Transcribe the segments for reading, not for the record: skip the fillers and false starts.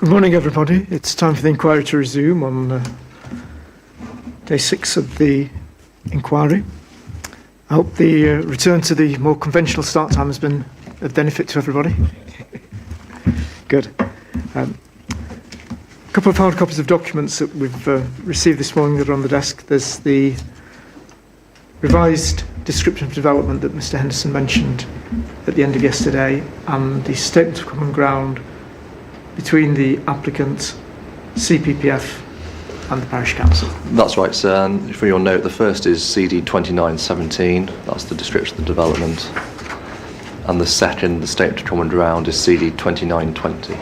Good morning, everybody. It's time for the inquiry to resume on day 6 of the inquiry. I hope the return to the more conventional start time has been of benefit to everybody. Good. A couple of hard copies of documents that we've received this morning that are on the desk. There's the revised description of development that Mr. Henderson mentioned at the end of yesterday, and the statement of common ground between the applicant, CPPF and the Parish Council. That's right, sir. And for your note, the first is CD 2917, that's the description of the development. And the second, the statement of common ground, is CD 2920.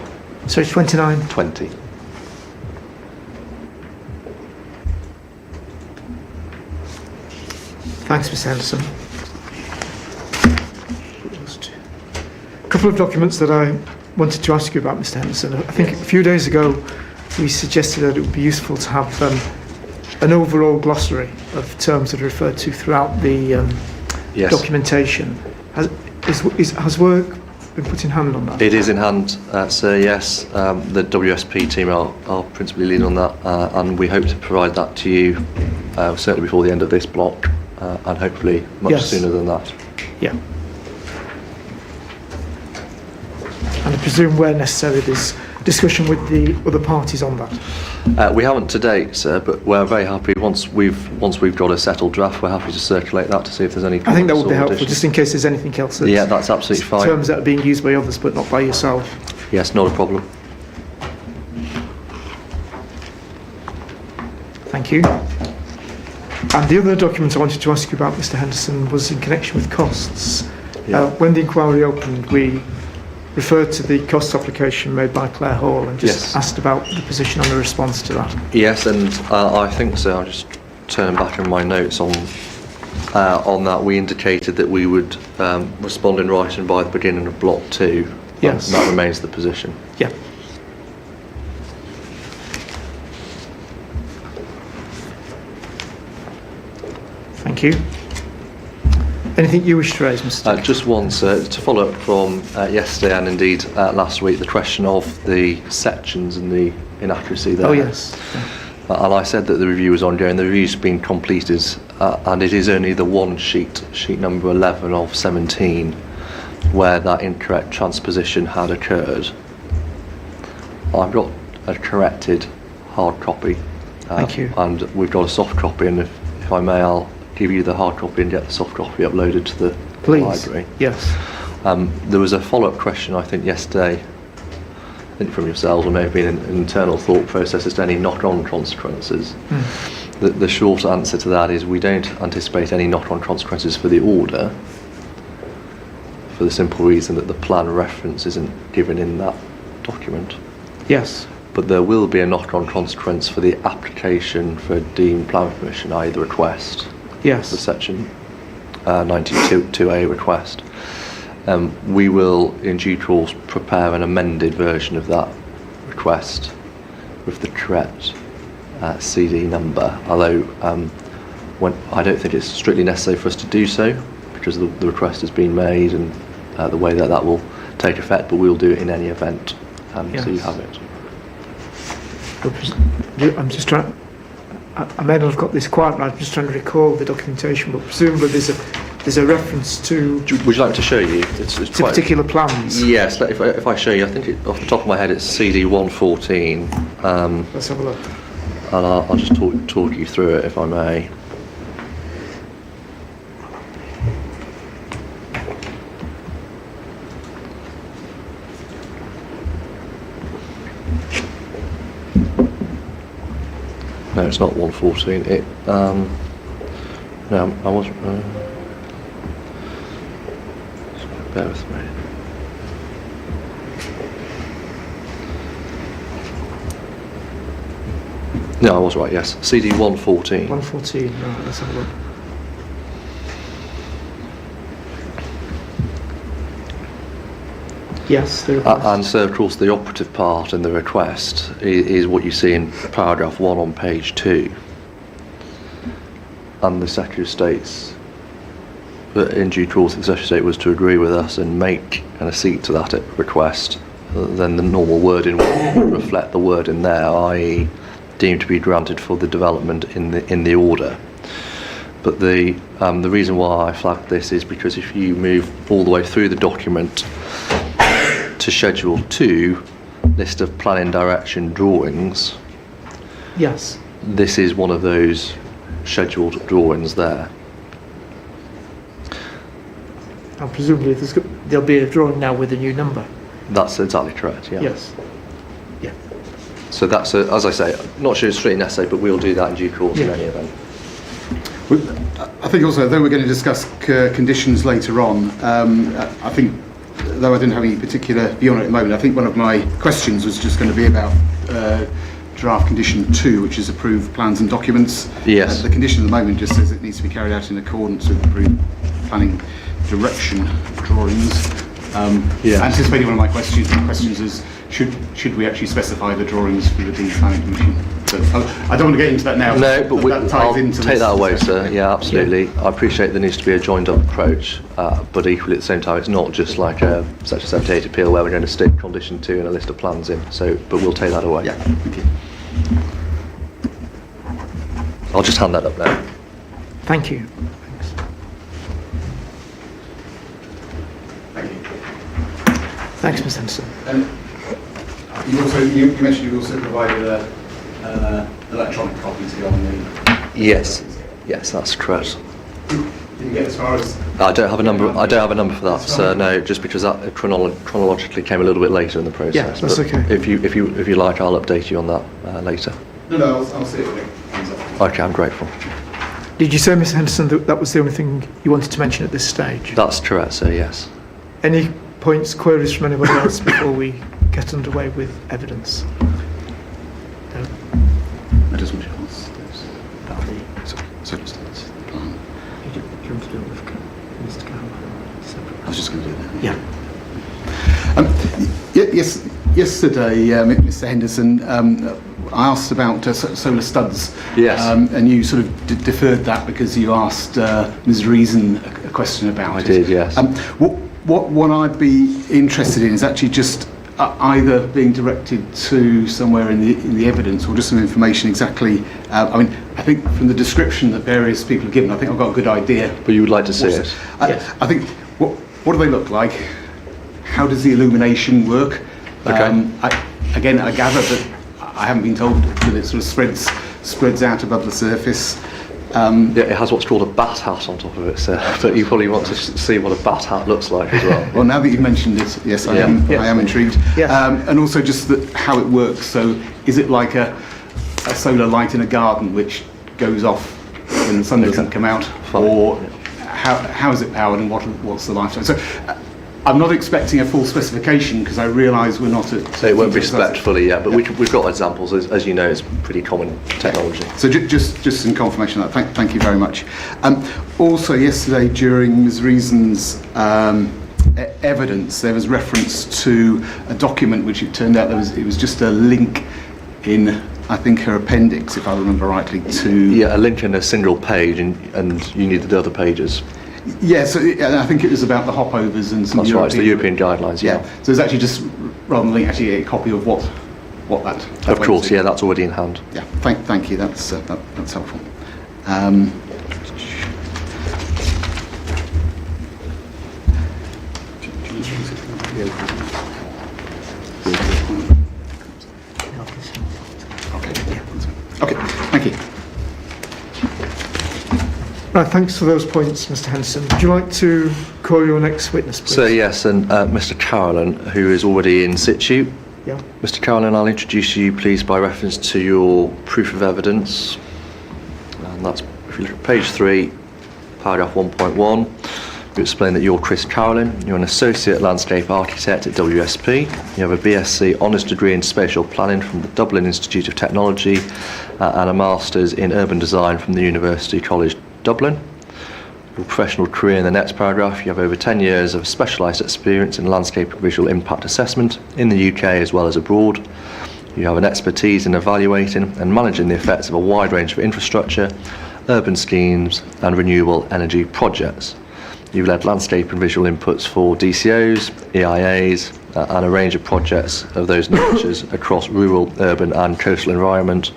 So it's 29? 20. Thanks, Mr. Henderson. A couple of documents that I wanted to ask you about, Mr. Henderson. I think a few days ago we suggested that it would be useful to have an overall glossary of terms that are referred to throughout the documentation. Has work been put in hand on that? It is in hand, sir, yes. The WSP team are principally leading on that, and we hope to provide that to you certainly before the end of this block, and hopefully much sooner than that. Yeah. And I presume where necessary there's discussion with the other parties on that. We haven't to date, sir, but we're very happy. Once we've got a settled draft, we're happy to circulate that to see if there's any. I think that would be helpful, just in case there's anything else. Yeah, that's absolutely fine. Terms that are being used by others, but not by yourself. Yes, not a problem. Thank you. And the other document I wanted to ask you about, Mr. Henderson, was in connection with costs. Yeah. When the inquiry opened, we referred to the cost application made by Claire Hall and just asked about the position on the response to that. Yes, and I think so. I'll just turn back in my notes on that. We indicated that we would respond in writing by the beginning of block 2. Yes. And that remains the position. Yeah. Thank you. Anything you wish to raise, Mr. Just one, sir, to follow up from yesterday and indeed last week, the question of the sections and the inaccuracy there. Oh, yes. Yeah. And I said that the review was ongoing. The review's been completed, and it is only the one sheet number 11 of 17, where that incorrect transposition had occurred. I've got a corrected hard copy. Thank you. And we've got a soft copy, and if I may, I'll give you the hard copy and get the soft copy uploaded to the library. Yes. There was a follow-up question, I think, yesterday, I think from yourselves, or may have been an internal thought process as to any knock-on consequences. The short answer to that is we don't anticipate any knock-on consequences for the order, for the simple reason that the plan reference isn't given in that document. Yes. But there will be a knock-on consequence for the application for deemed plan permission, i.e. the request. Yes. The section 92.2a request. We will, in due course, prepare an amended version of that request with the correct CD number, although I don't think it's strictly necessary for us to do so because the request has been made and the way that will take effect, but we'll do it in any event, so you have it. I'm just trying. I may not have got this quite right. I'm just trying to recall the documentation, but presumably there's a reference to. Would you like to show you? It's to particular plans. Yes. If I show you, I think off the top of my head it's CD 114. Let's have a look. And I'll just talk you through it if I may. No, it's not 114. No, I wasn't. Bear with me. No, I was right. Yes, CD 114. 114. Right, let's have a look. Yes, and so of course the operative part in the request is what you see in paragraph 1 on page 2, and the Secretary of State's But in due course, the Secretary of State was to agree with us and make and accede to that request then the normal wording would reflect the word in there, i.e. deemed to be granted for the development in the order. But the reason why I flagged this is because if you move all the way through the document to Schedule 2, list of planning direction drawings, Yes. this is one of those scheduled drawings there. And presumably there'll be a drawing now with a new number. That's exactly correct, yeah. Yes. Yeah. So that's, as I say, not sure it's straight necessary, but we'll do that in due course in Yeah. any event. I think also, though we're going to discuss conditions later on, I think, though I didn't have any particular view on it at the moment, I think one of my questions was just going to be about draft condition 2, which is approved plans and documents. Yes. The condition at the moment just says it needs to be carried out in accordance with approved planning direction drawings. Yes. Anticipating one of my questions is, should we actually specify the drawings for the Dean Planning Commission? So I don't want to get into that now. No, but that ties I'll into take this that away, discussion. sir. Yeah, absolutely. I appreciate there needs to be a joined-up approach, but equally at the same time, it's not just like a Section 78 appeal where we're going to stick condition 2 and a list of plans in. So, but we'll take that away. Yeah, thank you. I'll just hand that up now. Thank you. Thank you. Thanks, Ms Henderson. You mentioned you also provided electronic copies on the. Yes. Yes, that's correct. Did you get as far as? I don't have a number. I don't have a number for that, sir. No, just because that chronologically came a little bit later in the process. Yeah, that's but okay. If you like, I'll update you on that later. No, I'll see it when it comes up. Okay, I'm grateful. Did you say, Ms Henderson, that was the only thing you wanted to mention at this stage? That's correct, sir. Yes. Any points, queries from anybody else before we get underway with evidence? No? I just want to ask this about the circumstance plan. Do you want to do it with Mr Cambourne separately? I was just going to do that. Yeah. Yes, yesterday, Mr. Henderson, I asked about solar studs. Yes. And you sort of deferred that because you asked Ms. Reason a question about it. I did, yes. What I'd be interested in is actually just either being directed to somewhere in the evidence or just some information exactly. I think from the description that various people have given, I think I've got a good idea. But you would like to see it? Yes. I think, what do they look like? How does the illumination work? Okay. I gather that I haven't been told that it sort of spreads out above the surface. Yeah, it has what's called a bat hat on top of it, sir. But you probably want to see what a bat hat looks like as well. Well, now that you've mentioned it, yes, I am intrigued. Yes. And also just how it works. So, is it like a solar light in a garden which goes off when the sun doesn't come out, Fine. or how is it powered and what's the lifetime? So, I'm not expecting a full specification because I realise we're not at. So it won't be spec'd fully yet, but we've got examples. As you know, it's pretty common technology. So just in confirmation of that, thank you very much. Also, yesterday during Ms. Reason's evidence, there was reference to a document which it turned out it was just a link in, I think, her appendix, if I remember rightly, to. Yeah, a link in a single page, and you needed the other pages. Yeah, so I think it was about the hopovers and some. That's right, it's the European guidelines. Yeah. So it's actually just rather than link, actually a copy of what that. Of went course, to. yeah, that's already in hand. Yeah, thank you. That's helpful. Okay, thank you. Right, thanks for those points, Mr Henderson. Would you like to call your next witness, please? So yes, and Mr. Carolan, who is already in situ. Yeah. Mr. Carolan, I'll introduce you, please, by reference to your proof of evidence. And that's, if you look at page 3, paragraph 1.1, you explain that you're Chris Carolan. You're an associate landscape architect at WSP. You have a BSc Honours degree in spatial planning from the Dublin Institute of Technology and a Masters in urban design from the University College Dublin. Your professional career in the next paragraph, you have over 10 years of specialised experience in landscape and visual impact assessment in the UK as well as abroad. You have an expertise in evaluating and managing the effects of a wide range of infrastructure, urban schemes and renewable energy projects. You've led landscape and visual inputs for DCOs, EIAs, and a range of projects of those natures across rural, urban and coastal environment.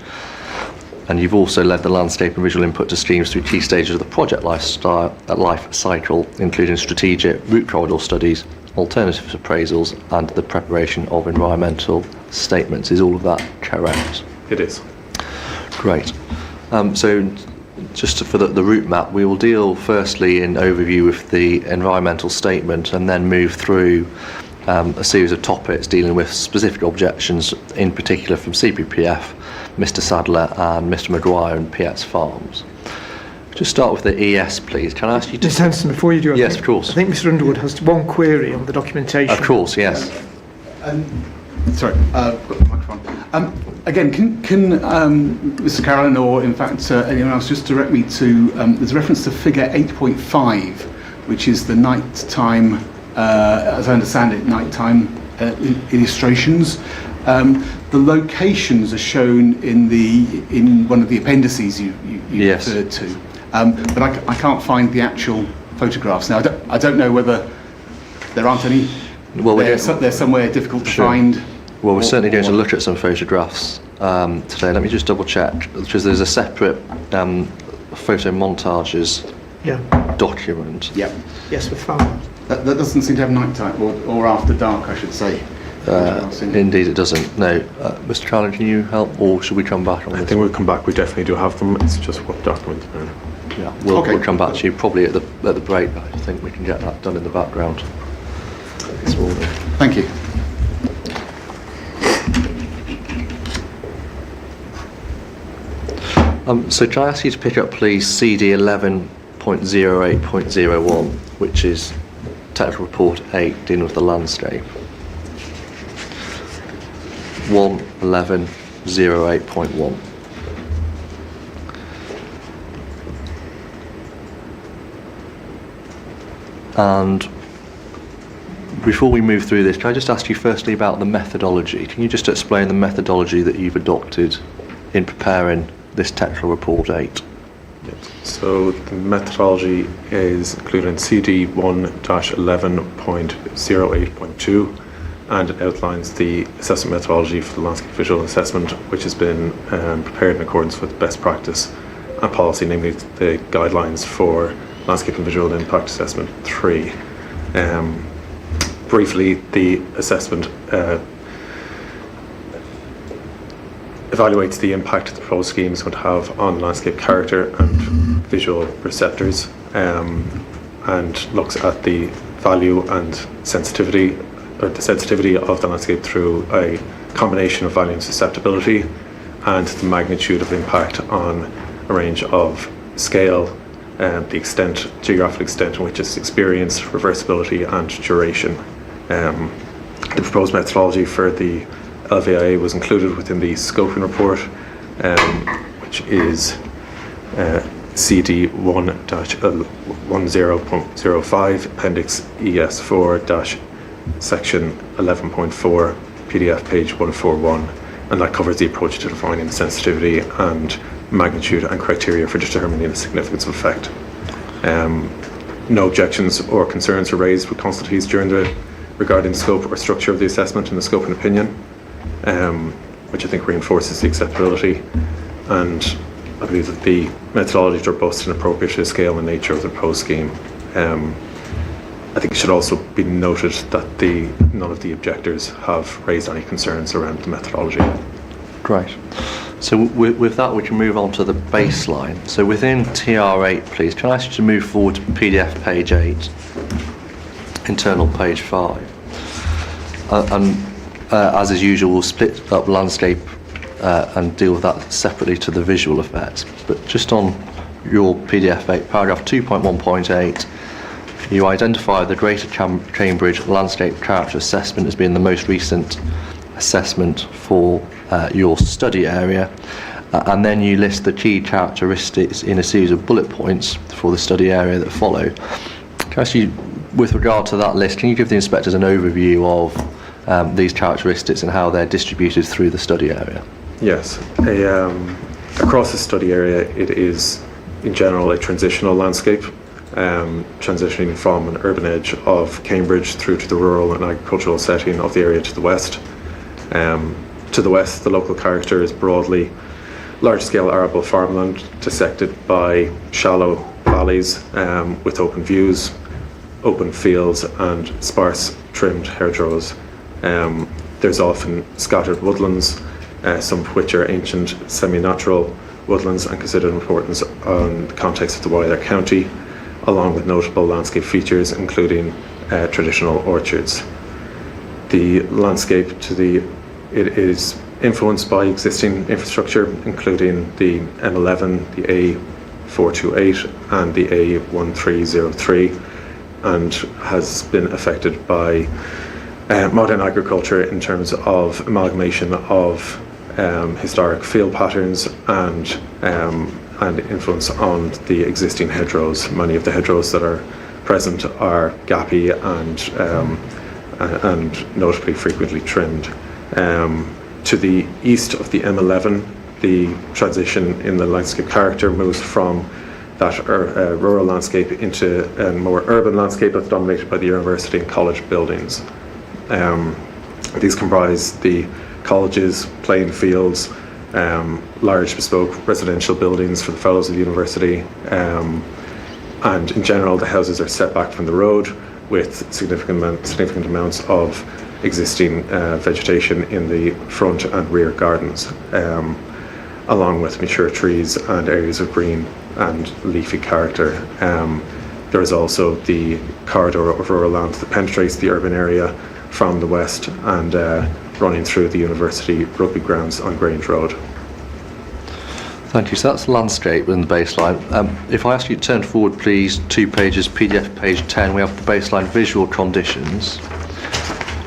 And you've also led the landscape and visual input to schemes through key stages of the project life cycle, including strategic route corridor studies, alternatives appraisals, and the preparation of environmental statements. Is all of that correct? It is. Great. So just for the route map, we will deal firstly in overview with the environmental statement and then move through a series of topics dealing with specific objections, in particular from CPPF, Mr Sadler and Mr Maguire and PS Farms. Just start with the ES, please. Can I ask you to... Mr Henson, before you do... Yes, of course. I think Mr Underwood has one query on the documentation. Of course, yes. Sorry, got the microphone. Again, can Mr Carrollin or in fact anyone else just direct me to, there's a reference to figure 8.5, which is the nighttime, as I understand it, nighttime illustrations. The locations are shown in one of the appendices you Yes. referred to, but I can't find the actual photographs. Now, I don't know whether there aren't any. Well, they're somewhere difficult to Sure. find. Well, we're certainly going to look at some photographs today. Let me just double check, because there's a separate photo montages Yeah. document. Yep. Yes, with farmers. That doesn't seem to have nighttime, or after dark, I should say. Indeed it doesn't. No. Mr Carlin, can you help, or should we come back on I this? think we'll come back. We definitely do have them. It's just what document. Yeah, we'll Okay. come back to you probably at the break, but I think we can get that done in the background this morning. Thank you. So can I ask you to pick up, please, CD 11.08.01, which is Technical Report 8, dealing with the landscape. 1.11.08.1. And before we move through this, can I just ask you firstly about the methodology? Can you just explain the methodology that you've adopted in preparing this Technical Report 8? So the methodology is included in CD 1-11.08.2, and it outlines the assessment methodology for the landscape visual assessment, which has been prepared in accordance with best practice and policy, namely the guidelines for landscape and visual impact assessment 3. Briefly, the assessment evaluates the impact the proposed scheme is going to have on landscape character and visual receptors, and looks at the value and sensitivity, or the sensitivity of the landscape through a combination of value and susceptibility, and the magnitude of impact on a range of scale, the extent, geographic extent in which it's experienced, reversibility and duration. The proposed methodology for the LVIA was included within the scoping report, which is CD 1-10.05, Appendix ES4- Section 11.4, PDF page 141, and that covers the approach to defining the sensitivity and magnitude and criteria for determining the significance of effect. No objections or concerns were raised with consultees regarding the scope or structure of the assessment in the scope and opinion, which I think reinforces the acceptability, and I believe that the methodology is robust and appropriate to the scale and nature of the proposed scheme. I think it should also be noted that none of the objectors have raised any concerns around the methodology. Great. So with that, we can move on to the baseline. So within TR8, please, can I ask you to move forward to PDF page 8, internal page 5. As is usual, we'll split up landscape and deal with that separately to the visual effects. But just on your PDF 8, paragraph 2.1.8, you identify the Greater Cambridge Landscape Character Assessment as being the most recent assessment for your study area, and then you list the key characteristics in a series of bullet points for the study area that follow. Can I ask you, with regard to that list, can you give the inspectors an overview of these characteristics and how they're distributed through the study area? Yes. Across the study area, it is in general a transitional landscape. transitioning from an urban edge of Cambridge through to the rural and agricultural setting of the area to the west. To the west, the local character is broadly large-scale arable farmland dissected by shallow valleys with open views, open fields and sparse trimmed hedgerows. There's often scattered woodlands, some of which are ancient semi-natural woodlands and considered importance on the context of the wider county, along with notable landscape features including traditional orchards. The landscape it is influenced by existing infrastructure, including the M11, the A428 and the A1303, and has been affected by modern agriculture in terms of amalgamation of historic field patterns and influence on the existing hedgerows. Many of the hedgerows that are present are gappy and notably frequently trimmed. To the east of the M11, the transition in the landscape character moves from that rural landscape into a more urban landscape that's dominated by the university and college buildings. These comprise the colleges, playing fields, large bespoke residential buildings for the fellows of the university, and in general the houses are set back from the road with significant amounts of existing vegetation in the front and rear gardens, along with mature trees and areas of green and leafy character. There is also the corridor of rural land that penetrates the urban area from the west and running through the university rugby grounds on Grange Road. Thank you. So that's the landscape and the baseline. If I ask you to turn forward, please, 2 pages, PDF page 10, we have the baseline visual conditions.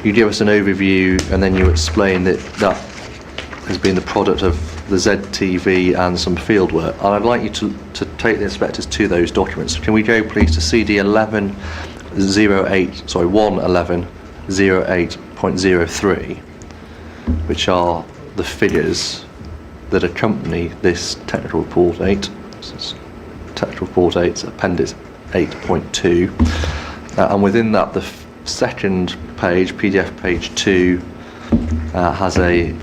You give us an overview and then you explain that that has been the product of the ZTV and some field work. And I'd like you to take the inspectors to those documents. Can we go please to CD 11108.03, which are the figures that accompany this technical report 8. This is technical report 8, appendix 8.2. And within that, the second page, PDF page 2, has a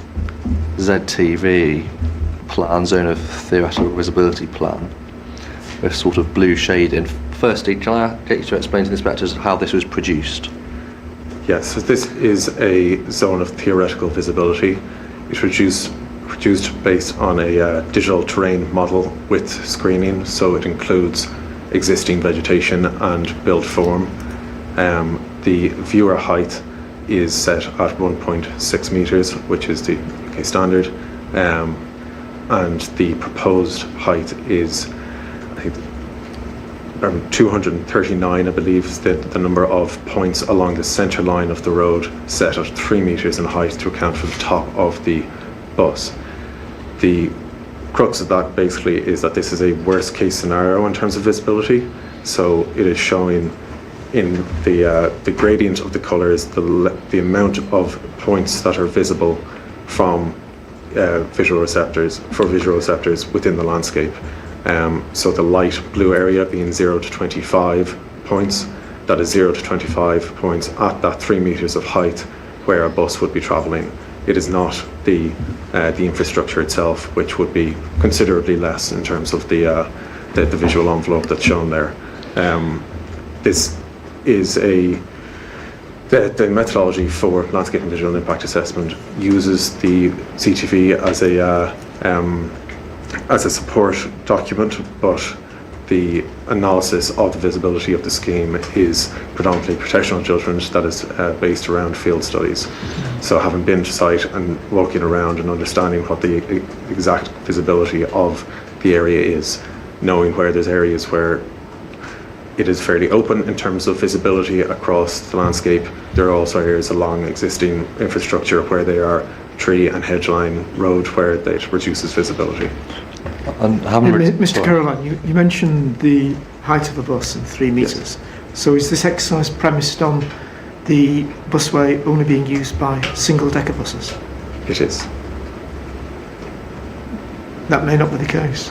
ZTV plan, zone of theoretical visibility plan, with sort of blue shading. Firstly, can I get you to explain to the inspectors how this was produced? Yes, so this is a zone of theoretical visibility. It's produced based on a digital terrain model with screening, so it includes existing vegetation and build form. The viewer height is set at 1.6 meters, which is the UK standard, and the proposed height is, I think, 239, I believe, is the number of points along the centre line of the road, set at 3 meters in height to account for the top of the bus. The crux of that basically is that this is a worst case scenario in terms of visibility, so it is showing in the gradient of the colours the amount of points that are visible from visual receptors within the landscape. So the light blue area being 0 to 25 points, that is 0 to 25 points at that 3 meters of height where a bus would be travelling. It is not the infrastructure itself, which would be considerably less in terms of the visual envelope that's shown there. This is the methodology for landscape and visual impact assessment uses the CTV as a support document, but the analysis of the visibility of the scheme is predominantly professional judgment that is based around field studies. So having been to site and walking around and understanding what the exact visibility of the area is, knowing where there's areas where it is fairly open in terms of visibility across the landscape. There are also areas along existing infrastructure where they are tree and hedgeline road where it reduces visibility. And Mr. Caroline, you mentioned the height of a bus in 3 metres. Yes. So is this exercise premised on the busway only being used by single-decker buses? It is. That may not be the case.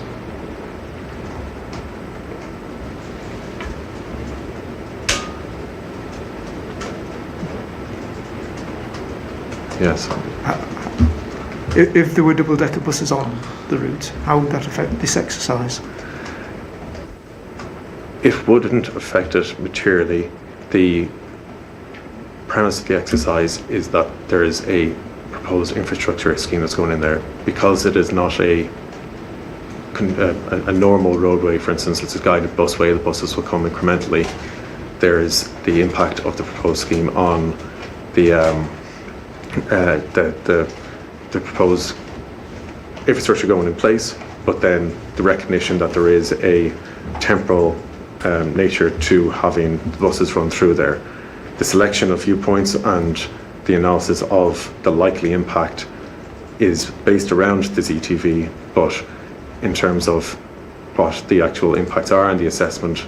Yes. If there were double-decker buses on the route, how would that affect this exercise? It wouldn't affect it materially. The premise of the exercise is that there is a proposed infrastructure scheme that's going in there. Because it is not a normal roadway, for instance, it's a guided busway, the buses will come incrementally. There is the impact of the proposed scheme on the proposed infrastructure going in place, but then the recognition that there is a temporal nature to having the buses run through there. The selection of viewpoints and the analysis of the likely impact is based around the ZTV, but in terms of what the actual impacts are and the assessment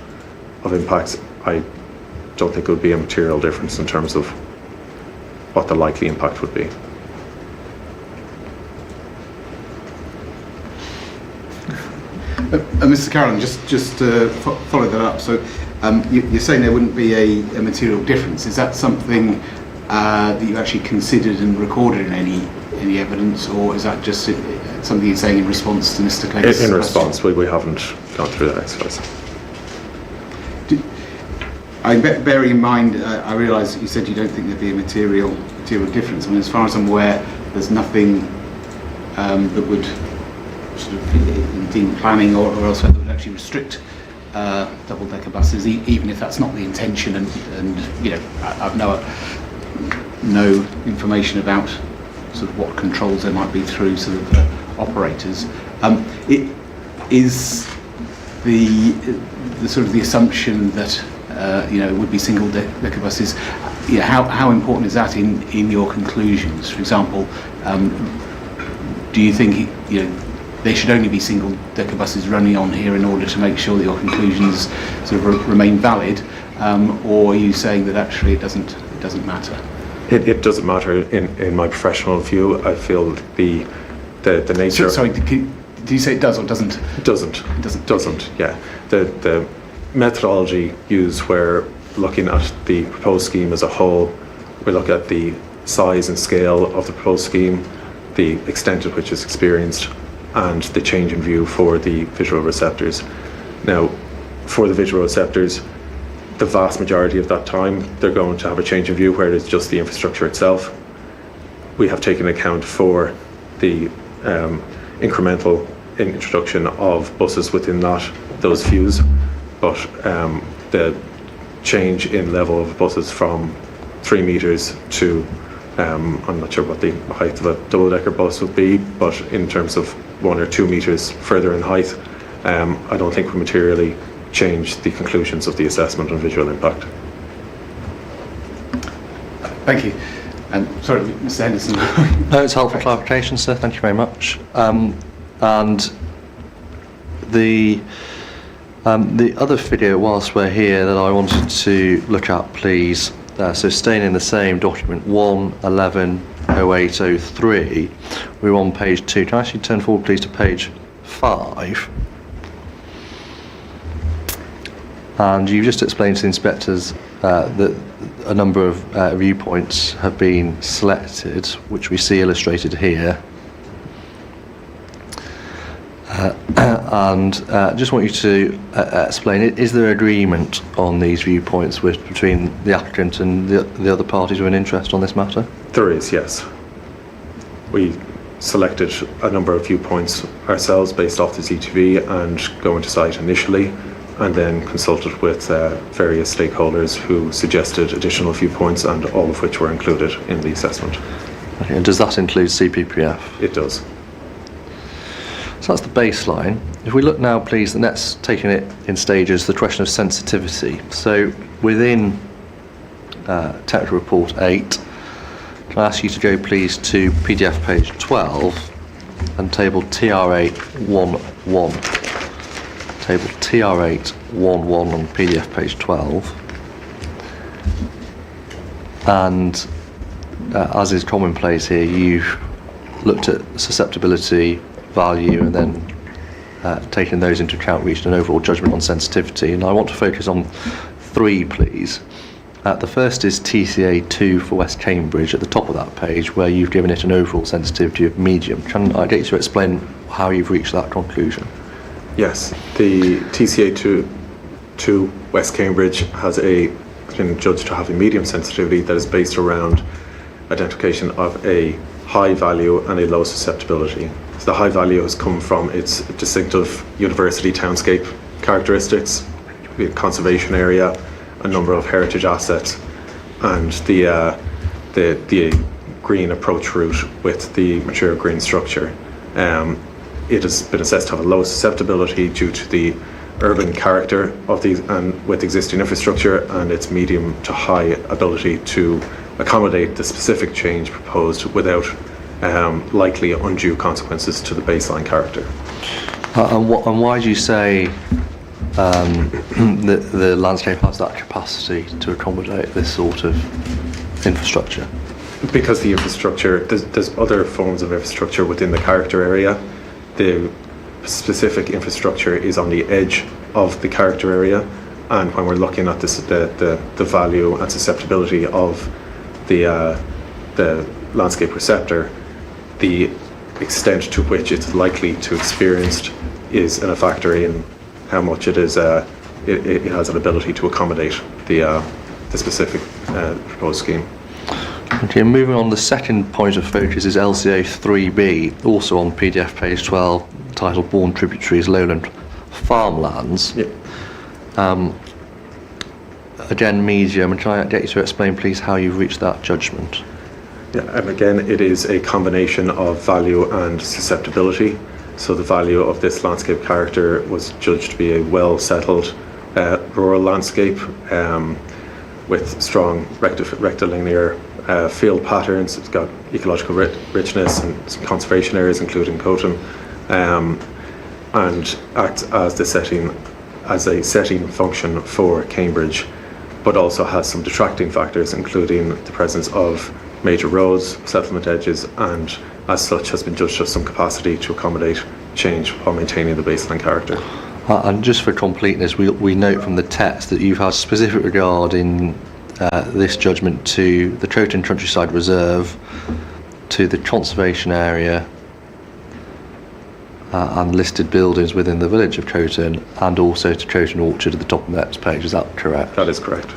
of impacts, I don't think it would be a material difference in terms of what the likely impact would be. Mr. Carroll, just to follow that up. So you're saying there wouldn't be a material difference. Is that something that you actually considered and recorded in any evidence, or is that just something you're saying in response to Mr. Clegg's In question? response, we haven't gone through that exercise. Bearing in mind, I realise that you said you don't think there'd be a material difference. I mean, as far as I'm aware, there's nothing that would sort of deem planning or elsewhere that would actually restrict double-decker buses, even if that's not the intention. And you know, I've no information about sort of what controls there might be through sort of operators. It is the sort of the assumption that it would be single-decker buses. You know, how important is that in your conclusions? For example, do you think there should only be single-decker buses running on here in order to make sure that your conclusions sort of remain valid, or are you saying that actually it doesn't matter? It doesn't matter in my professional view. I feel the nature. Sorry, did you say it does or doesn't? It doesn't. It doesn't. Doesn't. Yeah. The methodology used where looking at the proposed scheme as a whole, we look at the size and scale of the proposed scheme, the extent at which it's experienced, and the change in view for the visual receptors. Now, for the visual receptors, the vast majority of that time, they're going to have a change in view where it's just the infrastructure itself. We have taken account for the incremental introduction of buses within those views, but the change in level of buses from 3 metres to, I'm not sure what the height of a double-decker bus would be, but in terms of 1 or 2 metres further in height, I don't think we materially change the conclusions of the assessment on visual impact. Thank you. And sorry, Mr. Henderson. No, it's helpful clarification, sir. Thank you very much. And the other video, whilst we're here, that I wanted to look at, please. So staying in the same document, 1/11/08/03, we're on page 2. Can I actually turn forward, please, to page 5? And you just explained to the inspectors that a number of viewpoints have been selected, which we see illustrated here. And just want you to explain, is there agreement on these viewpoints between the applicant and the other parties with an interest on this matter? There is, yes. We selected a number of viewpoints ourselves based off the ZTV and going to site initially, and then consulted with various stakeholders who suggested additional viewpoints, and all of which were included in the assessment. Okay, and does that include CPPF? It does. So that's the baseline. If we look now, please, the next, taking it in stages, the question of sensitivity. So within Technical Report 8, can I ask you to go, please, to PDF page 12 and table TR811. Table TR811 on PDF page 12. And as is commonplace here, you've looked at susceptibility, value, and then taking those into account, reached an overall judgment on sensitivity. And I want to focus on 3, please. The first is TCA2 for West Cambridge at the top of that page, where you've given it an overall sensitivity of medium. Can I get you to explain how you've reached that conclusion? Yes, the TCA2 West Cambridge has been judged to have a medium sensitivity that is based around identification of a high value and a low susceptibility. So the high value has come from its distinctive university townscape characteristics, the conservation area, a number of heritage assets, and the green approach route with the mature green structure. It has been assessed to have a low susceptibility due to the urban character of these and with existing infrastructure, and its medium to high ability to accommodate the specific change proposed without likely undue consequences to the baseline character. And why do you say that the landscape has that capacity to accommodate this sort of infrastructure? Because the infrastructure, there's other forms of infrastructure within the character area. The specific infrastructure is on the edge of the character area, and when we're looking at this, the value and susceptibility of the landscape receptor, the extent to which it's likely to experience is a factor in how much it is. It has an ability to accommodate the specific proposed scheme. Okay, moving on, the second point of focus is LCA 3B, also on PDF page 12, titled Bourne Tributaries Lowland Farmlands. Yep. Again, medium, and can I get you to explain, please, how you've reached that judgment? Yeah, and again, it is a combination of value and susceptibility. So the value of this landscape character was judged to be a well-settled rural landscape with strong rectilinear field patterns. It's got ecological richness and some conservation areas, including Coton, and acts as a setting function for Cambridge, but also has some detracting factors, including the presence of major roads, settlement edges, and as such has been judged to have some capacity to accommodate change while maintaining the baseline character. And just for completeness, we note from the text that you've had specific regard in this judgment to the Coton Countryside Reserve, to the conservation area and listed buildings within the village of Coton, and also to Coton Orchard at the top of the next page. Is that correct? That is correct.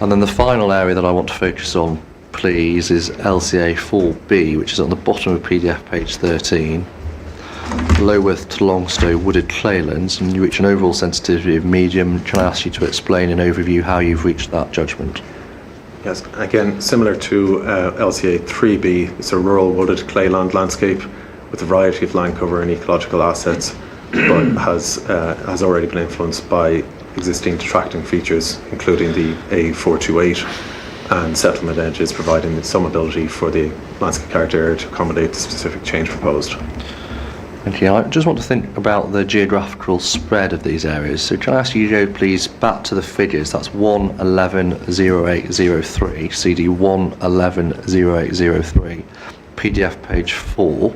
And then the final area that I want to focus on, please, is LCA 4B, which is on the bottom of PDF page 13. Lowworth to Longstow wooded claylands, and you reach an overall sensitivity of medium. Can I ask you to explain in overview how you've reached that judgment? Yes, again, similar to LCA 3B, it's a rural wooded clayland landscape with a variety of land cover and ecological assets, but has already been influenced by existing detracting features, including the A428 and settlement edges, providing some ability for the landscape character area to accommodate the specific change proposed. Thank you. I just want to think about the geographical spread of these areas. So can I ask you to go, please, back to the figures? That's 1110803, CD 1110803, PDF page 4.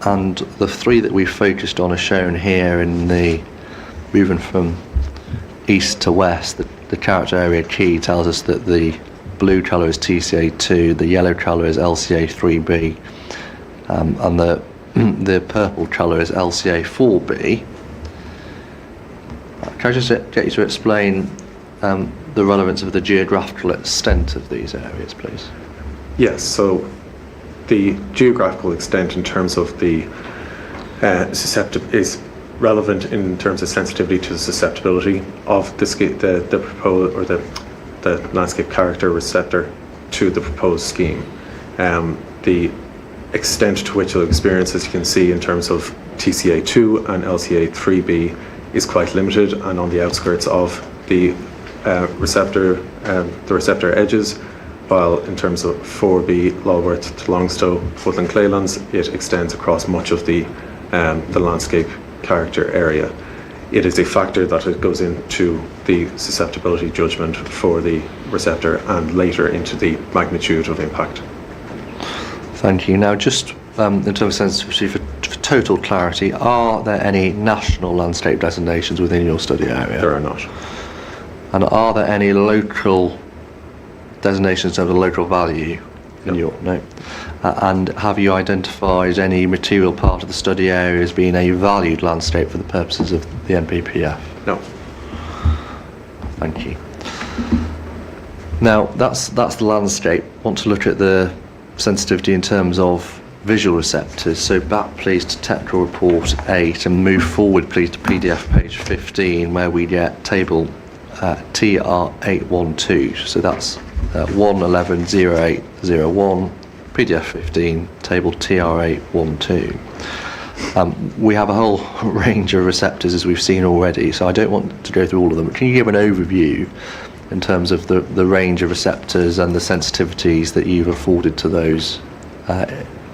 And the three that we've focused on are shown here in the moving from east to west. The character area key tells us that the blue colour is TCA2, the yellow colour is LCA 3B, and the purple colour is LCA 4B. Can I just get you to explain the relevance of the geographical extent of these areas, please? Yes, so the geographical extent in terms of the is relevant in terms of sensitivity to the susceptibility of the proposed or the landscape character receptor to the proposed scheme. The extent to which it'll experience, as you can see in terms of TCA2 and LCA 3B, is quite limited and on the outskirts of the receptor edges, while in terms of 4B, Lulworth to Longstow, woodland claylands, it extends across much of the landscape character area. It is a factor that it goes into the susceptibility judgment for the receptor and later into the magnitude of impact. Thank you. Now, just in terms of sensitivity for total clarity, are there any national landscape designations within your study area? There are not. And are there any local designations of the local value in your no? And have you identified any material part of the study area as being a valued landscape for the purposes of the NPPF? No. Thank you. Now that's the landscape. Want to look at the sensitivity in terms of visual receptors. So back please to technical report 8 and move forward please to PDF page 15 where we get table TR812. So that's 1110801 PDF 15 table TR812. We have a whole range of receptors as we've seen already, so I don't want to go through all of them, but can you give an overview in terms of the range of receptors and the sensitivities that you've afforded to those,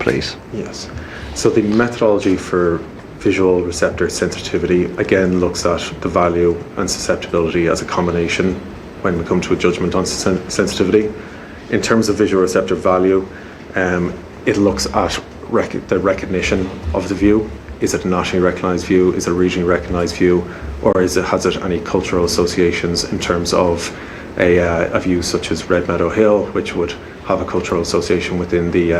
please? Yes. So the methodology for visual receptor sensitivity again looks at the value and susceptibility as a combination when we come to a judgment on sensitivity. In terms of visual receptor value, it looks at the recognition of the view. Is it a nationally recognised view? Is it a regionally recognised view? Or has it any cultural associations in terms of a view such as Red Meadow Hill, which would have a cultural association within the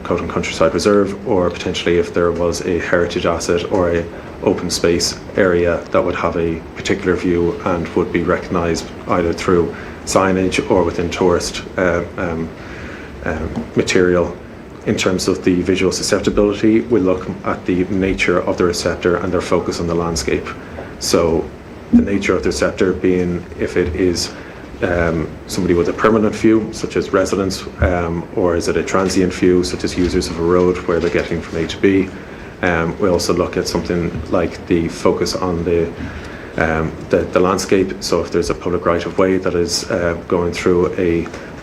Coton Countryside Reserve, or potentially if there was a heritage asset or a open space area that would have a particular view and would be recognised either through signage or within tourist material. In terms of the visual susceptibility, we look at the nature of the receptor and their focus on the landscape. So the nature of the receptor being if it is somebody with a permanent view, such as residents, or is it a transient view, such as users of a road where they're getting from A to B. We also look at something like the focus on the landscape. So if there's a public right-of-way that is going through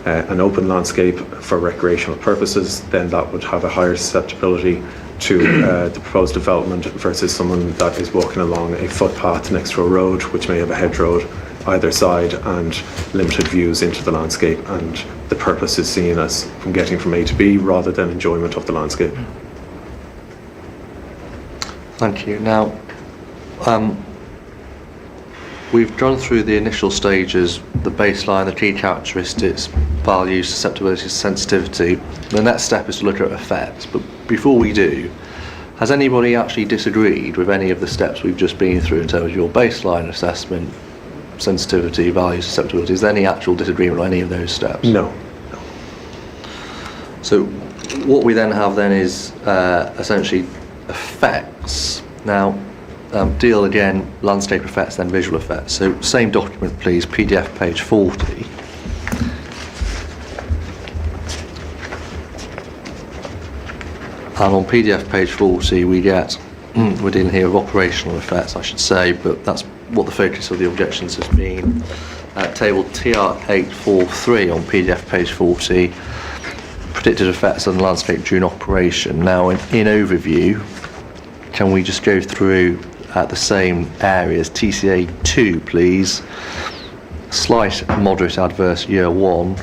an open landscape for recreational purposes, then that would have a higher susceptibility to the proposed development versus someone that is walking along a footpath next to a road which may have a hedgerow either side and limited views into the landscape, and the purpose is seen as from getting from A to B rather than enjoyment of the landscape. Thank you. Now, we've gone through the initial stages, the baseline, the key characteristics, values, susceptibility, sensitivity. The next step is to look at effects, but before we do, has anybody actually disagreed with any of the steps we've just been through in terms of your baseline assessment, sensitivity, values, susceptibility? Is there any actual disagreement on any of those steps? No. So what we then have then is essentially effects. Now, deal again, landscape effects, then visual effects. So same document please, PDF page 40. And on PDF page 40 we get, we're dealing here with operational effects I should say, but that's what the focus of the objections has been. Table TR843 on PDF page 40, predicted effects on the landscape during operation. Now in overview, can we just go through the same areas? TCA 2 please, slight moderate adverse year 1,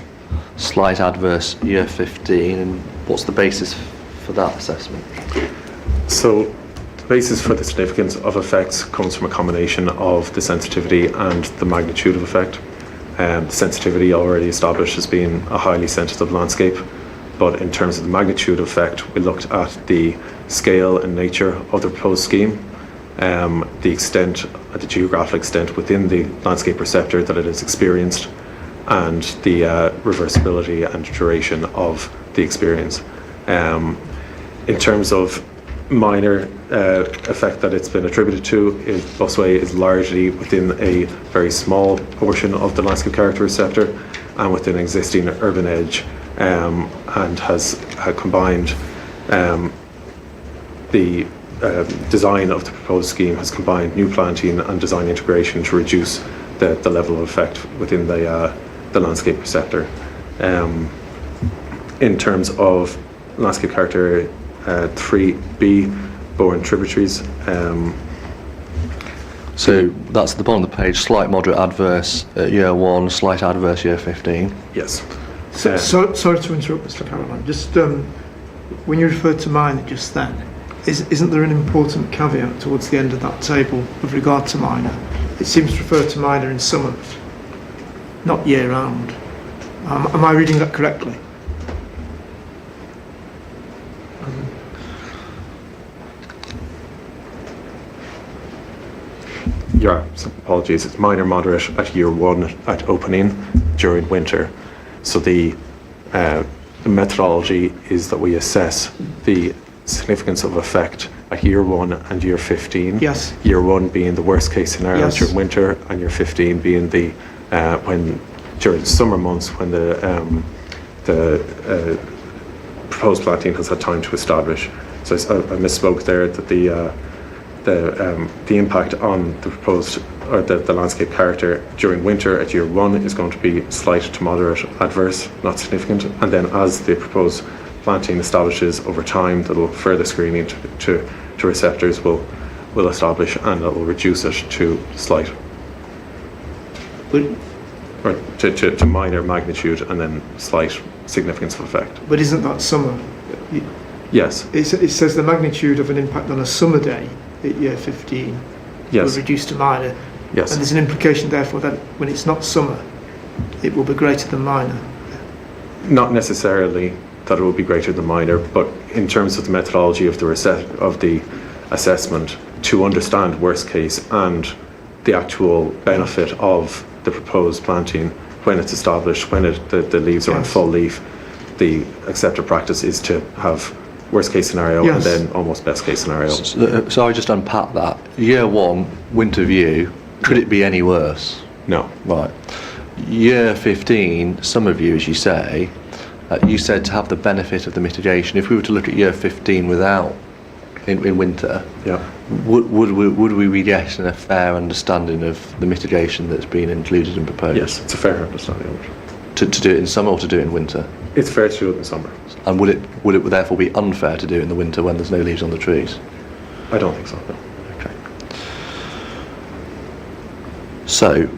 slight adverse year 15, and what's the basis for that assessment? So the basis for the significance of effects comes from a combination of the sensitivity and the magnitude of effect. The sensitivity already established as being a highly sensitive landscape, but in terms of the magnitude of effect, we looked at the scale and nature of the proposed scheme, the extent, the geographic extent within the landscape receptor that it has experienced, and the reversibility and duration of the experience. In terms of minor effect that it's been attributed to, busway is largely within a very small portion of the landscape character receptor and within existing urban edge, and has combined the design of the proposed scheme has combined new planting and design integration to reduce the level of effect within the landscape receptor. In terms of landscape character 3B, Bourne tributaries. So that's at the bottom of the page, slight moderate adverse year 1, slight adverse year 15. Yes. Sorry to interrupt, Mr. Caroline. Just when you referred to minor just then, Isn't there an important caveat towards the end of that table with regard to minor? It seems to refer to minor in summer, not year-round. Am I reading that correctly? Yeah, apologies. It's minor, moderate at year 1 at opening during winter. So the methodology is that we assess the significance of effect at year 1 and year 15. Yes. Year 1 being the worst case scenario Yes. during winter, and year 15 being the when during summer months when the proposed planting has had time to establish. So I misspoke there that the impact on the proposed or the landscape character during winter at year 1 is going to be slight to moderate adverse, not significant, and then as the proposed planting establishes over time, that will further screening to receptors will establish, and that will reduce it to slight or to minor magnitude and then slight significance of effect. But isn't that summer? Yes. It says the magnitude of an impact on a summer day at year 15 Yes. will reduce to minor. Yes. And there's an implication, therefore, that when it's not summer, it will be greater than minor. Not necessarily that it will be greater than minor, but in terms of the methodology of the assessment, to understand worst case and the actual benefit of the proposed planting when it's established, when the leaves are in Yes. full leaf, the accepted practice is to have worst case scenario Yes. and then almost best case scenario. So I just unpack that. Year 1, winter view, could it be any worse? No. Right. Year 15, summer view, as you say, you said to have the benefit of the mitigation. If we were to look at year 15 without, in winter, Yeah. would we be getting a fair understanding of the mitigation that's been included and proposed? Yes, it's a fair understanding of it. To do it in summer or to do it in winter? It's fair to do it in summer. And would it therefore be unfair to do it in the winter when there's no leaves on the trees? I don't think so. No. Okay. So,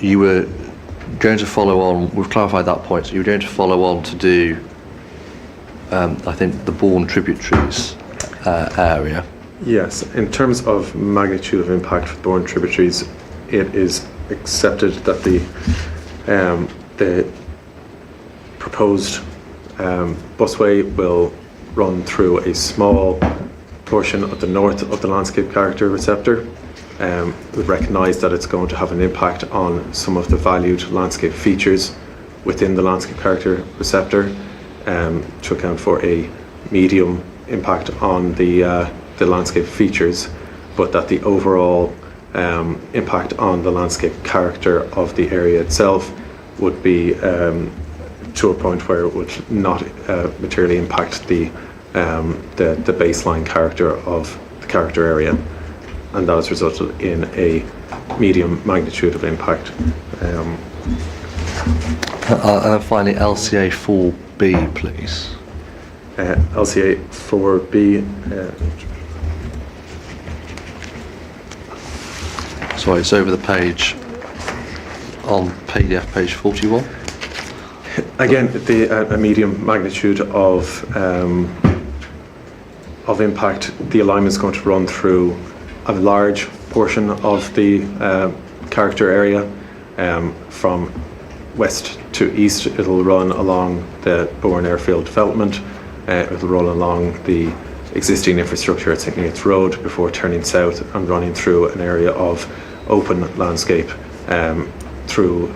you were going to follow on, we've clarified that point, so you were going to follow on to do, I think, the Bourne tributaries area. Yes, in terms of magnitude of impact for Bourne tributaries, it is accepted that the proposed busway will run through a small portion of the north of the landscape character receptor. We recognise that it's going to have an impact on some of the valued landscape features within the landscape character receptor, to account for a medium impact on the landscape features, but that the overall impact on the landscape character of the area itself would be to a point where it would not materially impact the baseline character of the character area, and that has resulted in a medium magnitude of impact. And then finally, LCA 4B, please. LCA 4B. Sorry, it's over the page on PDF page 41. Again, a medium magnitude of impact. The alignment is going to run through a large portion of the character area, from west to east. It'll run along the Bourne Airfield development. It'll run along the existing infrastructure at St. Neots Road before turning south and running through an area of open landscape through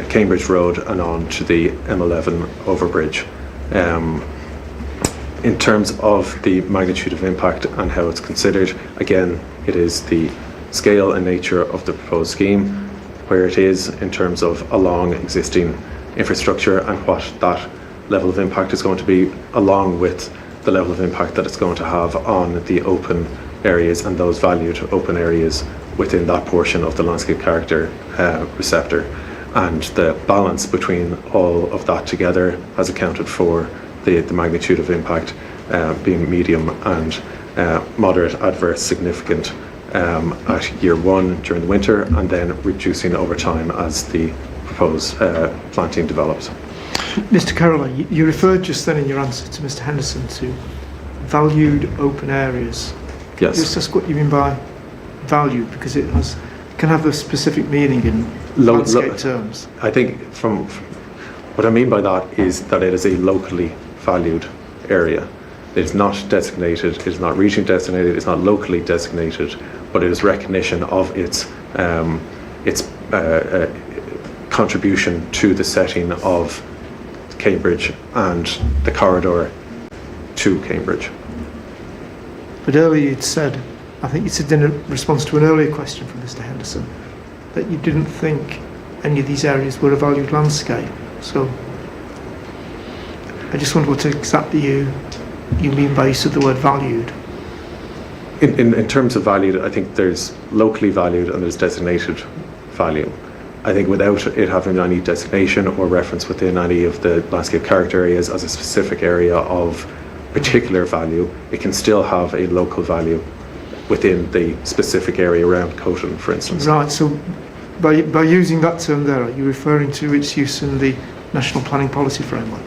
Cambridge Road and on to the M11 overbridge. In terms of the magnitude of impact and how it's considered, again, it is the scale and nature of the proposed scheme, where it is in terms of along existing infrastructure and what that level of impact is going to be, along with the level of impact that it's going to have on the open areas and those valued open areas within that portion of the landscape character receptor. And the balance between all of that together has accounted for the magnitude of impact being medium and moderate, adverse, significant at year 1 during the winter, and then reducing over time as the proposed planting develops. Mr. Carroll, you referred just then in your answer to Mr. Henderson to valued open areas. Yes. Just ask what you mean by valued, because it can have a specific meaning in landscape terms. I think from what I mean by that is that it is a locally valued area. It's not designated, it's not regionally designated, it's not locally designated, but it is recognition of its contribution to the setting of Cambridge and the corridor to Cambridge. But earlier you'd said, I think you said in response to an earlier question from Mr. Henderson, that you didn't think any of these areas were a valued landscape. So I just wonder what exactly you mean by use of the word valued. In terms of valued, I think there's locally valued and there's designated value. I think without it having any designation or reference within any of the landscape character areas as a specific area of particular value, it can still have a local value within the specific area around Coton, for instance. Right, so by using that term there, are you referring to its use in the National Planning Policy Framework?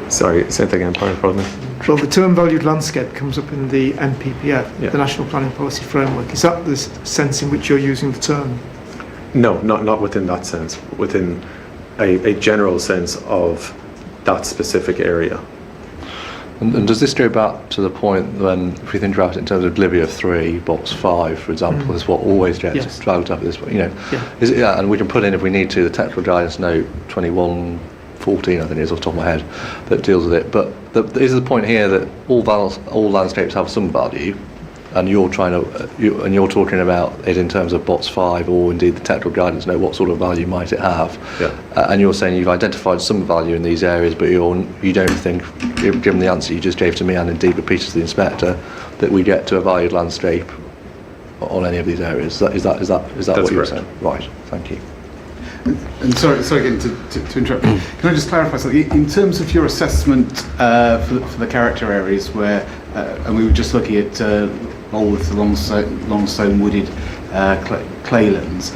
Sorry, say that again, pardon me. Well, the term valued landscape comes up in the NPPF, Yeah. the National Planning Policy Framework. Is that the sense in which you're using the term? No, not within that sense, within a general sense of that specific area. And does this go back to the point when, if we think about it in terms of Libya 3, box 5, for example, is what always gets Yes. dragged up at this point, Yeah. and we can put in, if we need to, the technical guidance note 2114, I think it is off the top of my head, that deals with it. But is the point here that all landscapes have some value, and you're talking about it in terms of box 5, or indeed the technical guidance note, what sort of value might it have? Yeah. And you're saying you've identified some value in these areas, but you don't think, given the answer you just gave to me and indeed repeated to the inspector, that we get to a valued landscape on any of these areas. Is that That's what you're correct. saying? Right. Thank you. And sorry again to interrupt. Can I just clarify something? In terms of your assessment for the character areas where, and we were just looking at Walworth, the Longstone wooded claylands,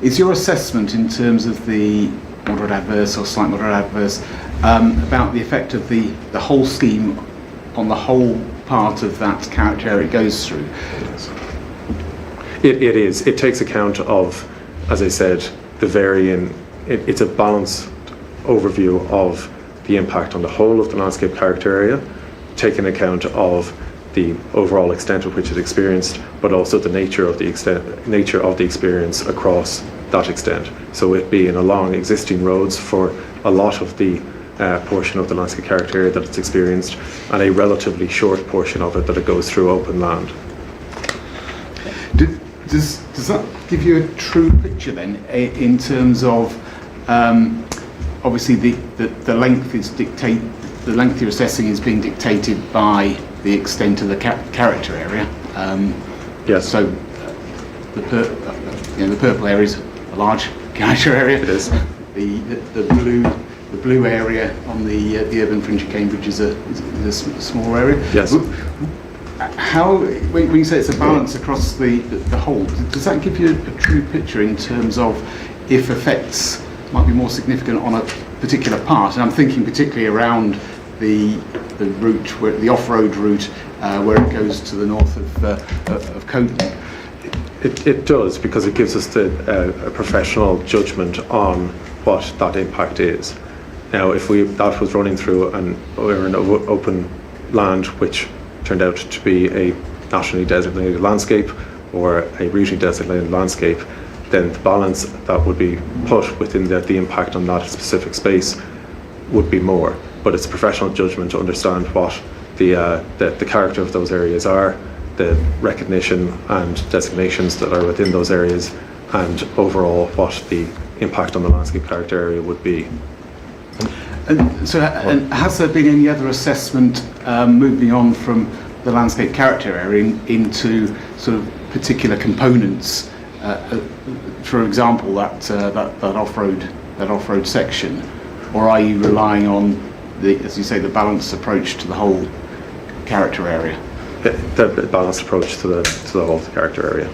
is your assessment in terms of the moderate adverse or slight moderate adverse about the effect of the whole scheme on the whole part of that character area it goes through? It is. It takes account of, as I said, the varying. It's a balanced overview of the impact on the whole of the landscape character area, taking account of the overall extent of which it's experienced, but also the nature of the experience across that extent. So it being along existing roads for a lot of the portion of the landscape character area that it's experienced, and a relatively short portion of it that it goes through open land. Does that give you a true picture then, in terms of obviously the length is the length you're assessing is being dictated by the extent of the character area? Yes. So the purple area is a large character area. It is. The blue area on the urban fringe of Cambridge is a small area. Yes. How, when you say it's a balance across the whole, does that give you a true picture in terms of if effects might be more significant on a particular part? And I'm thinking particularly around the route, the off-road route, where it goes to the north of Coton. It does, because it gives us a professional judgment on what that impact is. Now, if that was running through an open land, which turned out to be a nationally designated landscape or a regionally designated landscape, then the balance that would be put within the impact on that specific space would be more. But it's a professional judgment to understand what the character of those areas are, the recognition and designations that are within those areas, and overall what the impact on the landscape character area would be. And so, and has there been any other assessment moving on from the landscape character area into sort of particular components? For example, that off-road section, or are you relying on as you say, the balanced approach to the whole character area? The balanced approach to the whole character area.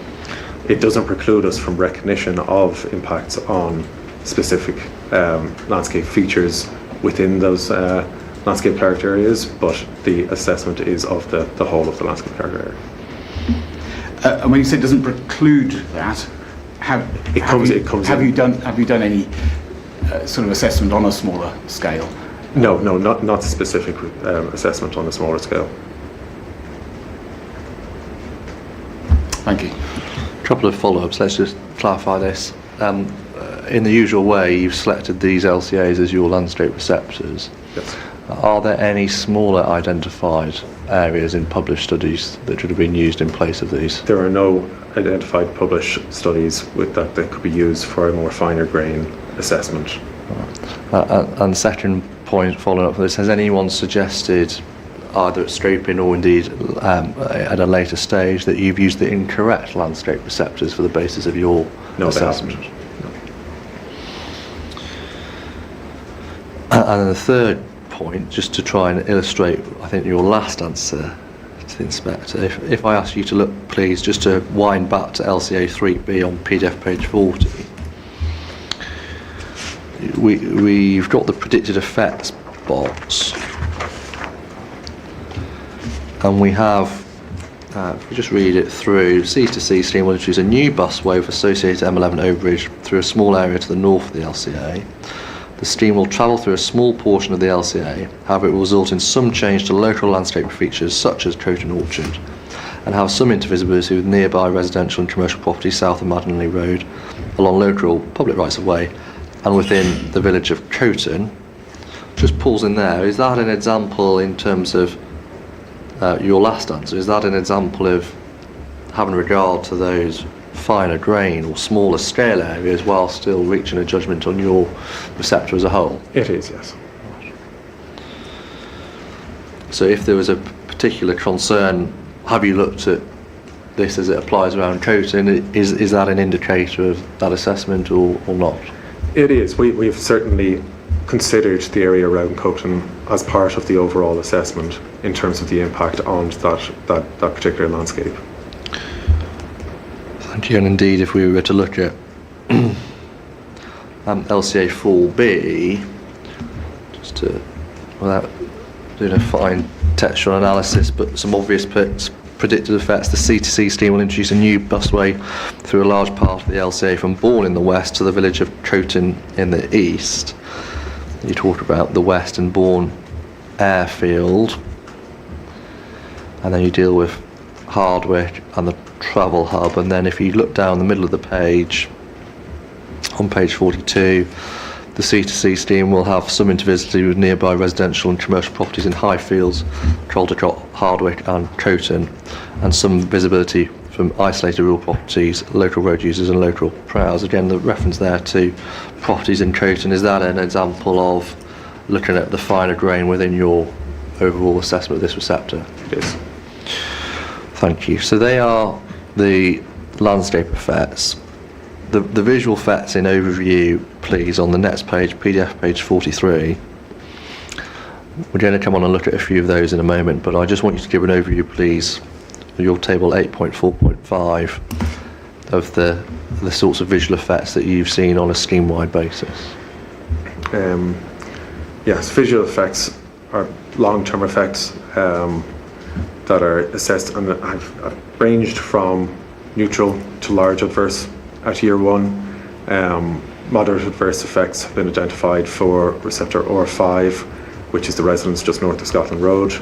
It doesn't preclude us from recognition of impacts on specific landscape features within those landscape character areas, but the assessment is of the whole of the landscape character area. And when you say it doesn't preclude that, have you done any sort of assessment on a smaller scale? No, not specific assessment on a smaller scale. Thank you. A couple of follow-ups. Let's just clarify this. In the usual way, you've selected these LCAs as your landscape receptors. Yes. Are there any smaller identified areas in published studies that should have been used in place of these? There are no identified published studies with that could be used for a more finer grain assessment. And second point, following up from this, has anyone suggested, either at scoping or indeed at a later stage, that you've used the incorrect landscape receptors for the basis of your assessment? They haven't. And then the third point, just to try and illustrate, I think, your last answer to the inspector, if I ask you to look, please, just to wind back to LCA 3B on PDF page 40, we've got the predicted effects box, and we have, if we just read it through, C2C stream will introduce a new busway with associated M11 overbridge through a small area to the north of the LCA. The stream will travel through a small portion of the LCA, however it will result in some change to local landscape features such as Coton Orchard, and have some intervisibility with nearby residential and commercial property south of Maddenley Road, along local public rights of way, and within the village of Coton. Just pause in there. Is that an example in terms of your last answer? Is that an example of having regard to those finer grain or smaller scale areas while still reaching a judgment on your receptor as a whole? It is, yes. So if there was a particular concern, have you looked at this as it applies around Coton? Is that an indicator of that assessment or not? It is. We've certainly considered the area around Coton as part of the overall assessment in terms of the impact on that particular landscape. Thank you. And indeed, if we were to look at LCA 4B, just to, without doing a fine textual analysis, but some obvious predicted effects, the C2C stream will introduce a new busway through a large part of the LCA from Bourne in the west to the village of Coton in the east. You talk about the west and Bourne airfield, and then you deal with Hardwick and the travel hub, and then if you look down the middle of the page, on page 42, the C2C stream will have some intervisibility with nearby residential and commercial properties in Highfields, Caldecott, Hardwick and Coton, and some visibility from isolated rural properties, local road users and local prowls. Again, the reference there to properties in Coton, is that an example of looking at the finer grain within your overall assessment of this receptor? It is. Thank you. So they are the landscape effects. The visual effects in overview, please, on the next page, PDF page 43. We're going to come on and look at a few of those in a moment, but I just want you to give an overview, please, of your table 8.4.5 of the sorts of visual effects that you've seen on a scheme-wide basis. Yes, visual effects are long-term effects that are assessed, and I've ranged from neutral to large adverse at year one. Moderate adverse effects have been identified for receptor OR5, which is the residence just north of Scotland Road,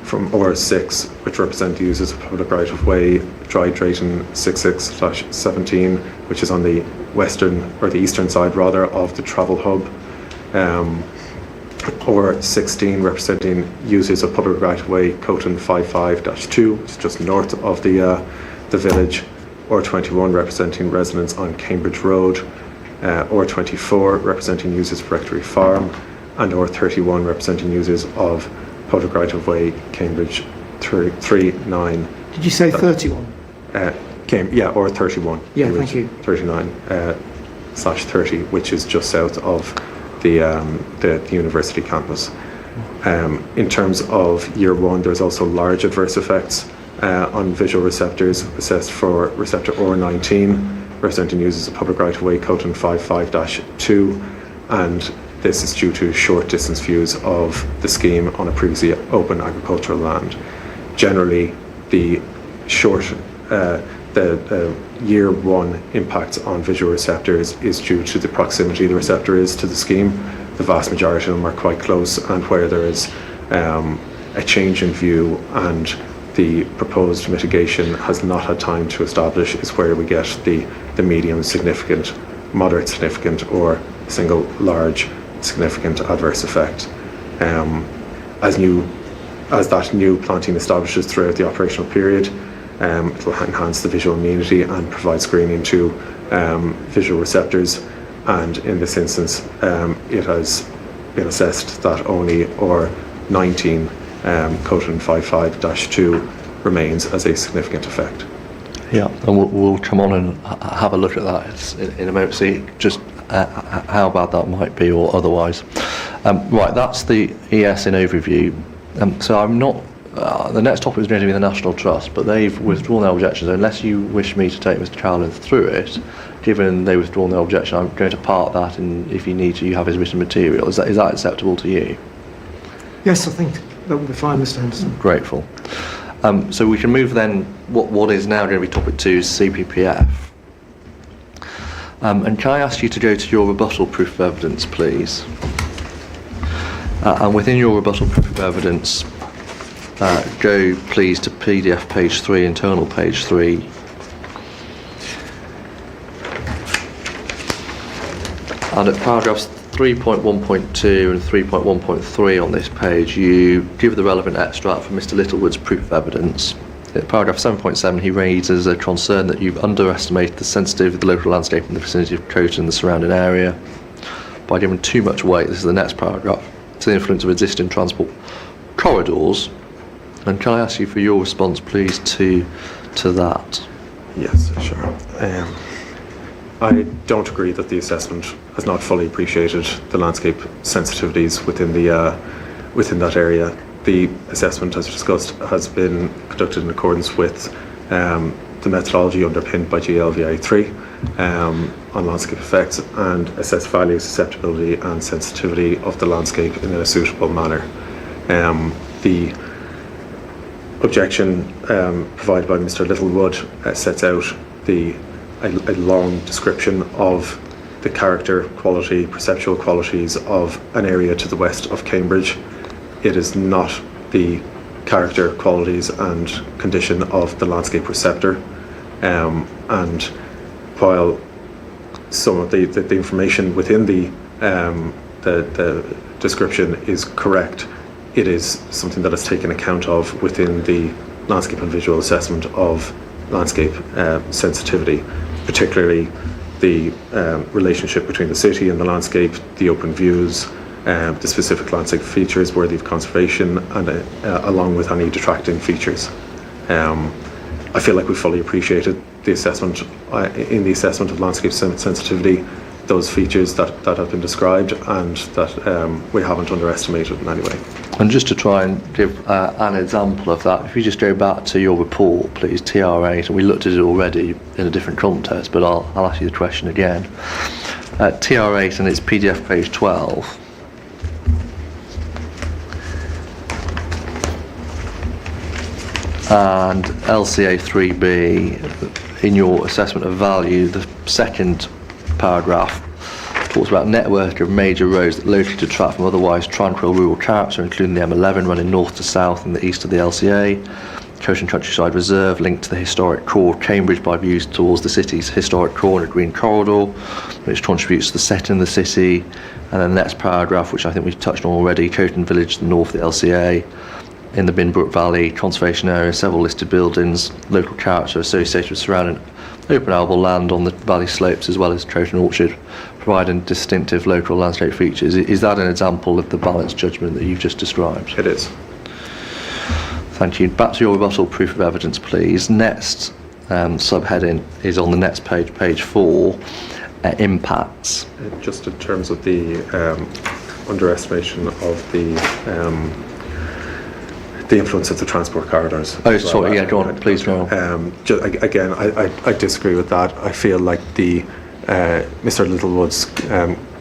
from OR6, which represent the users of public right of way, dry Drayton 66/17, which is on the western or the eastern side rather of the travel hub. Or 16 representing users of public right of way, Coton 55-2, it's just north of the village. Or 21 representing residents on Cambridge Road. Or 24 representing users of Rectory Farm, and or 31 representing users of public right of way, Cambridge 39. Did you say 31? Or 31. Yeah, Cambridge thank you. 39/30, which is just south of the university campus. In terms of year one, there's also large adverse effects on visual receptors assessed for receptor OR19, representing users of public right of way, Coton 55-2, and this is due to short distance views of the scheme on a previously open agricultural land. Generally, the year one impact on visual receptors is due to the proximity the receptor is to the scheme. The vast majority of them are quite close, and where there is a change in view and the proposed mitigation has not had time to establish is where we get the medium significant, moderate significant, or single large significant adverse effect. As that new planting establishes throughout the operational period, it will enhance the visual immunity and provide screening to visual receptors, and in this instance it has been assessed that only R19 Cotton 55-2 remains as a significant effect. Yeah, and we'll come on and have a look at that in a moment, see just how bad that might be or otherwise. Right, that's the ES in overview. So I'm not, the next topic is going to be the National Trust, but they've withdrawn their objections. Unless you wish me to take Mr. Cowland through it, given they've withdrawn their objection, I'm going to park that, and if you need to, you have his written material. Is that acceptable to you? Yes, I think that would be fine, Mr. Henderson. Grateful. So we can move then, what is now going to be topic 2 is CPPF. And can I ask you to go to your rebuttal proof of evidence, please? And within your rebuttal proof of evidence, go please to PDF page 3, internal page 3. And at paragraphs 3.1.2 and 3.1.3 on this page, you give the relevant extract from Mr. Littlewood's proof of evidence. At paragraph 7.7, he raises a concern that you've underestimated the sensitivity of the local landscape in the vicinity of Cowton and the surrounding area by giving too much weight, this is the next paragraph, to the influence of existing transport corridors. And can I ask you for your response, please, to that? Yes, sure. I don't agree that the assessment has not fully appreciated the landscape sensitivities within that area. The assessment, as discussed, has been conducted in accordance with the methodology underpinned by GLVI3 on landscape effects, and assess value, susceptibility and sensitivity of the landscape in a suitable manner. The objection provided by Mr. Littlewood sets out a long description of the character, quality, perceptual qualities of an area to the west of Cambridge. It is not the character, qualities and condition of the landscape receptor. And while some of the information within the description is correct, it is something that is taken account of within the landscape and visual assessment of landscape sensitivity, particularly the relationship between the city and the landscape, the open views, the specific landscape features worthy of conservation, and along with any detracting features. I feel like we fully appreciated the assessment in the assessment of landscape sensitivity, those features that have been described, and that we haven't underestimated in any way. And just to try and give an example of that, if you just go back to your report, please, TR8, and we looked at it already in a different context, but I'll ask you the question again. TR8 and its PDF page 12. And LCA 3B, in your assessment of value, the second paragraph talks about network of major roads that locally detract from otherwise tranquil rural character, including the M11 running north to south in the east of the LCA, Cowton Countryside Reserve linked to the historic core of Cambridge by views towards the city's historic core and a green corridor, which contributes to the setting of the city. And then the next paragraph, which I think we've touched on already, Cowton Village to the north of the LCA, in the Binbrook Valley conservation area, several listed buildings, local character associated with surrounding open arable land on the valley slopes, as well as Cowton Orchard, providing distinctive local landscape features. Is that an example of the balanced judgment that you've just described? It is. Thank you. Back to your rebuttal proof of evidence, please. Next subheading is on the next page, page 4, impacts. Just in terms of the underestimation of the influence of the transport corridors. Oh, sorry, yeah, go on, please go on. I disagree with that. I feel like Mr. Littlewood's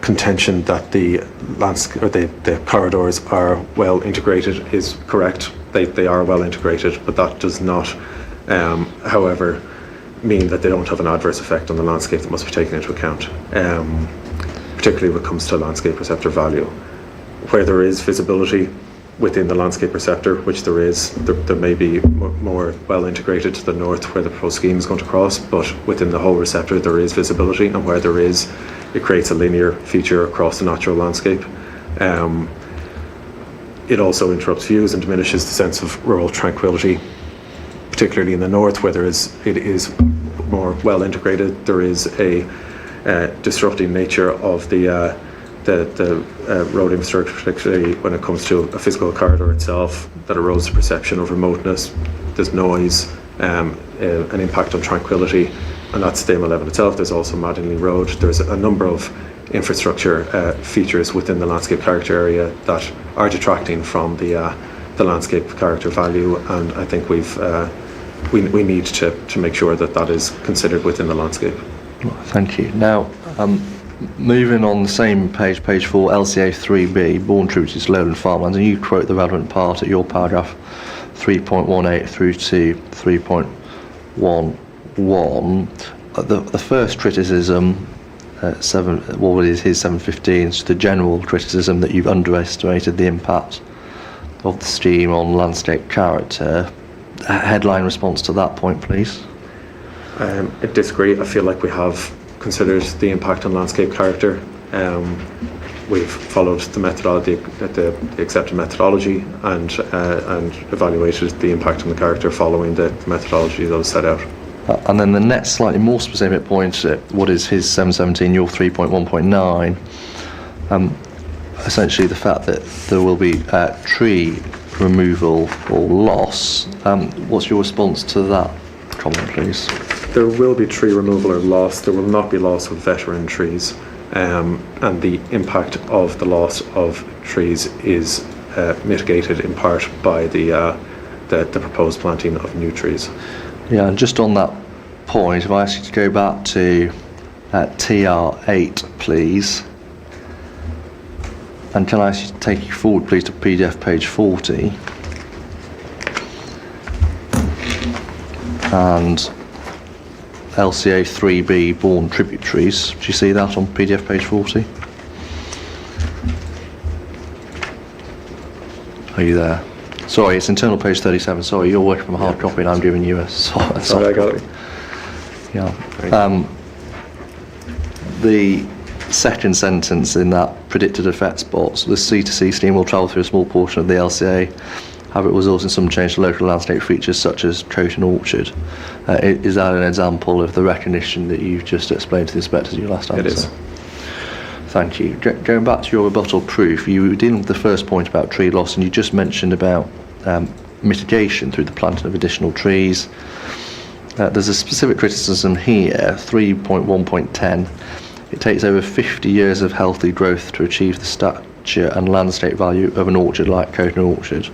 contention that the landscape or the corridors are well integrated is correct. They are well integrated, but that does not, however, mean that they don't have an adverse effect on the landscape that must be taken into account, particularly when it comes to landscape receptor value. Where there is visibility within the landscape receptor, which there is, there may be more well integrated to the north where the proposed scheme is going to cross, but within the whole receptor there is visibility, and where there is, it creates a linear feature across the natural landscape. It also interrupts views and diminishes the sense of rural tranquility, particularly in the north where it is more well integrated. There is a disrupting nature of the road infrastructure, particularly when it comes to a physical corridor itself, that erodes the perception of remoteness. There's noise, an impact on tranquility, and that's the M11 itself. There's also Madingley Road. There's a number of infrastructure features within the landscape character area that are detracting from the landscape character value, and I think we need to make sure that is considered within the landscape. Thank you. Now, moving on the same page 4, LCA 3B, Bourne Tributaries Lowland Farmlands, and you quote the relevant part at your paragraph 3.18 through to 3.11. The first criticism, his 715, is the general criticism that you've underestimated the impact of the scheme on landscape character. Headline response to that point, please. I disagree. I feel like we have considered the impact on landscape character. We've followed the methodology, the accepted methodology, and evaluated the impact on the character following the methodology that was set out. And then the next slightly more specific point, what is his 717, your 3.1.9, essentially the fact that there will be tree removal or loss. What's your response to that comment, please? There will be tree removal or loss. There will not be loss of veteran trees, and the impact of the loss of trees is mitigated in part by the proposed planting of new trees. Yeah, and just on that point, if I ask you to go back to TR8, please, and can I ask you to take you forward, please, to PDF page 40, and LCA 3B, Bourne Tributaries. Do you see that on PDF page 40? Are you there? Sorry, it's internal page 37. Sorry, you're working from a hard copy and I'm giving you a soft Sorry, I got it. Yeah. The second sentence in that predicted effect spots, the C2C scheme will travel through a small portion of the LCA, however it will result in some change to local landscape features such as coat and orchard. Is that an example of the recognition that you've just explained to the inspectors in your last answer? It is. Thank you. Going back to your rebuttal proof, you were dealing with the first point about tree loss, and you just mentioned about mitigation through the planting of additional trees. There's a specific criticism here, 3.1.10. It takes over 50 years of healthy growth to achieve the stature and landscape value of an orchard like Coton Orchard.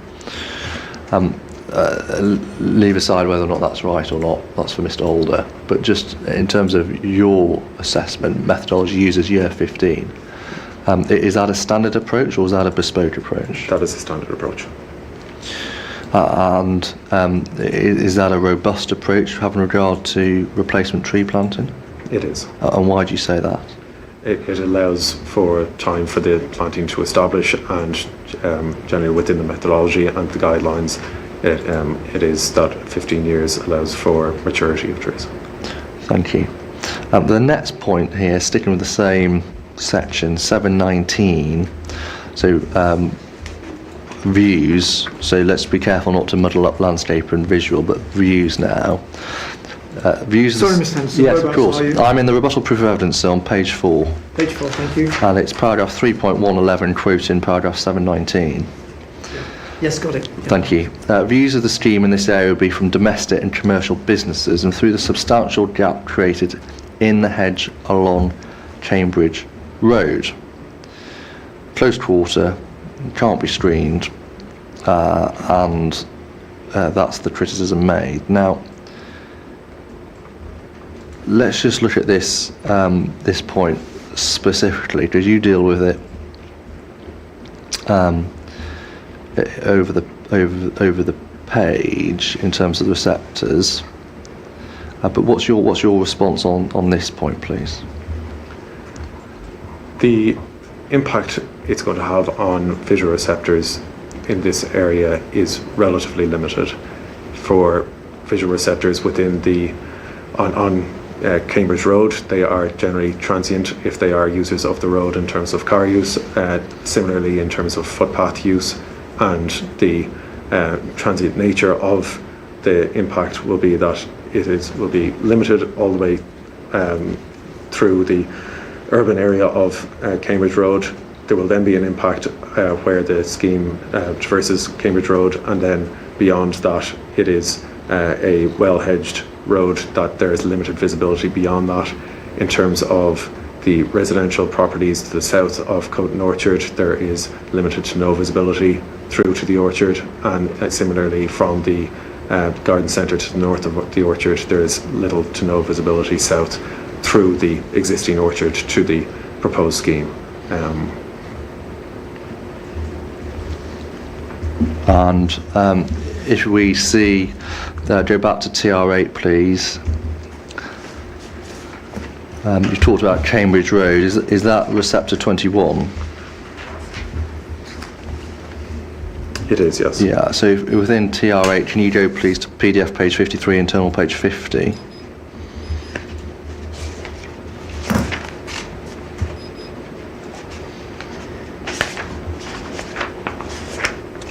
Leave aside whether or not that's right or not, that's for Mr. Holder, but just in terms of your assessment methodology uses year 15, is that a standard approach or is that a bespoke approach? That is a standard approach. Is that a robust approach having regard to replacement tree planting? It is. And why do you say that? It allows for time for the planting to establish, and generally within the methodology and the guidelines, it is that 15 years allows for maturity of trees. Thank you. The next point here, sticking with the same section, 719, so views, so let's be careful not to muddle up landscape and visual, but views now. Views. Sorry, Mr. Henderson. Yes, of course. I'm in the rebuttal proof of evidence, so on page 4. Page 4, thank you. And it's paragraph 3.111, quoting paragraph 719. Yes, got it. Thank you. Views of the scheme in this area will be from domestic and commercial businesses and through the substantial gap created in the hedge along Cambridge Road. Close quarter, can't be screened, and that's the criticism made. Now, let's just look at this this point. specifically, because you deal with it over the page in terms of the receptors. But what's your response on this point, please? The impact it's going to have on visual receptors in this area is relatively limited. For visual receptors within on Cambridge Road, they are generally transient if they are users of the road in terms of car use. Similarly, in terms of footpath use, and the transient nature of the impact will be that will be limited all the way through the urban area of Cambridge Road. There will then be an impact where the scheme traverses Cambridge Road, and then beyond that it is a well-hedged road that there is limited visibility beyond that. In terms of the residential properties to the south of Coton Orchard, there is limited to no visibility through to the orchard, and similarly from the garden centre to the north of the orchard, there is little to no visibility south through the existing orchard to the proposed scheme. And if we see, go back to TR8 please. You talked about Cambridge Road, is that receptor 21? It is, yes. Yeah, so within TR8, can you go please to PDF page 53, internal page 50?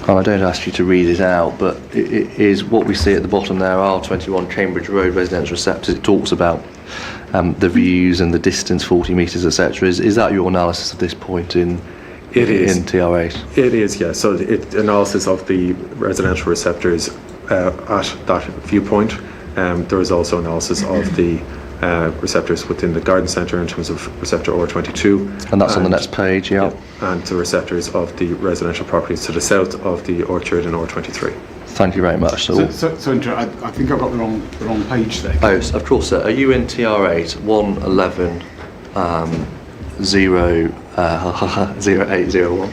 And I don't ask you to read it out, but it is what we see at the bottom there, R21 Cambridge Road residential receptors. It talks about the views and the distance, 40 metres, etc. Is that your analysis at this point in TR8? It is, yes. So analysis of the residential receptors at that viewpoint. There is also analysis of the receptors within the garden centre in terms of receptor R22. And that's on the next page, yeah. And the receptors of the residential properties to the south of the orchard in R23. Thank you very much. So I think I've got the wrong page there. Oh, of course, sir. Are you in TR8 111 0801?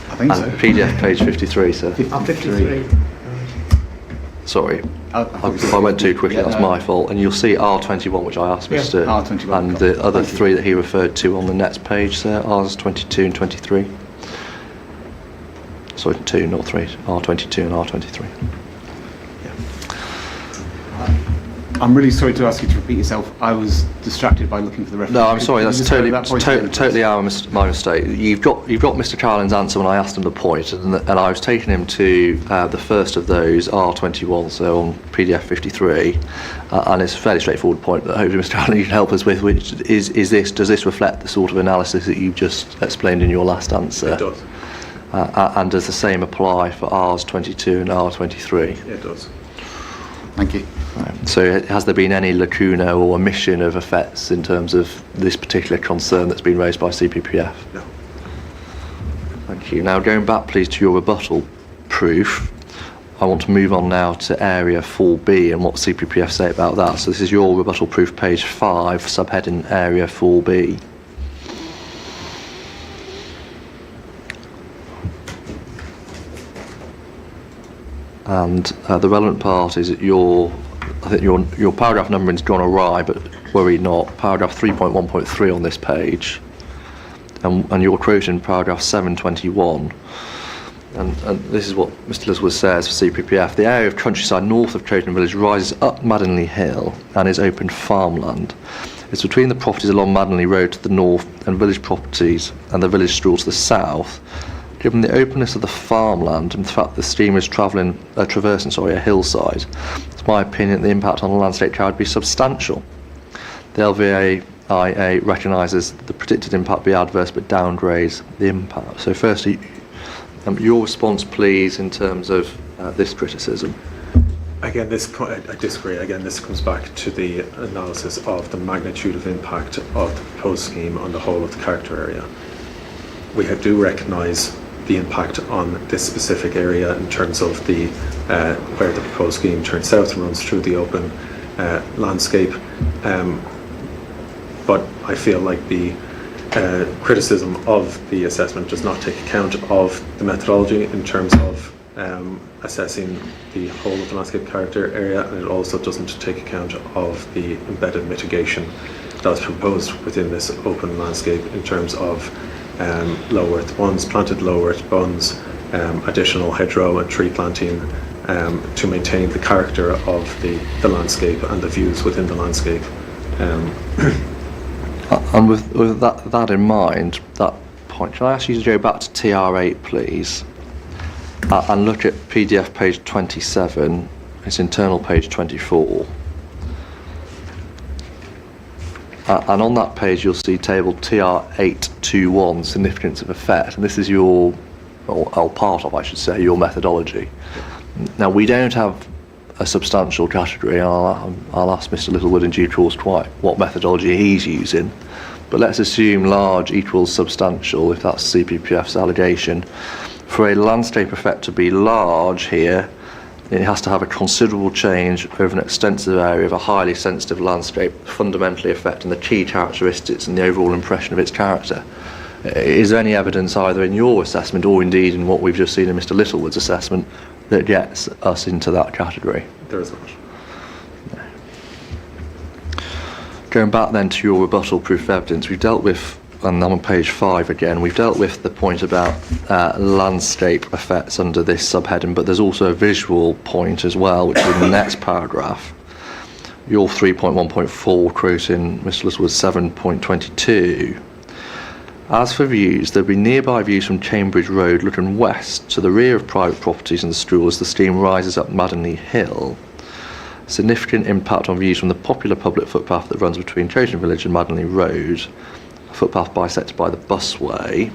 I think so. PDF page 53, sir. 53. Sorry. If I went too quickly, that's my fault. And you'll see R21, which I asked Mr. R21. And the other three that he referred to on the next page, sir, R's 22 and 23. Sorry, 2, not 3. R22 and R23. I'm really sorry to ask you to repeat yourself. I was distracted by looking for the reference. No, I'm sorry. That's totally my mistake. You've got Mr. Carlin's answer when I asked him the point, and I was taking him to the first of those, R21, so on PDF 53, and it's a fairly straightforward point that hopefully Mr. Carlin you can help us with, which is this: does this reflect the sort of analysis that you've just explained in your last answer? It does. And does the same apply for R's 22 and R23? It does. Thank you. Right. So has there been any lacuna or omission of effects in terms of this particular concern that's been raised by CPPF? No. Thank you. Now going back please to your rebuttal proof, I want to move on now to area 4B and what CPPF say about that. So this is your rebuttal proof page 5, subheading area 4B. And the relevant part is that your paragraph numbering's gone awry, but worry not. Paragraph 3.1.3 on this page, and you're quoting paragraph 721. And this is what Mr. Lisworth says for CPPF. The area of countryside north of Coton Village rises up Maddenley Hill and is open farmland. It's between the properties along Maddenley Road to the north and village properties and the village stroll to the south. Given the openness of the farmland and the fact that the steamer is traversing a hillside, it's my opinion that the impact on the landscape care would be substantial. The LVAIA recognises the predicted impact be adverse but downgrades the impact. So firstly, your response please in terms of this criticism. Again, I disagree. Again, this comes back to the analysis of the magnitude of impact of the proposed scheme on the whole of the character area. We do recognise the impact on this specific area in terms of the where the proposed scheme turns south and runs through the open landscape, but I feel like the criticism of the assessment does not take account of the methodology in terms of assessing the whole of the landscape character area, and it also doesn't take account of the embedded mitigation that was proposed within this open landscape in terms of low earth bunds, planted low earth bunds, additional hedgerow and tree planting to maintain the character of the landscape and the views within the landscape. And with that in mind, that point, can I ask you to go back to TR8, please, and look at PDF page 27, it's internal page 24. And on that page you'll see table TR821, significance of effect, and this is your, or part of, I should say, your methodology. Now, we don't have a substantial category. I'll ask Mr. Littlewood in due course quite what methodology he's using, but let's assume large equals substantial, if that's CPPF's allegation. For a landscape effect to be large here, it has to have a considerable change over an extensive area of a highly sensitive landscape, fundamentally affecting the key characteristics and the overall impression of its character. Is there any evidence either in your assessment or indeed in what we've just seen in Mr. Littlewood's assessment that gets us into that category? There is not. No. Going back then to your rebuttal proof evidence, we've dealt with, and I'm on page 5 again, we've dealt with the point about landscape effects under this subheading, but there's also a visual point as well, which is in the next paragraph. Your 3.1.4 quoting Mr. Littlewood's 7.22. As for views, there will be nearby views from Cambridge Road looking west to the rear of private properties in the Strule as the scheme rises up Maddenley Hill. Significant impact on views from the popular public footpath that runs between Trojan Village and Maddenley Road, a footpath bisected by the busway.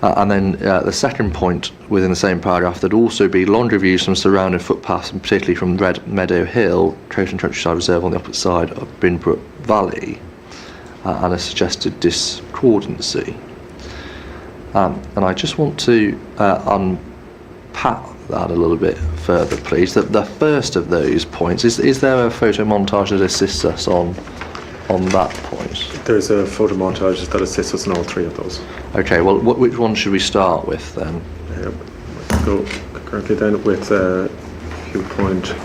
And then the second point within the same paragraph, there'd also be longer views from surrounding footpaths, and particularly from Red Meadow Hill, Trojan Countryside Reserve on the opposite side of Binbrook Valley. And a suggested discordancy. And I just want to unpack that a little bit further, please. The first of those points, is there a photo montage that assists us on that point? There's a photo montage that assists us in all three of those. Okay, well, which one should we start with then? Go currently then with viewpoint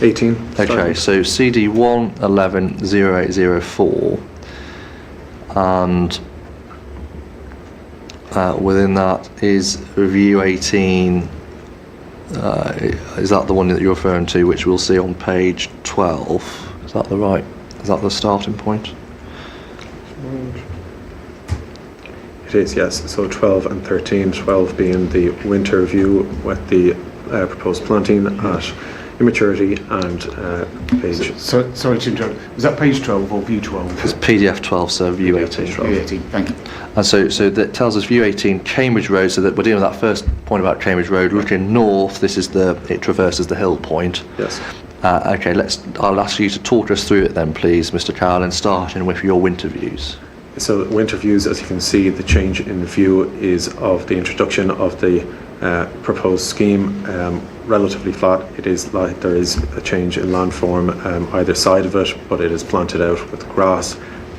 18. Okay, so CD 1110804. And within that is review 18, is that the one that you're referring to, which we'll see on page 12? Is that the starting point? It is, yes. So 12 and 13, 12 being the winter view with the proposed planting at immaturity, and page... Sorry to interrupt. Was that page 12 or view 12? It's PDF 12, so view 18. View 18, thank you. And so that tells us view 18, Cambridge Road, so that we're dealing with that first point about Cambridge Road. Looking north, this is it traverses the hill point. Yes. Okay, I'll ask you to talk us through it then, please, Mr. Carroll, and starting with your winter views. So winter views, as you can see, the change in view is of the introduction of the proposed scheme, relatively flat. It is like there is a change in landform either side of it, but it is planted out with grass.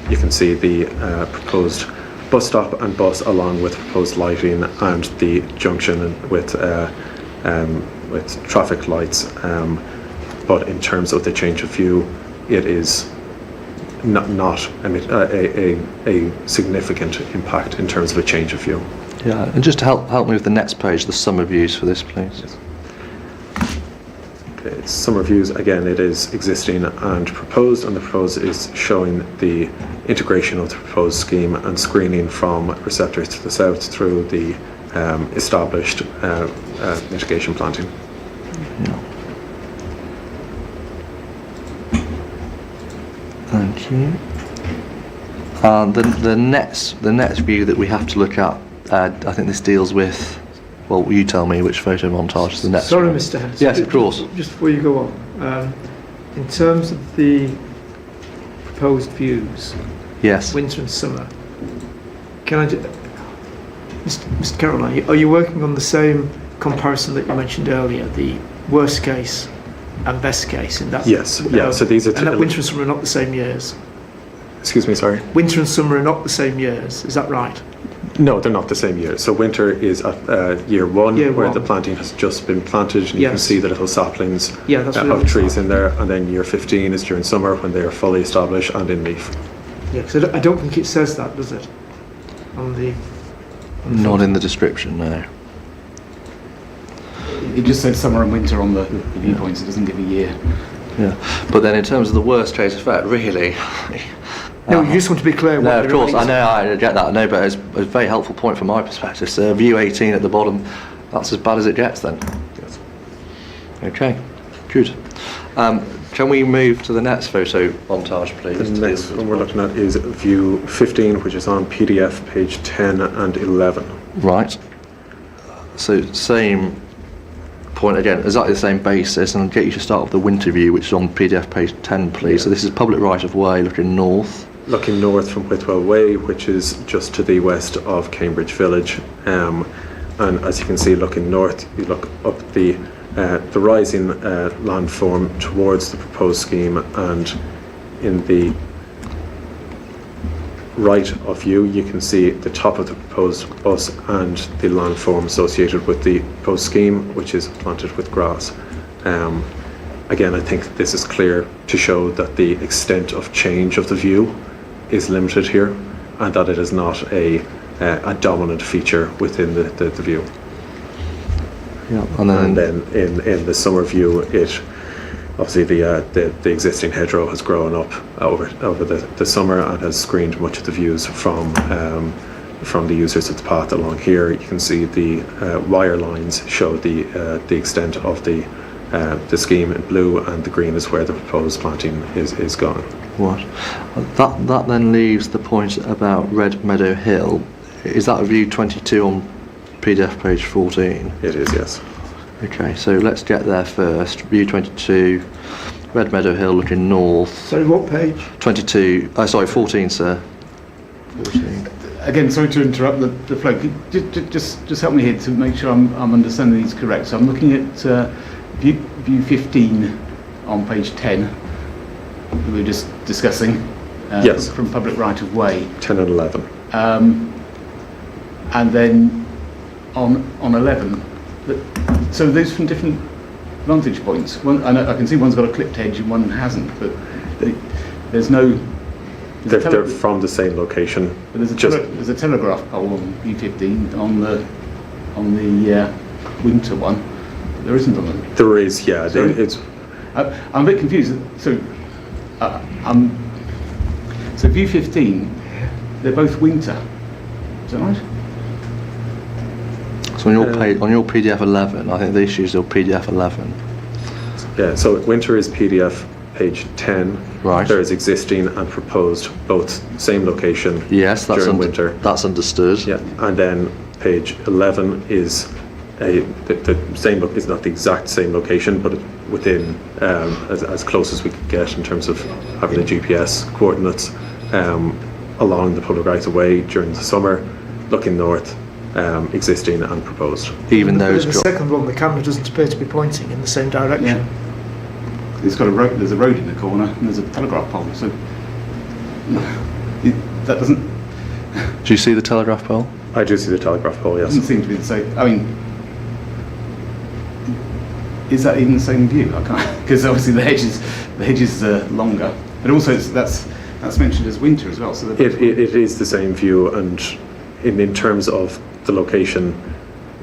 You can see the proposed bus stop and bus, along with proposed lighting and the junction with traffic lights. But in terms of the change of view, it is not a significant impact in terms of a change of view. Yeah, and just to help me with the next page, the summer views for this, please. Yes. Okay, summer views, again, it is existing and proposed, and the proposed is showing the integration of the proposed scheme and screening from receptors to the south through the established mitigation planting. Yeah. Thank you. The next view that we have to look at, I think this deals with, well, you tell me which photo montage is the next Sorry, one. Mr. Hens. Yes, of course. Just before you go on, in terms of the proposed views, Yes. winter and summer, can I just... Mr. Carroll, are you working on the same comparison that you mentioned earlier, the worst case and best case in that? Yes, yeah, so these are... And that winter and summer are not the same years? Excuse me, sorry. Winter and summer are not the same years, is that right? No, they're not the same year. So winter is at year one, Year where one. the planting has just been planted, and you can Yes. see the little saplings Yeah, that's what it of looks trees like. in there. And then year 15 is during summer, when they are fully established and in leaf. Yeah, because I don't think it says that, does it? On the Not in the description, no. It just says summer and winter on the viewpoints. It doesn't give a year. Yeah, but then in terms of the worst case effect, really. No, you just want to be clear. No, what of the course, right- I know, I get that, I know, but it's a very helpful point from my perspective. So view 18 at the bottom, that's as bad as it gets then. Yes. Okay, good. Can we move to the next photo montage, please? The next one we're looking at is view 15, which is on PDF page 10 and 11. Right. So same point again, exactly the same basis, and I'll get you to start with the winter view, which is on PDF page 10, please. So this is public right of way looking north. Looking north from Whitwell Way, which is just to the west of Cambridge Village. And as you can see, looking north, you look up the rising landform towards the proposed scheme, and in the right of you, you can see the top of the proposed bus and the landform associated with the proposed scheme, which is planted with grass. Again, I think this is clear to show that the extent of change of the view is limited here, and that it is not a dominant feature within the view. Yeah. And then in the summer view, it obviously the existing hedgerow has grown up over the summer and has screened much of the views from the users of the path along here. You can see the wire lines show the extent of the scheme in blue, and the green is where the proposed planting is going. What? That then leaves the point about Red Meadow Hill. Is that a view 22 on PDF page 14? It is, yes. Okay, so let's get there first. View 22, Red Meadow Hill looking north. Sorry, what page? 22, sorry, 14, sir. 14. Again, sorry to interrupt the flow. Just help me here to make sure I'm understanding these correct. So I'm looking at view 15 on page 10. We were just discussing. Yes. From public right of way. 10 and 11. And then on 11. So those from different vantage points. One, I can see one's got a clipped edge and one hasn't, but there's no. They're from the same location. But there's a telegraph pole on view 15 on the winter one. But there isn't on the. There is, yeah. So It's I'm a bit confused. So so view 15, they're both winter. Is that right? So on your page, on your PDF 11, I think the issue is your PDF 11. yeah. So winter is PDF page 10. Right. There is existing and proposed, both same location. Yes, that's during winter. That's understood. Yeah, and then page 11 is the same look. It's not the exact same location, but within as close as we could get in terms of having the GPS coordinates along the public right of way during the summer, looking north, existing and proposed. Even those. The second one, the camera doesn't appear to be pointing in the same direction. Yeah. It's got a road. There's a road in the corner and there's a telegraph pole. So that doesn't Do you see the telegraph pole? I do see the telegraph pole, yes. doesn't seem to be the same. I mean, is that even the same view? I can't, because obviously the hedges are longer, but also that's mentioned as winter as well. So It is the same view, and in terms of the location,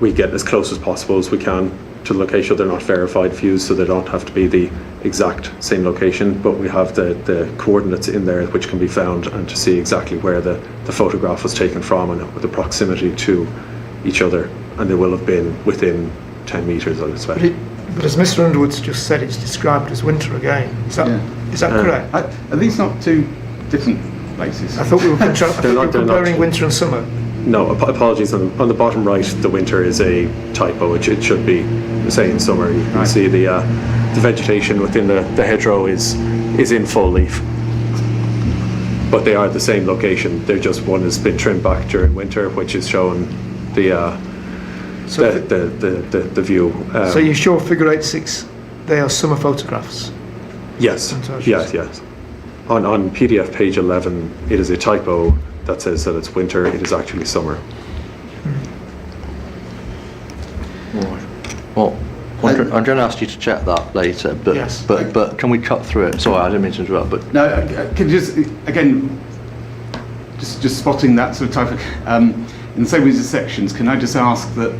we get as close as possible as we can to the location. They're not verified views, so they don't have to be the exact same location, but we have the coordinates in there which can be found, and to see exactly where the photograph was taken from and the proximity to each other, and they will have been within 10 metres, I would expect. But as Mr. Underwood's just said, it's described as winter again. Is that correct? Are these not two different places? I thought we were not- comparing winter and summer. No, apologies. On the bottom right, the winter is a typo. It should be saying summer. You can Right. see the vegetation within the hedgerow is in full leaf. But they are the same location. They're just, one has been trimmed back during winter, which is showing the view. So you're sure figure 8.6, they are summer photographs? Yes. Montages. Yes. On PDF page 11, it is a typo that says that it's winter. It is actually summer. Well, I'm going to ask you to check that later, but Yes. but can we cut through it? Sorry, I didn't mean to interrupt, but No, can you just, again, just spotting that sort of type of, in the same way as the sections, can I just ask that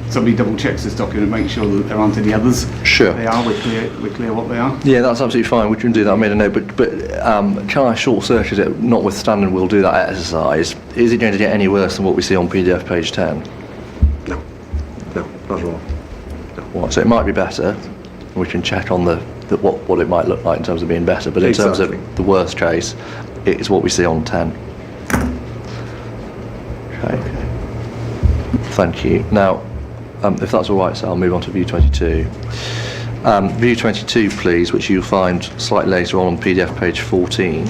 somebody double checks this document, make sure that there aren't any others? Sure. They are, we're clear what they are? yeah, that's absolutely fine. We can do that. I made a note, but can I short circuit it? Notwithstanding, we'll do that exercise. Is it going to get any worse than what we see on PDF page 10? No, not at all. Right, so it might be better. We can check on the what it might look like in terms of being better, but in terms Exactly. of the worst case, it's what we see on 10. Okay. Thank you. Now, if that's all right, so I'll move on to view 22. View 22, please, which you'll find slightly later on PDF page 14.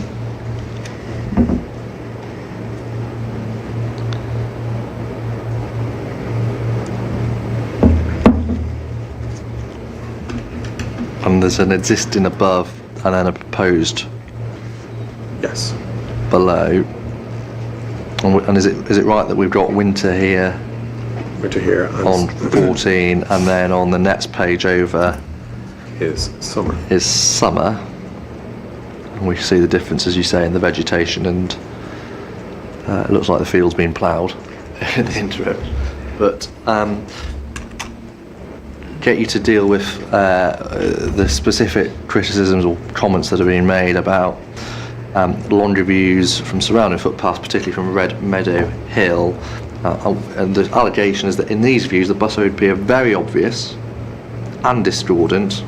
And there's an existing above and then a proposed Yes. below. And is it right that we've got winter here Winter here and on 14, and then on the next page over is summer. is summer? And we see the difference, as you say, in the vegetation, and it looks like the field's been ploughed in the interim. But get you to deal with the specific criticisms or comments that are being made about laundry views from surrounding footpaths, particularly from Red Meadow Hill. And the allegation is that in these views the busway would appear very obvious and discordant,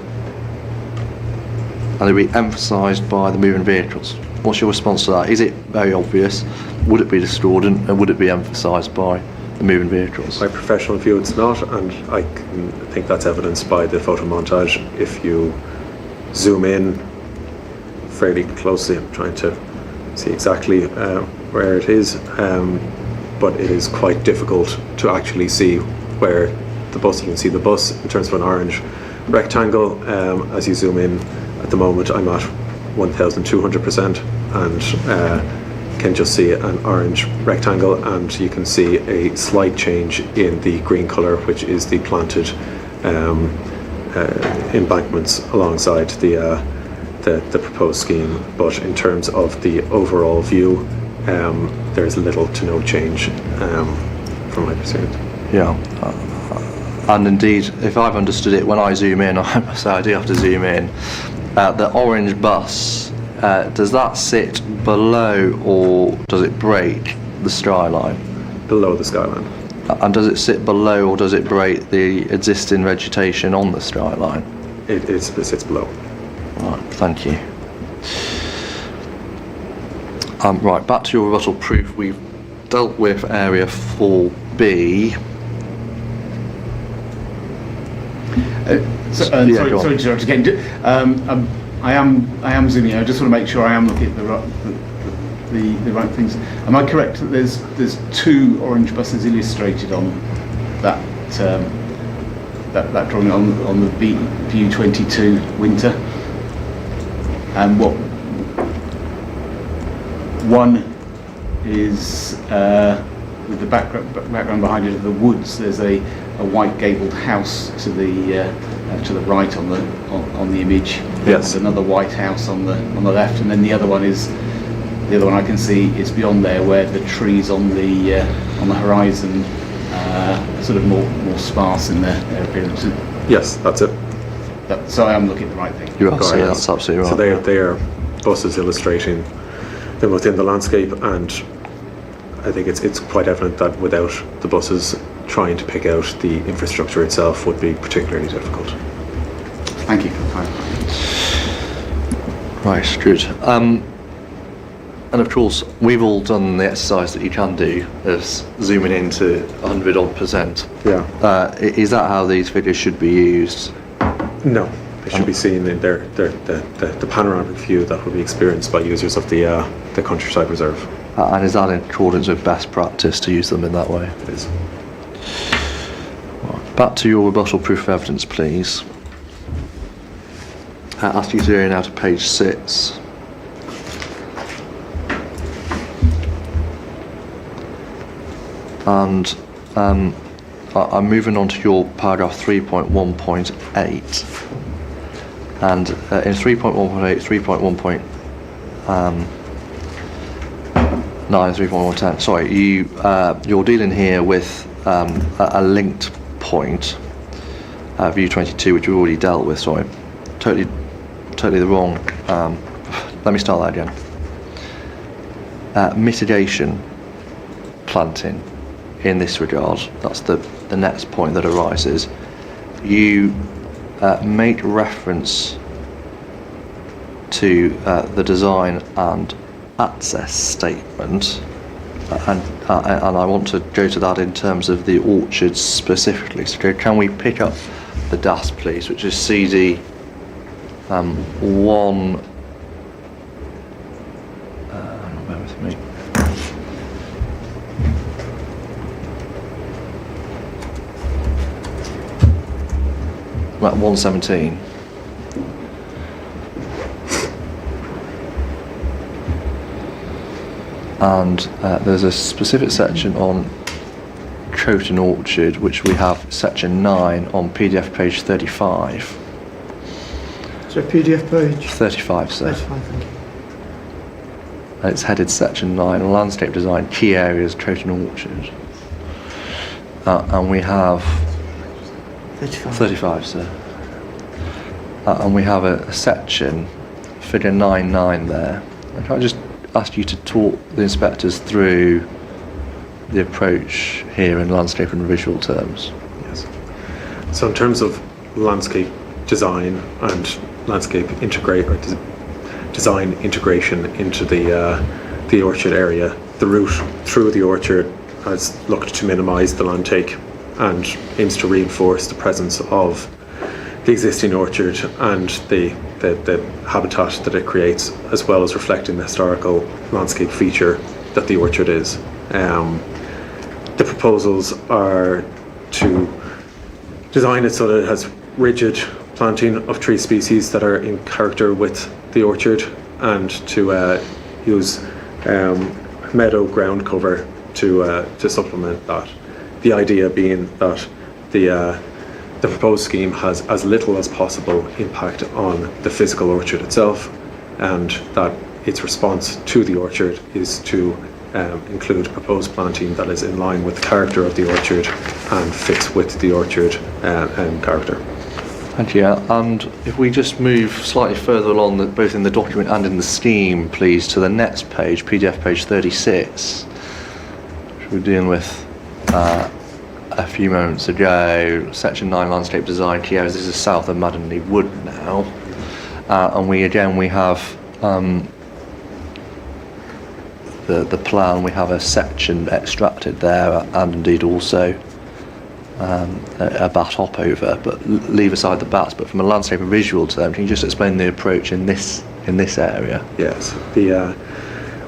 and they'd be emphasised by the moving vehicles. What's your response to that? Is it very obvious? Would it be discordant? And would it be emphasised by the moving vehicles? My professional view, it's not, and I think that's evidenced by the photo montage. If you zoom in fairly closely, I'm trying to see exactly where it is, but it is quite difficult to actually see where the bus, you can see the bus in terms of an orange rectangle. As you zoom in, at the moment I'm at 1200% and can just see an orange rectangle, and you can see a slight change in the green colour, which is the planted embankments alongside the proposed scheme. But in terms of the overall view, there's little to no change from my perspective. Yeah. And indeed, if I've understood it, when I zoom in, I must say I do have to zoom in, the orange bus, does that sit below or does it break the skyline? Below the skyline. And does it sit below or does it break the existing vegetation on the skyline? It sits below. Right, thank you. Right, back to your rebuttal proof. We've dealt with area 4B. Sorry go on. to interrupt again. I am zooming in. I just want to make sure I am looking at the right things. Am I correct that there's two orange buses illustrated on that that drawing on the view 22 winter? And what one is with the background behind it of the woods. There's a white gabled house to the right on the image. Yes. There's another white house on the left, and then the other one I can see is beyond there, where the trees on the horizon sort of more sparse in their appearance. Yes, that's it. So I am looking at the right thing. You are, Correct. that's absolutely right. So they are buses illustrating them within the landscape, and I think it's quite evident that without the buses, trying to pick out the infrastructure itself would be particularly difficult. Thank you. Right, good. And of course, we've all done the exercise that you can do of zooming into 100 odd %. Yeah. Is that how these figures should be used? No, they should be seen in the panoramic view that would be experienced by users of the countryside reserve. And is that in accordance with best practice to use them in that way? It is. Right. Back to your rebuttal proof of evidence, please. I'll ask you to go now to page 6. And I'm moving on to your paragraph 3.1.8. And in 3.1.8, 3.1.9, 3.110, sorry, you're dealing here with a linked point, view 22, which we've already dealt with, sorry. Totally the wrong. Let me start that again. Mitigation planting in this regard, that's the next point that arises. You make reference to the design and access statement, and I want to go to that in terms of the orchards specifically. So can we pick up the DAS, please, which is CD 1. Bear with me. Right, 117. And there's a specific section on Coton Orchard, which we have section 9 on PDF page 35. So PDF page 35, sir. 35, thank you. And it's headed section 9, landscape design, key areas, Coton Orchard. And we have 35, sir. And we have a section, figure 9.9 there. And can I just ask you to talk the inspectors through the approach here in landscape and visual terms? Yes. So in terms of landscape design and landscape design integration into the orchard area, the route through the orchard has looked to minimise the land take and aims to reinforce the presence of the existing orchard and the habitat that it creates, as well as reflecting the historical landscape feature that the orchard is. The proposals are to design it so that it has rigid planting of tree species that are in character with the orchard, and to use meadow ground cover to supplement that. The idea being that the proposed scheme has as little as possible impact on the physical orchard itself, and that its response to the orchard is to include proposed planting that is in line with the character of the orchard and fits with the orchard character. Thank you. And if we just move slightly further along, both in the document and in the scheme, please, to the next page, PDF page 36, which we're dealing with a few moments ago, section 9 landscape design key areas. This is south of Maddenley Wood now, and we have the plan. We have a section extracted there, and indeed also a bat hop over, but leave aside the bats. But from a landscape and visual term, can you just explain the approach in this area? Yes,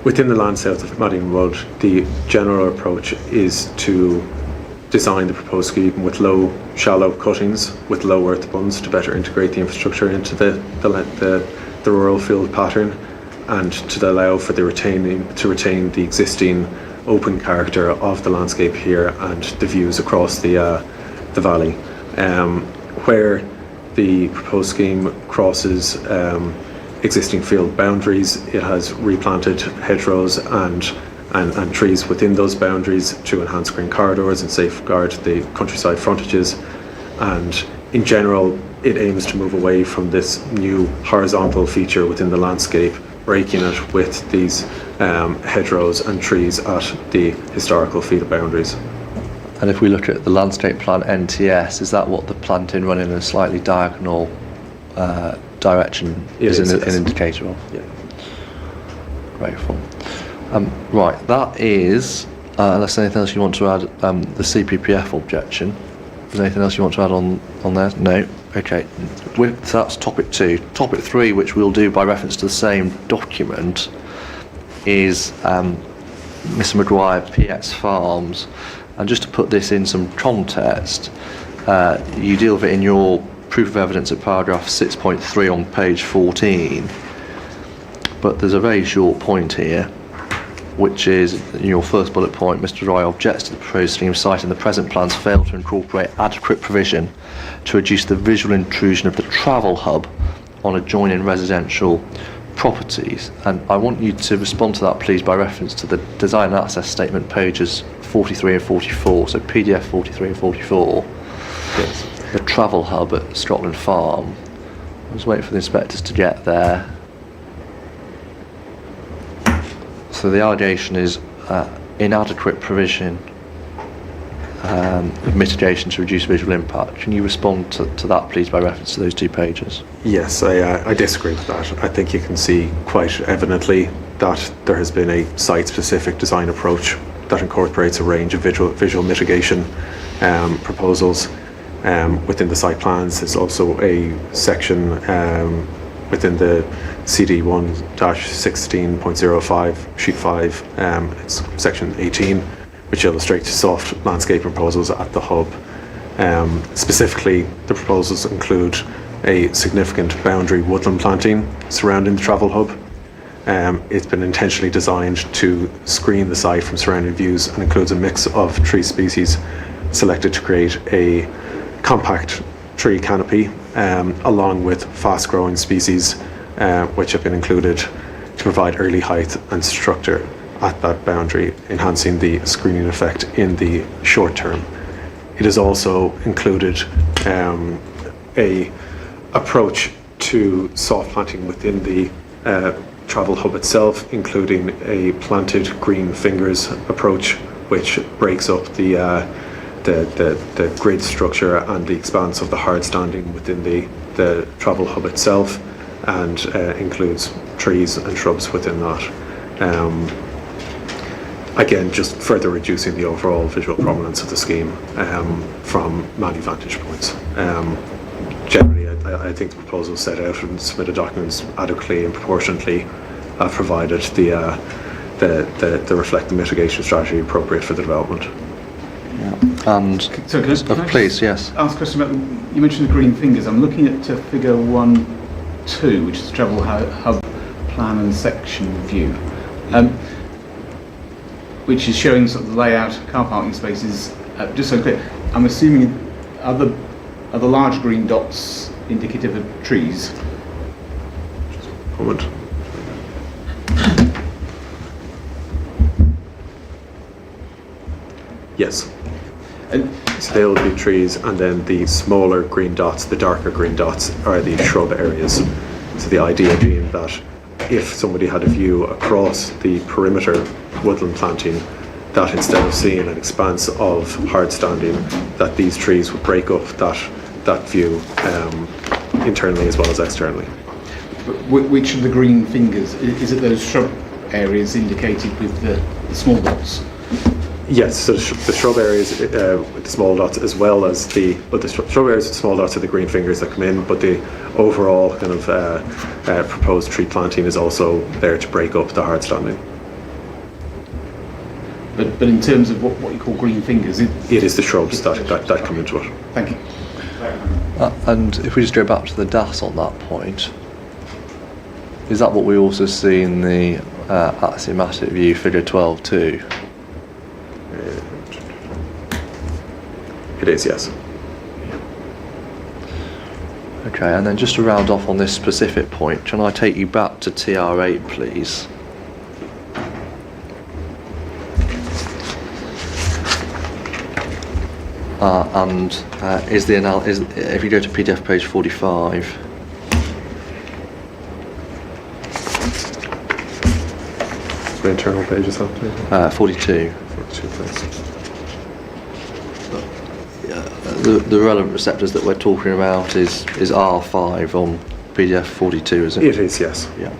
within the land south of Maddenley Wood, the general approach is to design the proposed scheme with low, shallow cuttings with low earth bunds to better integrate the infrastructure into the rural field pattern, and to allow for to retain the existing open character of the landscape here and the views across the valley. Where the proposed scheme crosses existing field boundaries, it has replanted hedgerows and trees within those boundaries to enhance green corridors and safeguard the countryside frontages. And in general, it aims to move away from this new horizontal feature within the landscape, breaking it with these hedgerows and trees at the historical field boundaries. And if we look at the landscape plan NTS, is that what the planting running in a slightly diagonal direction is an indicator of? Yeah. Grateful. Right, that is, unless there's anything else you want to add, the CPPF objection. Is there anything else you want to add on there? No? Okay. So that's topic 2. Topic 3, which we'll do by reference to the same document, is Mr. Maguire, PX Farms. And just to put this in some context, you deal with it in your proof of evidence at paragraph 6.3 on page 14. But there's a very short point here, which is in your first bullet point, Mr. Roy objects to the proposed scheme, citing the present plans fail to incorporate adequate provision to reduce the visual intrusion of the travel hub on adjoining residential properties. And I want you to respond to that, please, by reference to the design and access statement pages 43 and 44, so PDF 43 and 44. Yes. The travel hub at Scotland Farm. I was waiting for the inspectors to get there. So the allegation is inadequate provision of mitigation to reduce visual impact. Can you respond to that, please, by reference to those 2 pages? Yes, I disagree with that. I think you can see quite evidently that there has been a site-specific design approach that incorporates a range of visual mitigation proposals within the site plans. There's also a section within the CD1-16.05 sheet 5, it's section 18, which illustrates soft landscape proposals at the hub. Specifically, the proposals include a significant boundary woodland planting surrounding the travel hub. It's been intentionally designed to screen the site from surrounding views and includes a mix of tree species selected to create a compact tree canopy, along with fast-growing species which have been included to provide early height and structure at that boundary, enhancing the screening effect in the short term. It has also included a approach to soft planting within the travel hub itself, including a planted green fingers approach, which breaks up the grid structure and the expanse of the hard standing within the travel hub itself, and includes trees and shrubs within that. Again, just further reducing the overall visual prominence of the scheme from many vantage points. Generally, I think the proposals set out and submitted documents adequately and proportionately have provided the reflect the mitigation strategy appropriate for the development. And So can I please, yes. ask a question about, you mentioned the green fingers. I'm looking at figure 1.2, which is the travel hub plan and section view, which is showing sort of the layout, car parking spaces. Just so clear, I'm assuming are the large green dots indicative of trees? Just a moment. Yes. So they will be trees, and then the smaller green dots, the darker green dots, are the shrub areas. So the idea being that if somebody had a view across the perimeter woodland planting, that instead of seeing an expanse of hard standing, that these trees would break up that view internally as well as externally. Which of the green fingers? Is it those shrub areas indicated with the small dots? Yes, so the shrub areas with the small dots, as well as the shrub areas with small dots are the green fingers that come in, but the overall kind of proposed tree planting is also there to break up the hard standing. But in terms of what you call green fingers, it is the shrubs that come into it. Thank you. And if we just go back to the DAS on that point, is that what we also see in the axiomatic view, figure 12 too? It is, yes. Okay, and then just to round off on this specific point, can I take you back to TR8, please? If you go to PDF page 45, The internal pages have 42. 42, thanks. The relevant receptors that we're talking about is R5 on PDF 42, is it? It is, yes. Yeah.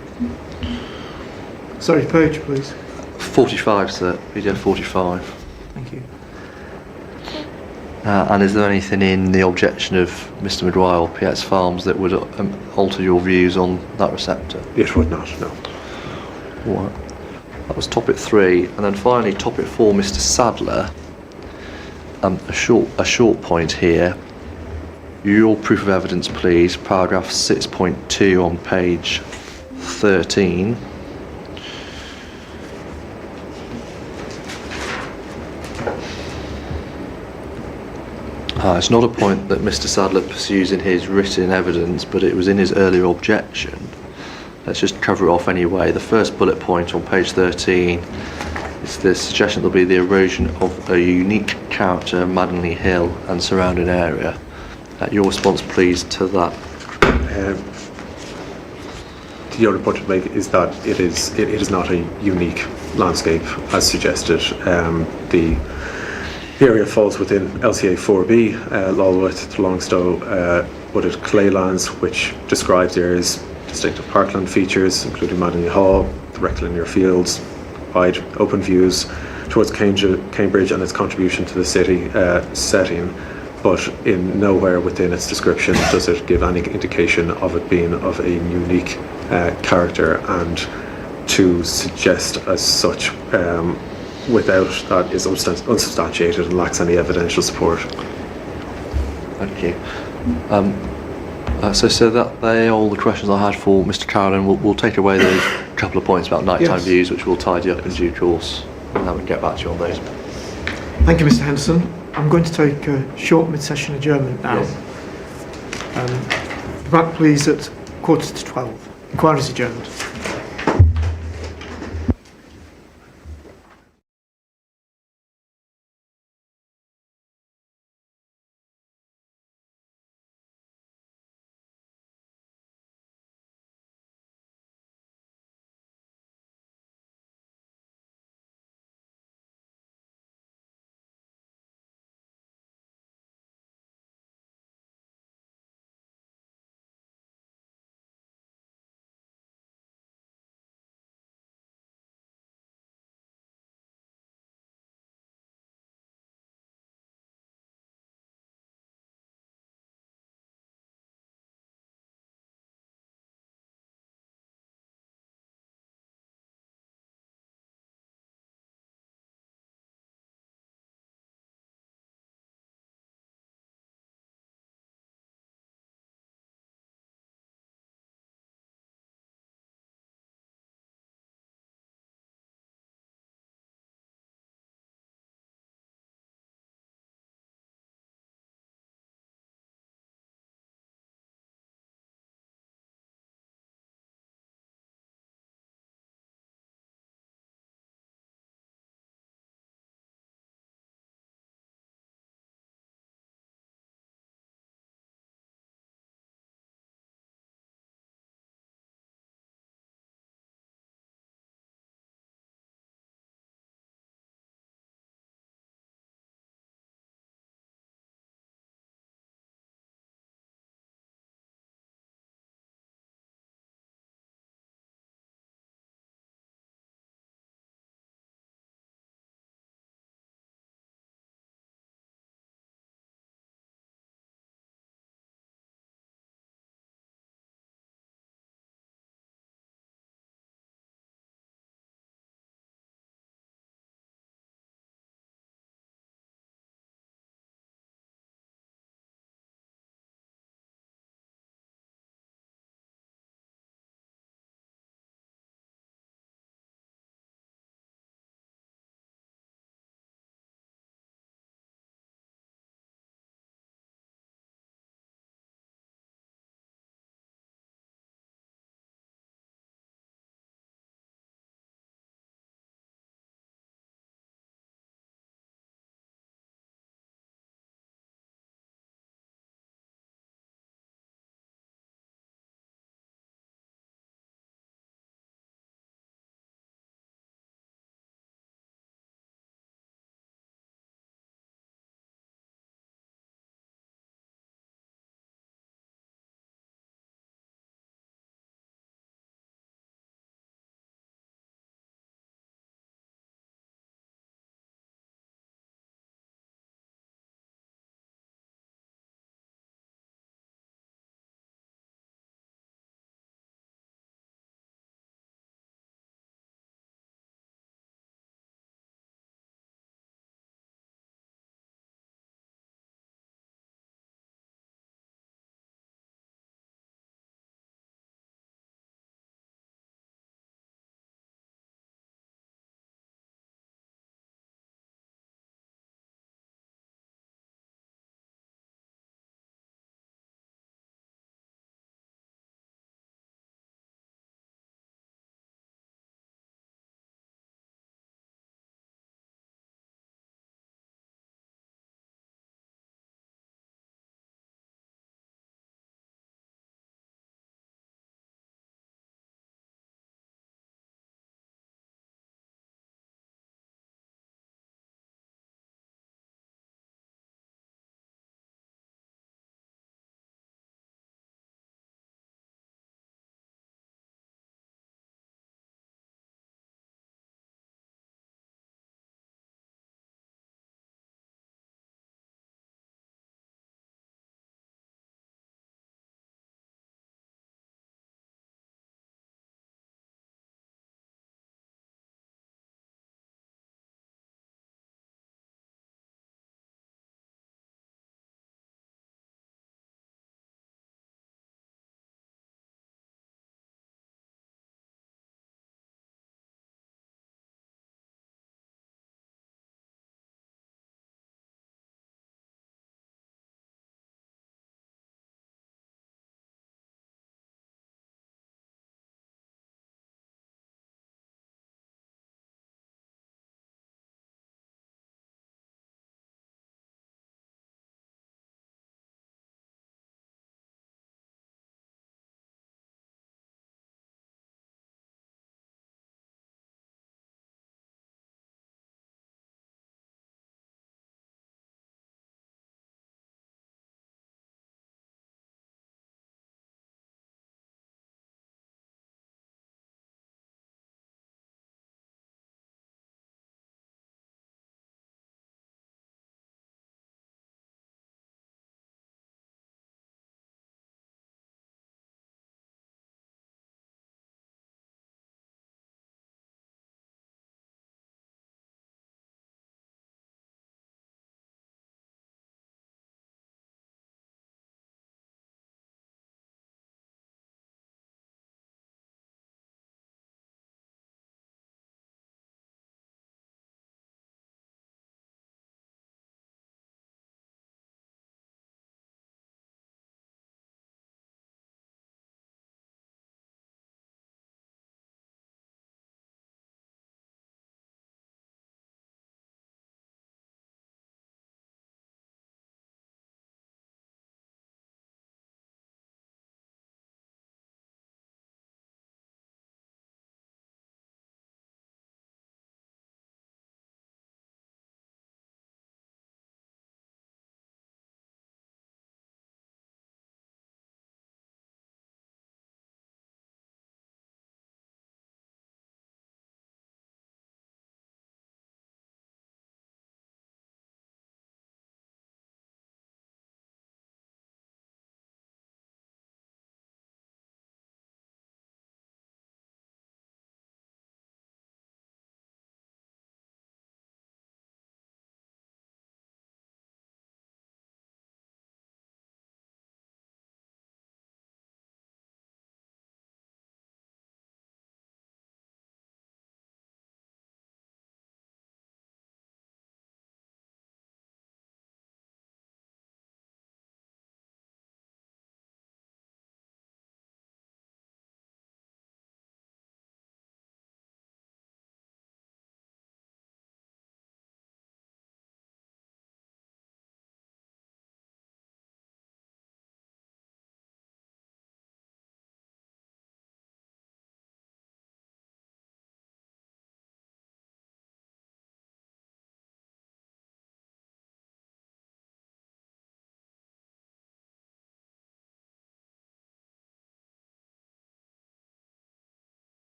Sorry, page, please. 45, sir. PDF 45. Thank you. And is there anything in the objection of Mr. Maguire or PX Farms that would alter your views on that receptor? It would not, no. All right. That was topic 3, and then finally topic 4, Mr. Sadler. A short point here. Your proof of evidence, please. Paragraph 6.2 on page 13. It's not a point that Mr. Sadler pursues in his written evidence, but it was in his earlier objection. Let's just cover it off anyway. The first bullet point on page 13 is the suggestion there'll be the erosion of a unique character of Maddenley Hill and surrounding area. Your response, please, to that. The other point to make is that it is not a unique landscape as suggested. The area falls within LCA 4B, Lulworth to Longstow, wooded claylands, which describes the area's distinctive parkland features, including Maddenley Hall, the rectilinear fields, wide open views towards Cambridge and its contribution to the city setting, but in nowhere within its description does it give any indication of it being of a unique character, and to suggest as such without that is unsubstantiated and lacks any evidential support. Thank you. So that they're all the questions I had for Mr. Carolyn. We'll take away those couple of points about nighttime Yes. views, which we'll tidy up in due course, and then we can get back to you on those. Thank you, Mr. Henderson. I'm going to take a short mid-session adjournment now. Yes. Back please at 11:45. Inquiries adjourned.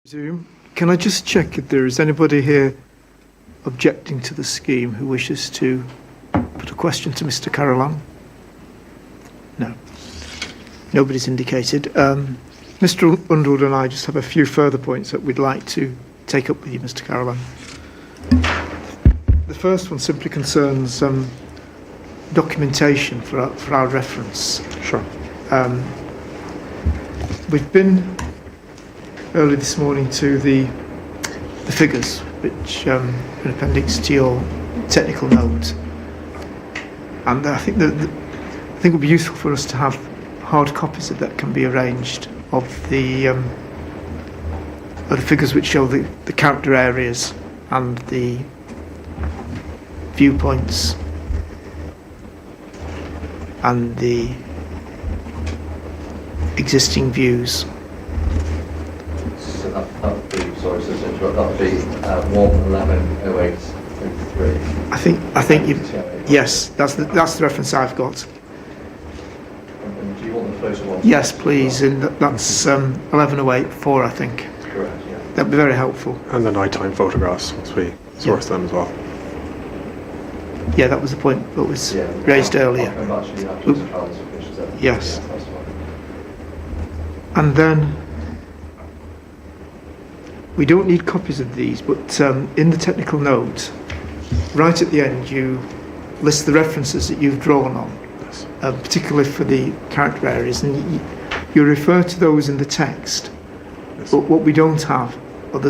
Zoom. Can I just check if there is anybody here objecting to the scheme who wishes to put a question to Mr. Carolan? No. Nobody's indicated. Mr. Underwood and I just have a few further points that we'd like to take up with you, Mr. Carolan. The first one simply concerns documentation for our reference. Sure. We've been early this morning to the figures, which are an appendix to your technical note, and I think it would be useful for us to have hard copies of that can be arranged of the figures which show the character areas and the viewpoints and the existing views. So that would be, sorry to interrupt, that would be 1110803. I think you. Yes, that's the reference I've got. And do you want the closer one? Yes, please, and that's 11084, I think. Correct, yeah. That'd be very helpful. And the nighttime photographs, once we source them as well. Yeah, that was the point that was raised earlier. I'm actually happy to try and finish that. Yes. Yeah, that's fine. And then we don't need copies of these, but in the technical note, right at the end, you list the references that you've drawn on, Yes. particularly for the character areas, and you refer to those in the text. Yes. But what we don't have are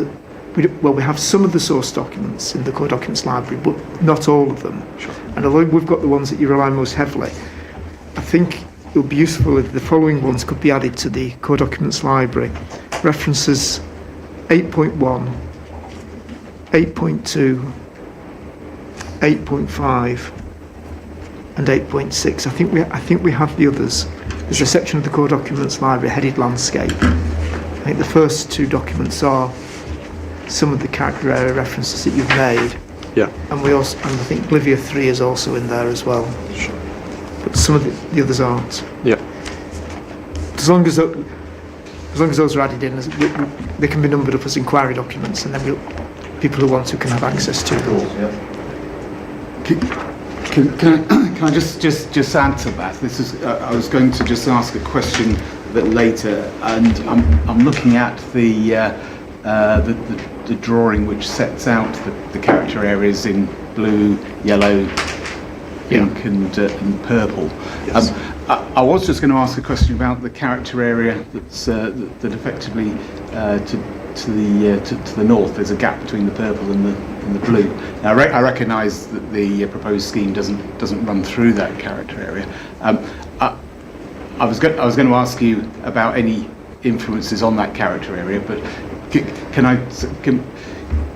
we have some of the source documents in the core documents library, but not all of them. Sure. And although we've got the ones that you rely most heavily, I think it would be useful if the following ones could be added to the core documents library. References 8.1, 8.2, 8.5 and 8.6. I think we have the others. There's a section of the core documents library headed landscape. I think the first two documents are some of the character area references that you've made. Yeah. And I think Livia 3 is also in there as well. Sure. But some of the others aren't. Yeah. As long as those are added in, they can be numbered up as inquiry documents, and then people who want to can have access to them. Can I just add to that? This is I was going to just ask a question a bit later, and I'm looking at the drawing which sets out the character areas in blue, yellow, pink, and purple. Yes. I was just going to ask a question about the character area that effectively to the north. There's a gap between the purple and the blue. Now I recognise that the proposed scheme doesn't run through that character area. I was going to ask you about any influences on that character area, but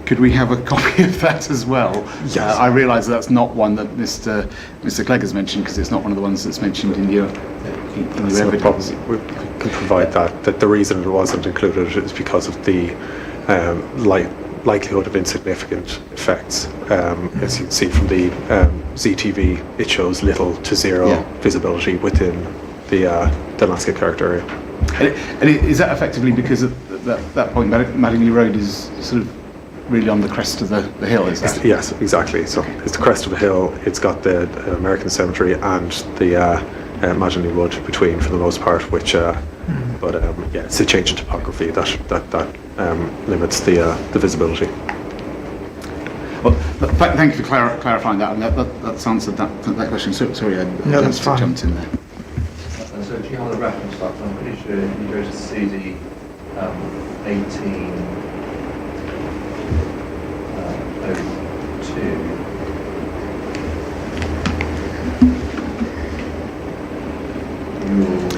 could we have a copy of that as well? Yes. I realise that's not one that Mr. Clegg has mentioned, because it's not one of the ones that's mentioned in your That's no evidence. problem. We can provide that. That the reason it wasn't included is because of the likelihood of insignificant effects. As you can see from the ZTV, it shows little to zero visibility within the landscape character area. And is that effectively because of that point, Madingley Road is sort of really on the crest of the hill, is that? Yes, exactly. So it's the crest of the hill. It's got the American Cemetery and the Madingley Wood between, for the most part. Which, but it's a change in topography that limits the visibility. Well, thank you for clarifying that, and that's answered that question. Sorry, I that's fine. jumped in there. And so if you have the reference stuff, I'm pretty sure you go to CD 1802.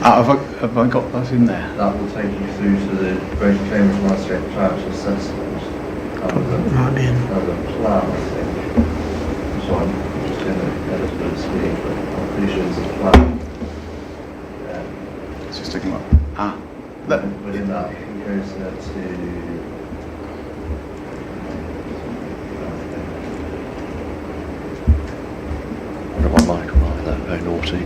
Have I got that in there? That will take you through to the Greater Cambridge Landscape Character Assessment. Might be in. And the plan, I think. So I'm just going to edit a bit of speed, but I'm pretty sure there's a plan. It's just taking a while. Within that, it goes to. I've got my mic on there, very naughty.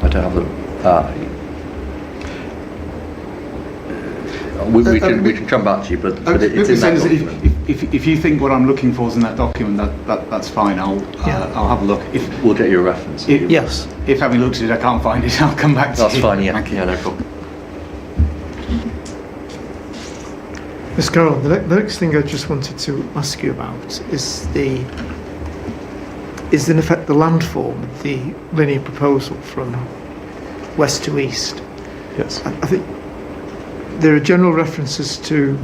I don't have the We can come back to you, but it's in that document. If you think what I'm looking for is in that document, that's fine. I'll have a look. We'll get you a reference. Yes. If having looked at it I can't find it, I'll come back to you. That's fine, yeah. Thank you. Yeah, no problem. Ms. Carroll, the next thing I just wanted to ask you about is in effect the landform of the linear proposal from west to east. Yes. I think there are general references to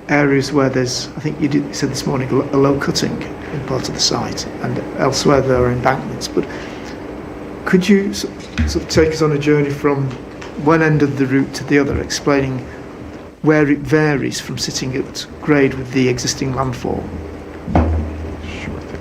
areas where there's, I think you said this morning, a low cutting in part of the site, and elsewhere there are embankments. But could you sort of take us on a journey from one end of the route to the other, explaining where it varies from sitting at grade with the existing landform? Sure thing.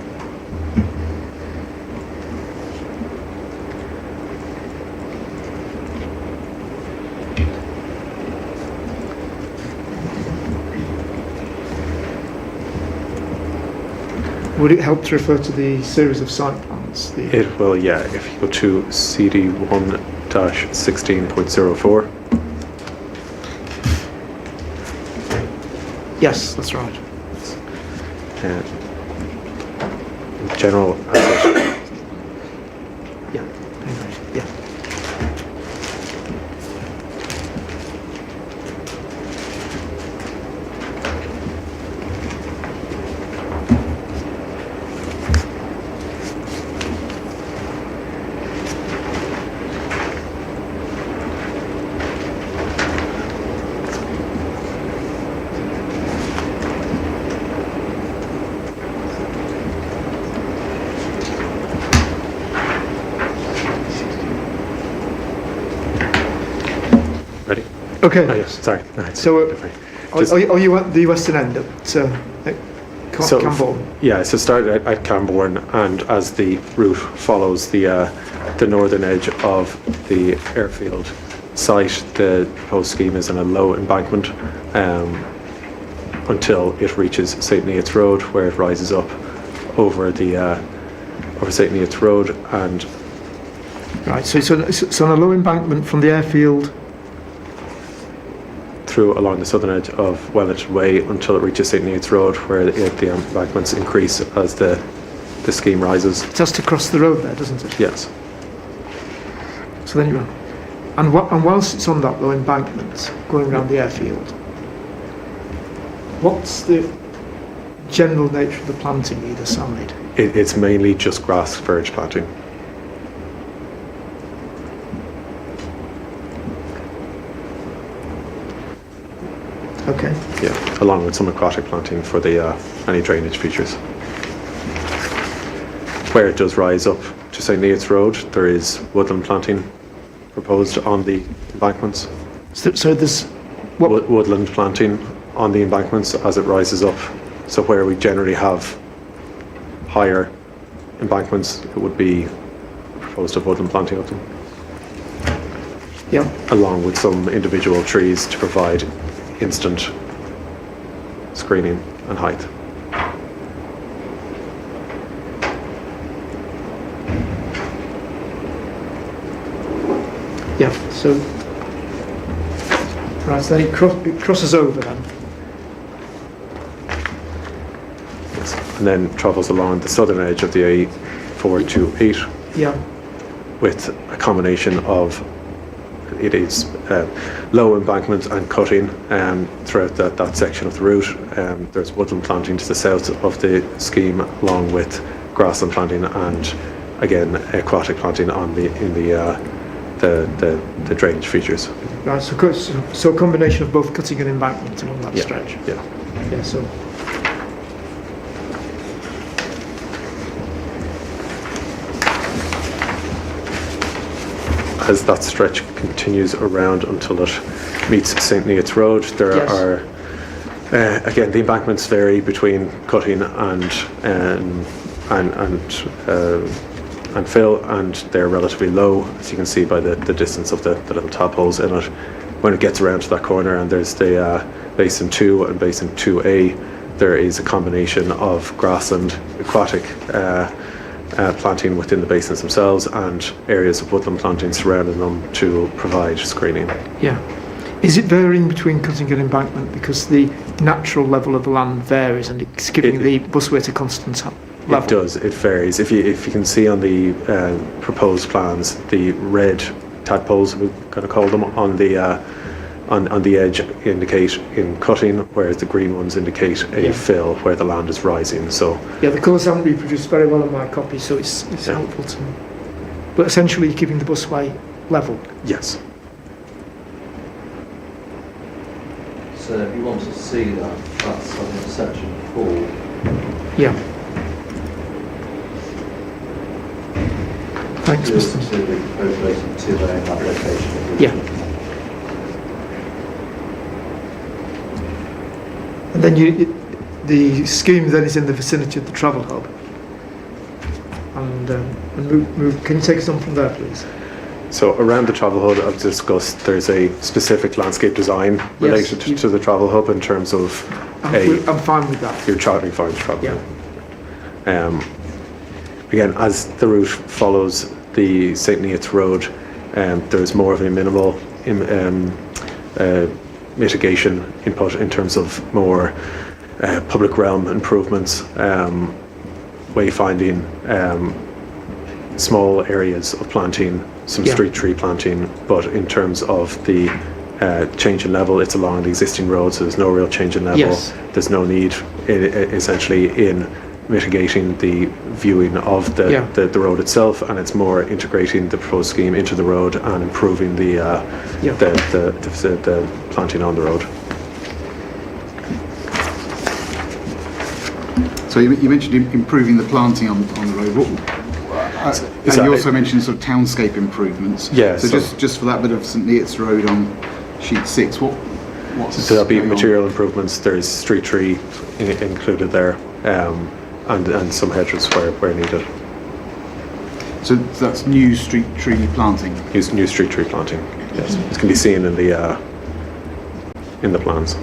Would it help to refer to the series of site plans? It will, yeah. If you go to CD1-16.04. Yes, that's right. General asset. Yeah. Anyway, yeah. Ready? Okay. Oh, yes, sorry. No, So, Just- are you at the western end at Cambourne? Yeah, so start at Cambourne, and as the route follows the northern edge of the airfield site, the proposed scheme is on a low embankment until it reaches St. Neots Road, where it rises up over St. Neots Road, and Right. So it's on a low embankment from the airfield. through along the southern edge of Wellington Way until it reaches St. Neots Road, where the embankments increase as the scheme rises. It has to cross the road there, doesn't it? Yes. So then and whilst it's on that low embankment going around the airfield, what's the general nature of the planting either side? It's mainly just grass verge planting. Okay. Yeah, along with some aquatic planting for the any drainage features. Where it does rise up to St. Neots Road, there is woodland planting proposed on the embankments. So there's what? Woodland planting on the embankments as it rises up. So where we generally have higher embankments, it would be proposed of woodland planting of them, Yeah. along with some individual trees to provide instant screening and height. Yeah. So right. So then it crosses over then. Yes. And then travels along the southern edge of the A428 Yeah. with a combination of it is low embankment and cutting throughout that section of the route. There's woodland planting to the south of the scheme, along with grassland planting and again aquatic planting on the drainage features. Right. So a combination of both cutting and embankment along that stretch. Yeah. Yeah. So. As that stretch continues around until it meets St. Neots Road, there Yes. are again the embankments vary between cutting and fill, and they're relatively low, as you can see by the distance of the little tap holes in it. When it gets around to that corner, and there's the Basin 2 and Basin 2A, there is a combination of grassland, aquatic planting within the basins themselves and areas of woodland planting surrounding them to provide screening. Yeah. Is it varying between cutting and embankment because the natural level of the land varies and it's giving the busway a constant level? It does. It varies. If you can see on the proposed plans, the red tadpoles, we're going to call them, on the edge indicate in cutting, whereas the green ones indicate a fill where the land is rising. So yeah, the colours haven't reproduced very well in my copy, so it's helpful to me. But essentially, you're keeping the busway level. yes. So if you want to see that, that's on section 4. Yeah. Thanks, Goes Mr. to the proposed rating 2A in that location. Yeah. And then the scheme then is in the vicinity of the travel hub. And move. Can you take us on from there, please? So around the travel hub, I've discussed there's a specific landscape design related to the travel hub in terms of I'm fine with that. You're charting fine to travel. Yeah. Again, as the route follows the St. Neots Road, there's more of a minimal mitigation input in terms of more public realm improvements, wayfinding, small areas of planting, some street tree planting, but in terms of the change in level, it's along the existing road, so there's no real change in level. Yes. There's no need essentially in mitigating the viewing of the road itself, and it's more integrating the proposed scheme into the road and improving the planting on the road. So you mentioned improving the planting on the road. And you also mentioned sort of townscape improvements. Yeah. So just for that bit of St. Neots Road on sheet 6, what's So there'll be going on? material improvements. There's street tree included there, and some hedges where needed. So that's new street tree planting. New street tree planting. Yes, it can be seen in the plans.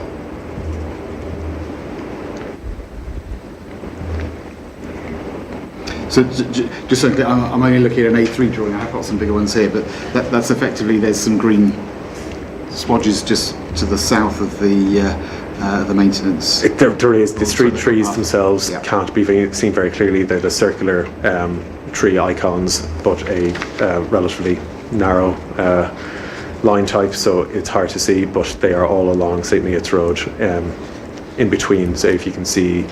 So just so I'm only looking at an A3 drawing. I've got some bigger ones here, but that's effectively there's some green swatches just to the south of the maintenance. There is the street trees themselves can't be seen very clearly. They're the circular tree icons, but a relatively narrow line type, so it's hard to see. But they are all along St. Neots Road, in between. So if you can see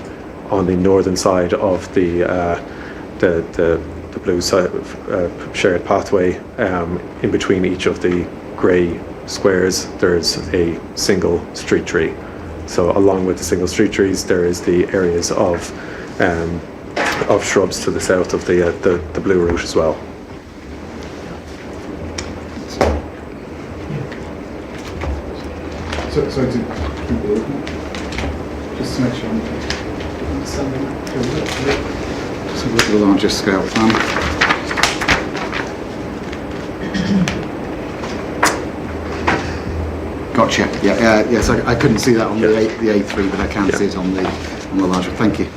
on the northern side of the blue side shared pathway, in between each of the grey squares, there's a single street tree. So along with the single street trees, there is the areas of shrubs to the south of the blue route as well. So just to make sure I'm understanding that. Just have a look at the larger scale plan. Gotcha. Yes, I couldn't see that on the A3, but I can see it on the larger. Thank you.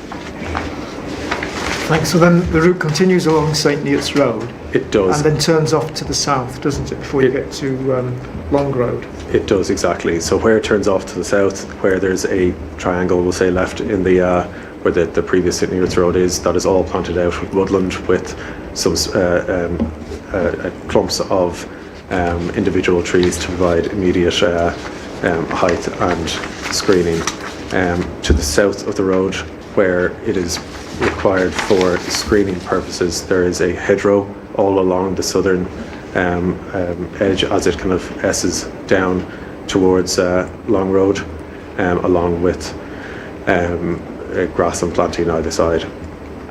Thanks. So then the route continues along St. Neots Road. It does. And then turns off to the south, doesn't it, before you get to Long Road? It does, exactly. So where it turns off to the south, where there's a triangle, we'll say left in the where the previous St. Neots Road is, that is all planted out with woodland with some clumps of individual trees to provide immediate height and screening. To the south of the road, where it is required for screening purposes, there is a hedgerow all along the southern edge as it kind of esses down towards Long Road, along with grass and planting either side.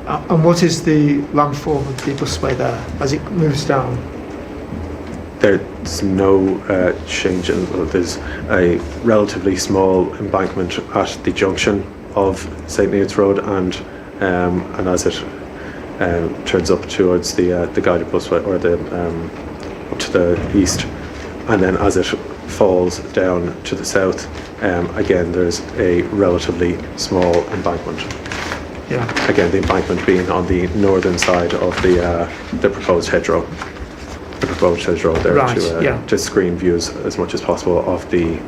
And what is the landform of the busway there as it moves down? There's no change. There's a relatively small embankment at the junction of St. Neots Road, and as it turns up towards the guided busway, or up to the east, and then as it falls down to the south, again there's a relatively small embankment. Yeah. Again, the embankment being on the northern side of the proposed hedgerow. The proposed hedgerow there Right, to screen views as much as possible of the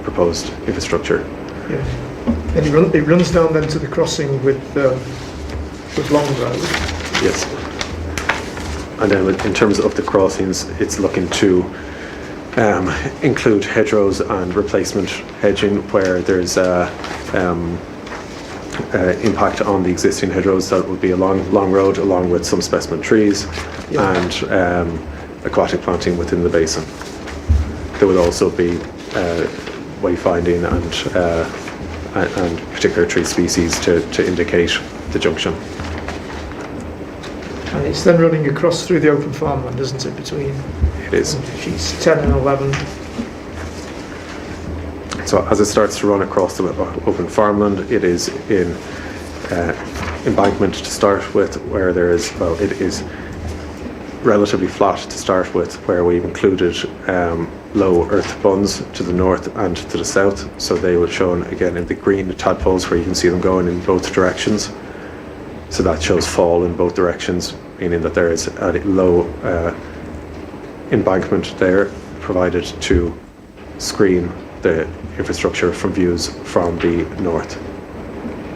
proposed infrastructure. Yeah. And it runs down then to the crossing with Long Road. Yes. And then in terms of the crossings, it's looking to include hedgerows and replacement hedging where there's impact on the existing hedgerows. That would be along Long Road, along with some specimen trees and aquatic planting within the basin. There would also be wayfinding and particular tree species to indicate the junction. And it's then running across through the open farmland, isn't it, between It is. sheets 10 and 11? So as it starts to run across the open farmland, it is in embankment to start with, where there is, well, it is relatively flat to start with, where we've included low earth bunds to the north and to the south. So they will shown again in the green tadpoles where you can see them going in both directions. So that shows fall in both directions, meaning that there is a low embankment there provided to screen the infrastructure from views from the north.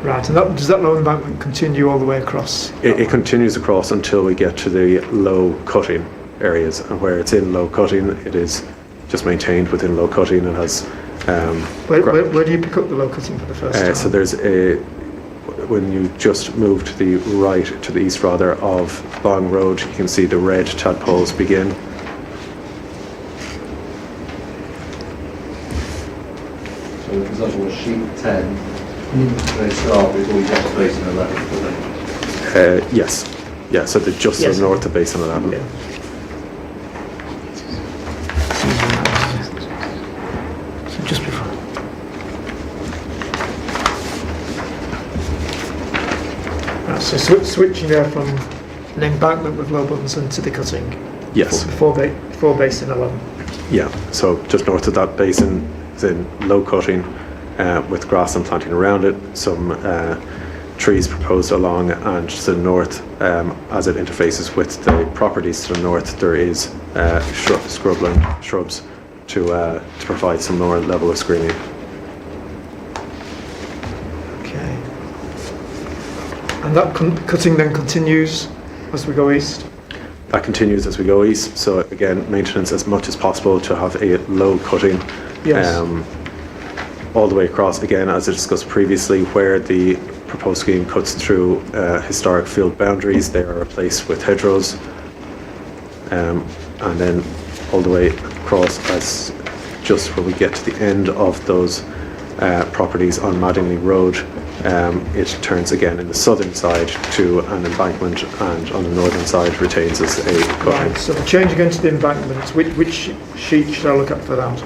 Right, and does that low embankment continue all the way across? It continues across until we get to the low cutting areas, and where it's in low cutting, it is just maintained within low cutting and has. Where do you pick up the low cutting for the first time? So there's when you just move to the right, to the east rather, of Long Road, you can see the red tadpoles begin. So the example was sheet 10, they start before you get to basin 11, don't they? Yes. Yeah, so they're just Yes. to the north of basin 11. Yeah. So just before. Right, so switching there from an embankment with low buttons into the cutting. Yes. Before basin 11. Yeah, so just north of that basin is in low cutting with grass and planting around it, some trees proposed along, and to the north, as it interfaces with the properties to the north, there is scrubland, shrubs to provide some lower level of screening. Okay. And that cutting then continues as we go east? That continues as we go east, so again, maintenance as much as possible to have a low cutting. Yes. All the way across, again, as I discussed previously, where the proposed scheme cuts through historic field boundaries, they are replaced with hedgerows, and then all the way across, as just when we get to the end of those properties on Madingley Road, it turns again in the southern side to an embankment, and on the northern side retains as a cutting. Right, so the change again to the embankment, which sheet should I look at for that?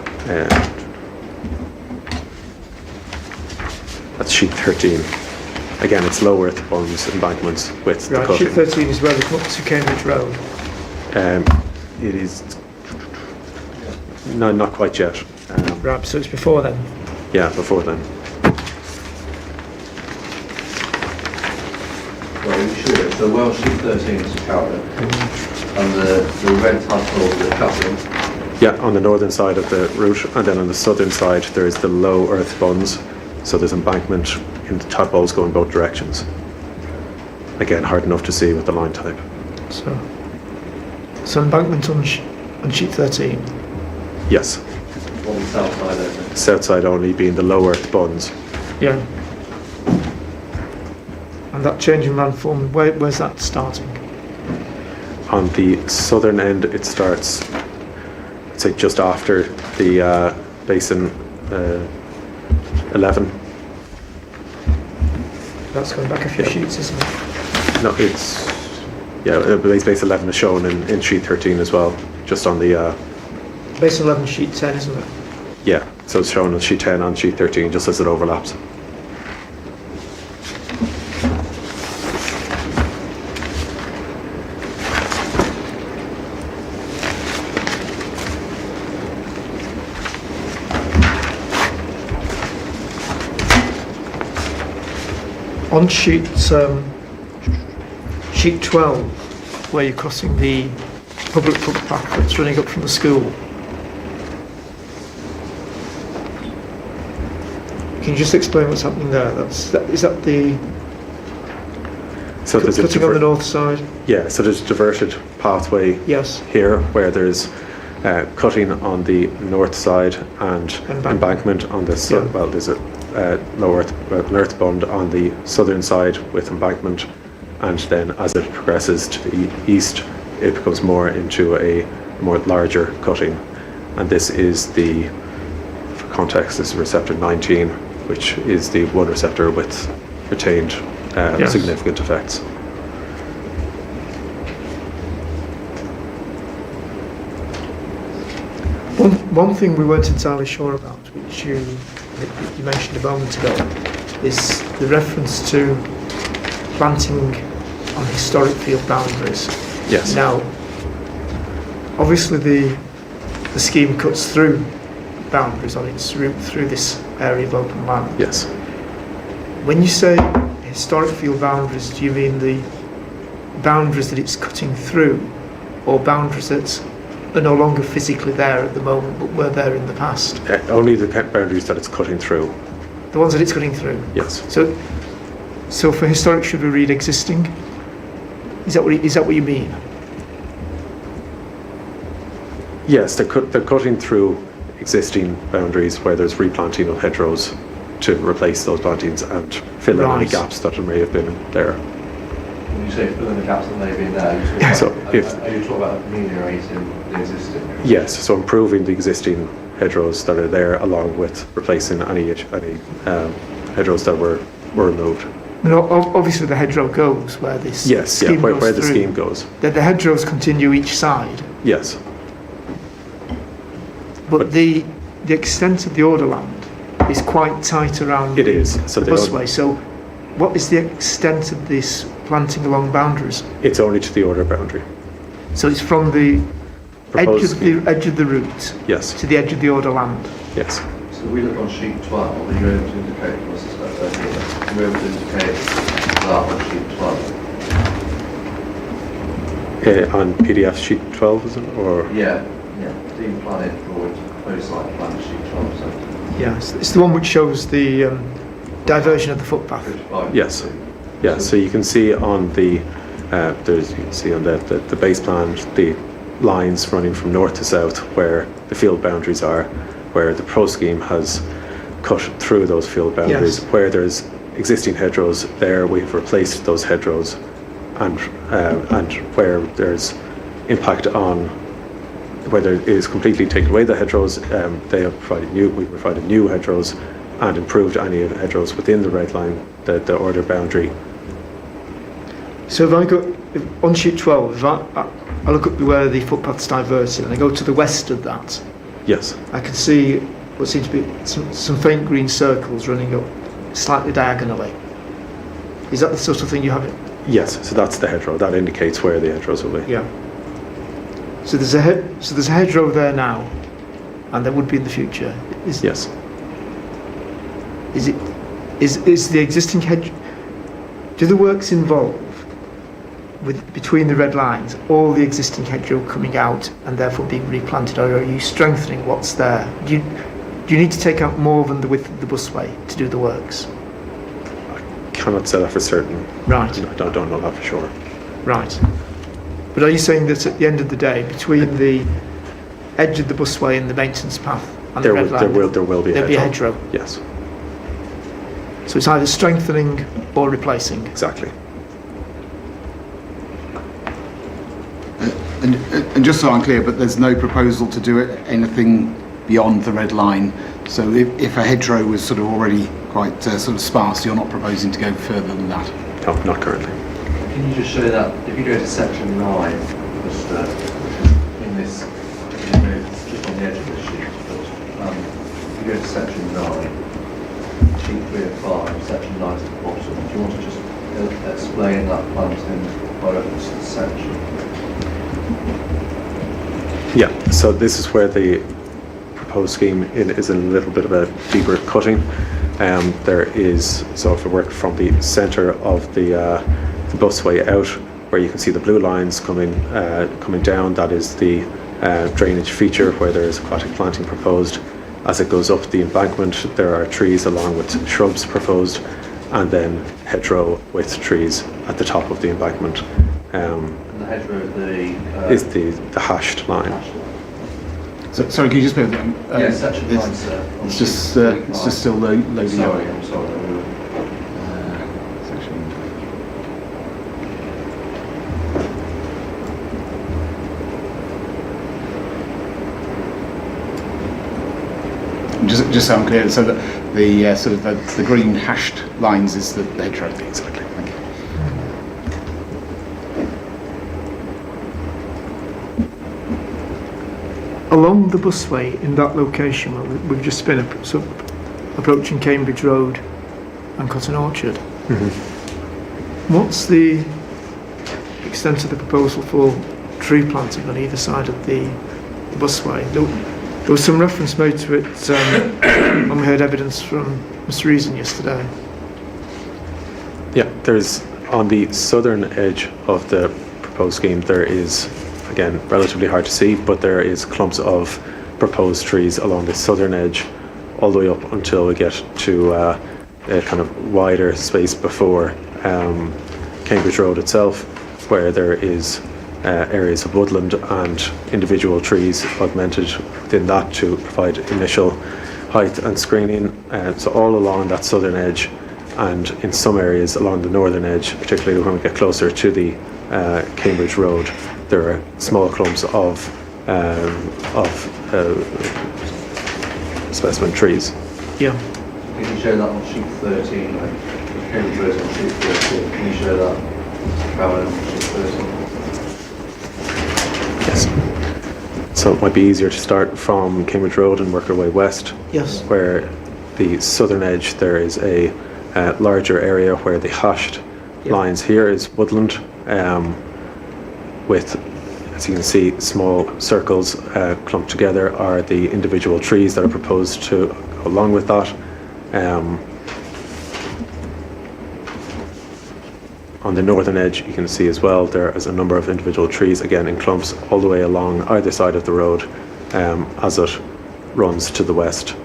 That's sheet 13. Again, it's low earth bunds embankments with the Right, cutting. sheet 13 is where they come up to Cambridge Road. It is no, not quite yet. Right, so it's before then. Yeah, before then. Well, we should. So Welsh sheet 13 is Carolyn, and the red tadpoles are cutting. Yeah, on the northern side of the route, and then on the southern side there is the low earth bunds. So there's embankment in the tadpoles going both directions. Again, hard enough to see with the line type. So embankment on sheet 13. Yes. On the south side, I think. South side only being the low earth bunds. Yeah. And that change in landform, where's that starting? On the southern end, it starts, I'd say, just after the basin 11. That's going back a few sheets, isn't it? No, it's, yeah, base 11 is shown in sheet 13 as well, just on the, Base 11, sheet 10, isn't it? yeah, so it's shown on sheet 10 and sheet 13 just as it overlaps. On sheet 12, where you're crossing the public footpath that's running up from the school, can you just explain what's happening there? Is that the So there's cutting on the north side? Yeah, so there's a diverted pathway Yes. here where there's cutting on the north side and embankment on the south. Yeah. Well, there's a an earth bund on the southern side with embankment, and then as it progresses to the east, it becomes more into a more larger cutting. And this is for context, this is receptor 19, which is the one receptor with retained Yes. significant effects. One thing we weren't entirely sure about, which you mentioned a moment ago, is the reference to planting on historic field boundaries. Yes. Now, obviously the scheme cuts through boundaries on its route through this area of open land. Yes. When you say historic field boundaries, do you mean the boundaries that it's cutting through, or boundaries that are no longer physically there at the moment but were there in the past? Only the boundaries that it's cutting through. The ones that it's cutting through? Yes. So for historic, should we read existing? Is that what you mean? Yes, they're cutting through existing boundaries where there's replanting of hedgerows to replace those plantings and fill in any Right. gaps that may have been there. When you say filling the gaps that may have been there, are you talking about ameliorating the existing? Yes, so improving the existing hedgerows that are there, along with replacing any hedgerows that were removed. No, obviously the hedgerow goes where this Yes, scheme where goes the through. scheme goes. The hedgerows continue each side, Yes, but the extent of the orderland is quite tight around it is. So the busway. So what is the extent of this planting along boundaries? it's only to the order boundary. So it's from the Proposed edge of the route Yes, to the edge of the orderland. yes. So if we look on sheet 12, are you able to indicate, I suspect they're here, are you able to indicate that on sheet 12? On PDF sheet 12, is it? Or Yeah. Dean Planet drawings, proposed site plan, sheet 12, so Yeah, it's the one which shows the diversion of the footpath. 55. yes, yeah. So you can see on the you can see on the base plan the lines running from north to south where the field boundaries are, where the pro scheme has cut through those field boundaries. Yes. Where there's existing hedgerows there, we've replaced those hedgerows, and where there's impact on whether it is completely taken away the hedgerows, we provided new hedgerows and improved any of the hedgerows within the red line, the order boundary. So on sheet 12, if I look up where the footpath's diverted and I go to the west of that, Yes, I can see what seems to be some faint green circles running up slightly diagonally. Is that the sort of thing you have? yes. So that's the hedgerow. That indicates where the hedgerows will be. Yeah. So there's a hedgerow there now, and there would be in the future. Yes. Is the existing hedge? Do the works involve between the red lines all the existing hedgerow coming out and therefore being replanted, or are you strengthening what's there? Do you need to take out more than the width of the busway to do the works? Cannot say that for certain. Right. I don't know that for sure. Right. But are you saying that at the end of the day, between the edge of the busway and the maintenance path and the red line, there will be there'll be a hedgerow? Yes, So it's either strengthening or replacing. exactly. And just so I'm clear, but there's no proposal to do anything beyond the red line. So if a hedgerow was sort of already quite sort of sparse, you're not proposing to go further than that? No, not currently. Can you just show that, if you go to section 9, just in this, just on the edge of the sheet, but if you go to section 9, sheet 3 of 5, section 9 is at the bottom, do you want to just explain that planting by reference to the section? Yeah, so this is where the proposed scheme is a little bit of a deeper cutting. There is, so if we work from the centre of the busway out, where you can see the blue lines coming down, that is the drainage feature where there is aquatic planting proposed. As it goes up the embankment, there are trees along with shrubs proposed, and then hedgerow with trees at the top of the embankment. And the hedgerow Is the hashed line. So, sorry, can you just put yes, section 9, sir. it's just still loading Sorry, up. I'm sorry. Just so I'm clear, so that the sort of the green hashed lines is the hedgerow. Exactly. Thank you. Along the busway in that location where we've just been approaching Cambridge Road and Cotton Orchard, what's the extent of the proposal for tree planting on either side of the busway? There was some reference made to it when we heard evidence from Mr. Reason yesterday. Yeah, there's on the southern edge of the proposed scheme, there is, again, relatively hard to see, but there is clumps of proposed trees along the southern edge all the way up until we get to a kind of wider space before Cambridge Road itself, where there is areas of woodland and individual trees augmented within that to provide initial height and screening. So all along that southern edge, and in some areas along the northern edge, particularly when we get closer to the Cambridge Road, there are small clumps of specimen trees. Yeah. Can you show that on sheet 13? Like, Cambridge Road on sheet 13. Can you show that travelling on sheet 13? Yes. So it might be easier to start from Cambridge Road and work our way west. Yes. Where the southern edge, there is a larger area where the hashed lines here is woodland, with, as you can see, small circles clumped together are the individual trees that are proposed to go along with that. On the northern edge, you can see as well, there is a number of individual trees, again in clumps, all the way along either side of the road as it runs to the west,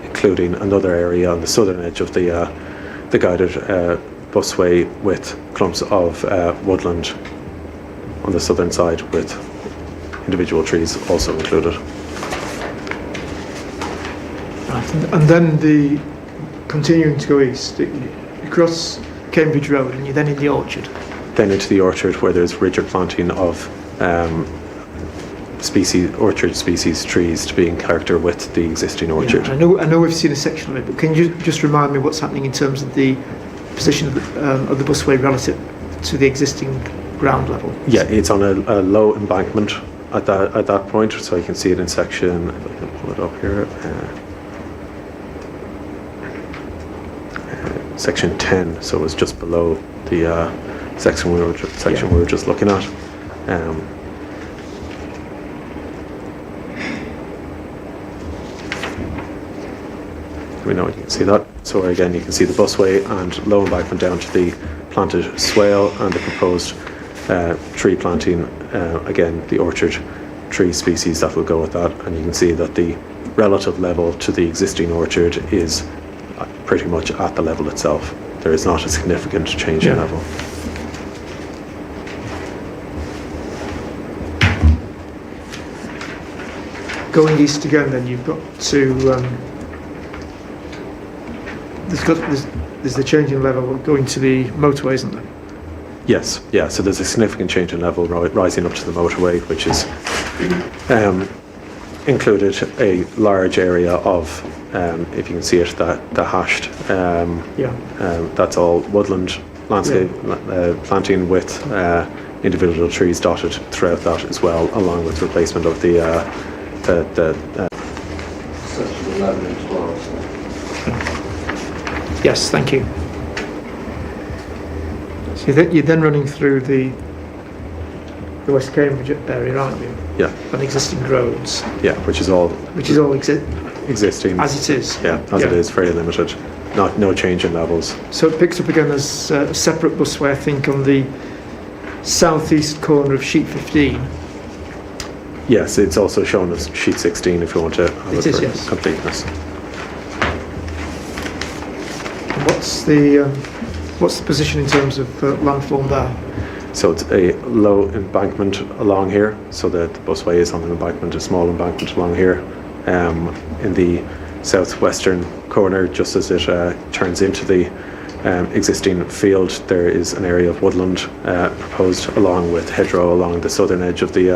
including another area on the southern edge of the guided busway with clumps of woodland on the southern side with individual trees also included. Right, and then the continuing to go east, you cross Cambridge Road and you're then in the orchard. Then into the orchard where there's rigid planting of orchard species trees to be in character with the existing orchard. Yeah, I know we've seen a section of it, but can you just remind me what's happening in terms of the position of the busway relative to the existing ground level? Yeah, it's on a low embankment at that point, so you can see it in section, if I can pull it up here, section 10, so it's just below the section we were just looking at. We know you can see that. So again, you can see the busway and low embankment down to the planted swale and the proposed tree planting. Again, the orchard tree species that will go with that, and you can see that the relative level to the existing orchard is pretty much at the level itself. There is not a significant change in level. Going east again, then you've got to there's the change in level going to the motorway, isn't there? Yes, yeah. So there's a significant change in level rising up to the motorway, which is included a large area of, if you can see it, the hashed. That's all woodland landscape planting with individual trees dotted throughout that as well, along with replacement of the Section 11 and 12. Yes, thank you. So you're then running through the West Cambridge area, aren't you? Yeah. On existing roads. Yeah, which is all existing. As it is? Yeah, as it is, very limited. No change in levels. So it picks up again as a separate busway, I think, on the southeast corner of sheet 15. Yes, it's also shown as sheet 16 if you want to have It it is, for yes. completeness. What's the position in terms of landform there? So it's a low embankment along here, so the busway is on an embankment, a small embankment along here. In the southwestern corner, just as it turns into the existing field, there is an area of woodland proposed along with hedgerow along the southern edge of the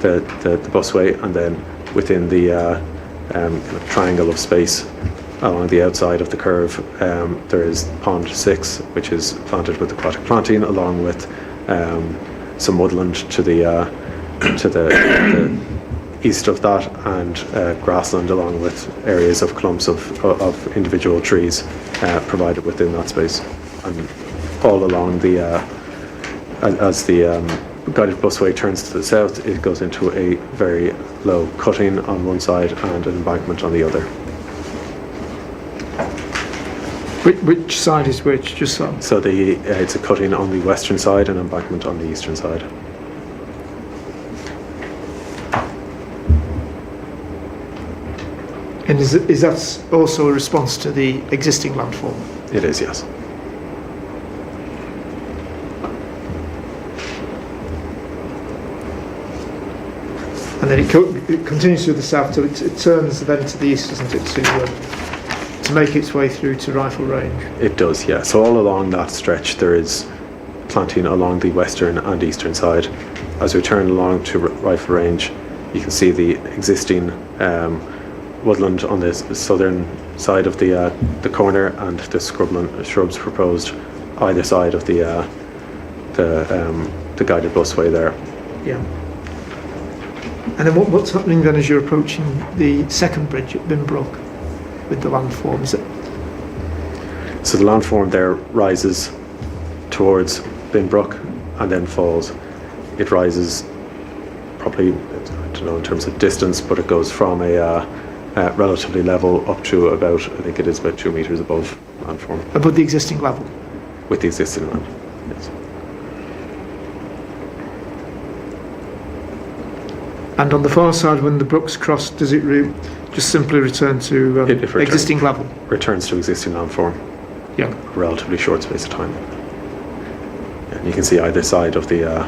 busway, and then within the kind of triangle of space along the outside of the curve, there is pond 6, which is planted with aquatic planting, along with some woodland to the east of that, and grassland along with areas of clumps of individual trees provided within that space. And all along as the guided busway turns to the south, it goes into a very low cutting on one side and an embankment on the other. Which side is which? Just so. So it's a cutting on the western side and embankment on the eastern side. And is that also a response to the existing landform? It is, yes. And then it continues to the south, so it turns then to the east, doesn't it, to make its way through to rifle range? It does, yeah. So all along that stretch there is planting along the western and eastern side. As we turn along to rifle range, you can see the existing woodland on the southern side of the corner, and the shrubs proposed either side of the guided busway there. Yeah. And then what's happening then as you're approaching the second bridge at Binbrook with the landform? Is it? So the landform there rises towards Binbrook and then falls. It rises probably, I don't know in terms of distance, but it goes from a relatively level up to about, I think it is about 2 metres above landform. Above the existing level? With the existing land, yes. And on the far side, when the brook's crossed, does it just simply return to existing level? Returns to existing landform. Yeah. A relatively short space of time. And you can see either side of the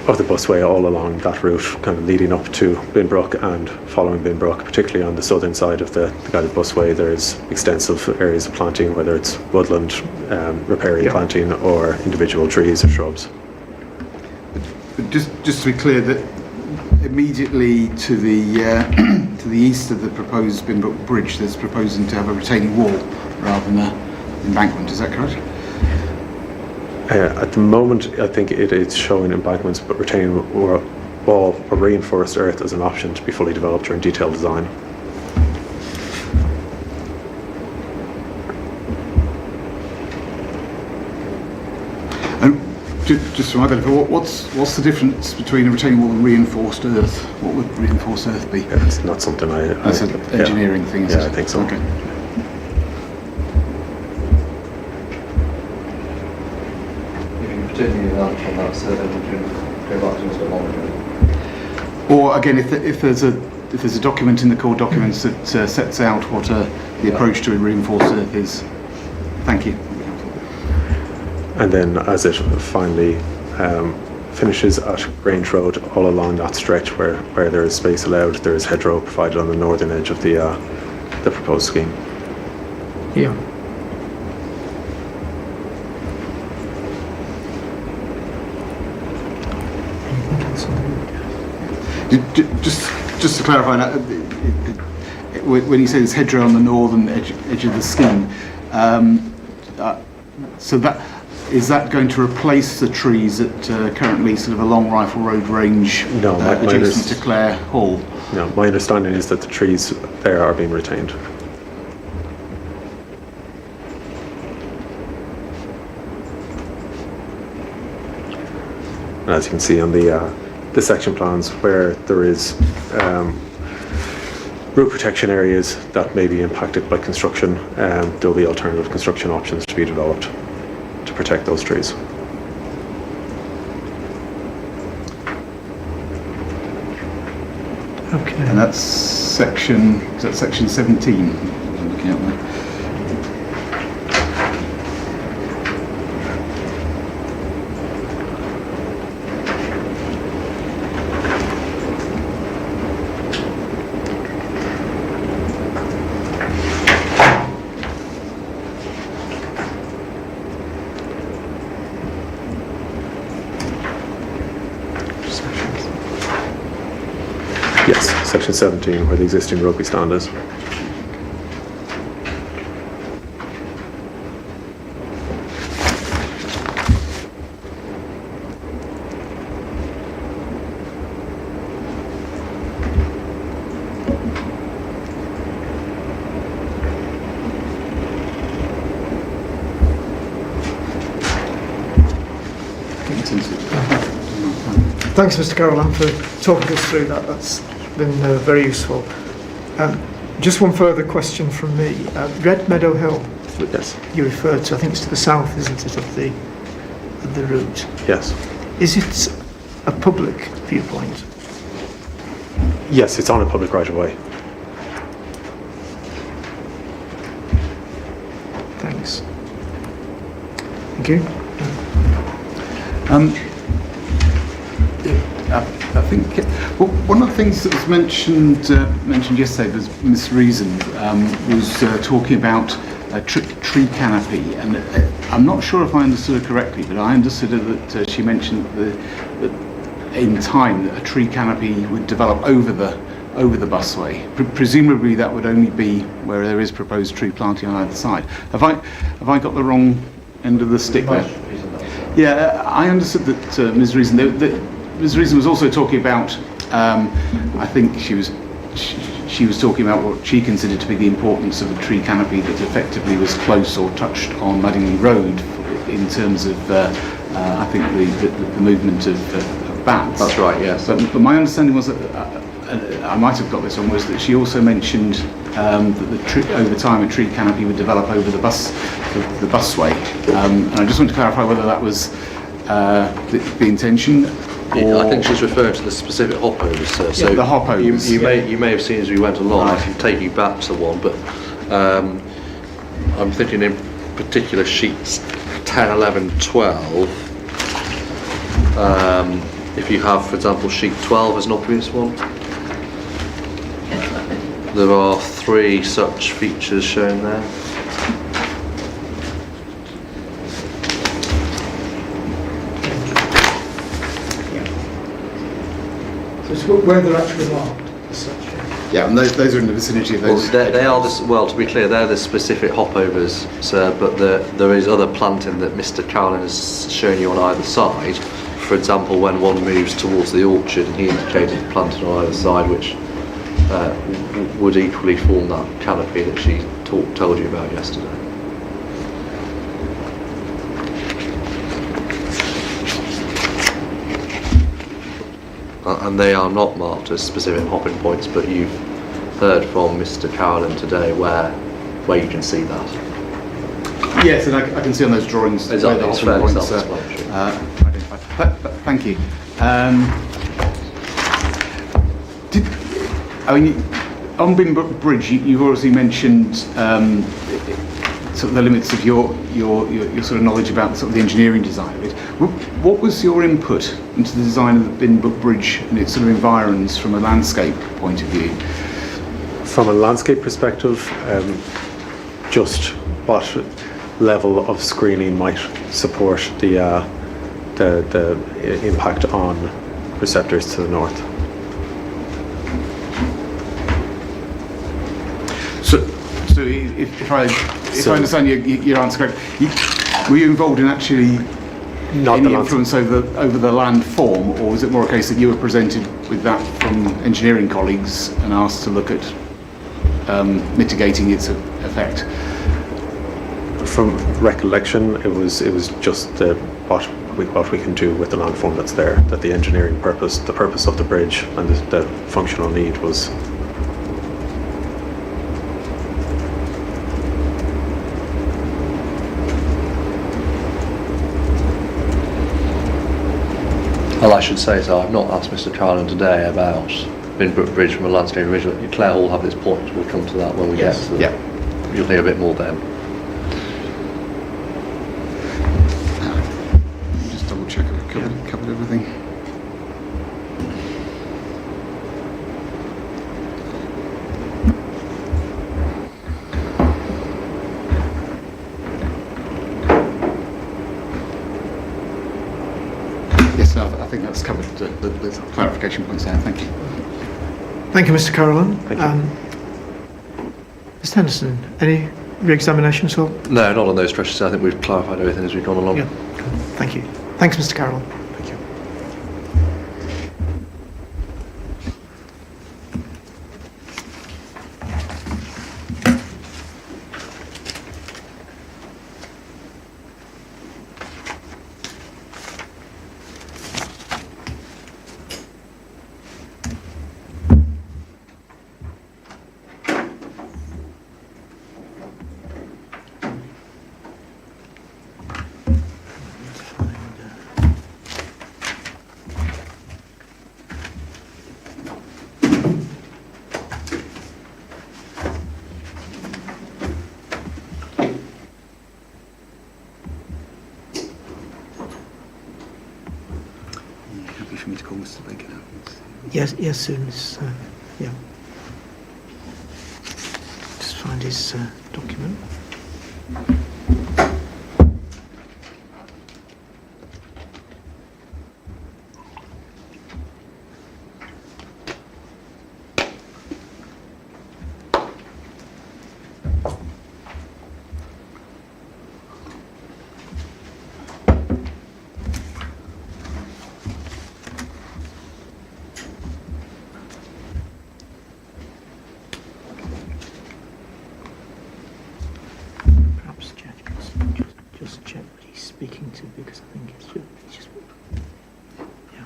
busway all along that route, kind of leading up to Binbrook and following Binbrook, particularly on the southern side of the guided busway. There's extensive areas of planting, whether it's woodland, riparian planting, or individual trees or shrubs. Just to be clear, that immediately to the east of the proposed Binbrook Bridge, there's proposing to have a retaining wall rather than an embankment. Is that correct? At the moment, I think it's showing embankments, but retaining wall or reinforced earth as an option to be fully developed during detailed design. And just for my benefit, what's the difference between a retaining wall and reinforced earth? What would reinforced earth be? It's not something That's an engineering thing, is it? Yeah, I think so. Okay. Particularly on that, so then we can go back to Mr. Monaghan. Or again, if there's a document in the core documents that sets out what the approach to a reinforced earth is. Thank you. And then as it finally finishes at Grange Road, all along that stretch where there is space allowed, there is hedgerow provided on the northern edge of the proposed scheme. Yeah. Just to clarify that, when you say there's hedgerow on the northern edge of the scheme, so that is that going to replace the trees that currently sort of along Rifle Road range adjacent to Clare Hall? No, my understanding is that the trees there are being retained. And as you can see on the section plans, where there is root protection areas that may be impacted by construction, there'll be alternative construction options to be developed to protect those trees. Okay. And that's section 17? I'm looking at that. Yes, section 17, where the existing rugby stand is. Thanks, Mr. Carolan, for talking us through that. That's been very useful. Just one further question from me. Red Meadow Hill, Yes. you referred to, I think it's to the south, isn't it, of the route? Yes. Is it a public viewpoint? Yes, it's on a public right of way. Thanks. Thank you. I think one of the things that was mentioned yesterday was Miss Reason was talking about a tree canopy, and I'm not sure if I understood her correctly, but I understood that she mentioned that in time that a tree canopy would develop over the busway. Presumably that would only be where there is proposed tree planting on either side. Have I got the wrong end of the stick there? Yeah, I understood that Ms. Reason. Ms. Reason was also talking about. I think she was talking about what she considered to be the importance of a tree canopy that effectively was close or touched on Madingley Road in terms of I think the movement of bats. That's right, yes. But my understanding was that I might have got this wrong, was that she also mentioned that over time a tree canopy would develop over the busway. And I just want to clarify whether that was the intention. I think she's referring to the specific hopovers, sir. So the hopovers. You may have seen as we went along. I can take you back to one, but I'm thinking in particular sheets 10, 11, 12. If you have, for example, sheet 12 as an obvious one, there are 3 such features shown there. So it's where they're actually marked as such. Yeah, and those are in the vicinity of those. Well, they are to be clear, they're the specific hopovers, sir. But there is other planting that Mr. Carolan has shown you on either side. For example, when one moves towards the orchard, he indicated planting on either side, which would equally form that canopy that she told you about yesterday. And they are not marked as specific hopping points, but you've heard from Mr. Carolan today where you can see that. Yes, and I can see on those drawings where the It's hopping fairly points self-explanatory. identified. Thank you. On Binbrook Bridge, you've obviously mentioned sort of the limits of your sort of knowledge about sort of the engineering design of it. What was your input into the design of the Binbrook Bridge and its sort of environs from a landscape point of view? From a landscape perspective, just what level of screening might support the impact on receptors to the north. So if I understand your answer correctly, were you involved in actually any influence over the land form, or was it more a case that you were presented with that from engineering colleagues and asked to look at mitigating its effect? From recollection, it was just what we can do with the landform that's there. That the engineering purpose, the purpose of the bridge, and the functional need was. So if I understand your answer correctly, were you involved in actually any influence over the land form, or was it more a case that you were presented with that from engineering colleagues and asked to look at mitigating its effect? From recollection, it was just what we can do with the landform that's there. That the engineering purpose, the purpose of the bridge, and the functional need was. Well, I should say, so I've not asked Mr. Carlin today about Binbrook Bridge from a landscape original. Claire will have this point. We'll come to that when we get to the... Yeah. You'll hear a bit more then. Just double check I've covered everything. Yes, no, I think that's covered the clarification points there. Thank you. Thank you, Mr. Carolan. Thank you. Mr. Henderson, any re-examination at all? No, not on those stretches. I think we've clarified everything as we've gone along. Yeah. Thank you. Thanks, Mr. Carolan. Thank you. Happy for me to call Mr. Baker now? Yes, soon. Yeah. Just find his document. Perhaps just check what he's speaking to, because I think it's just yeah.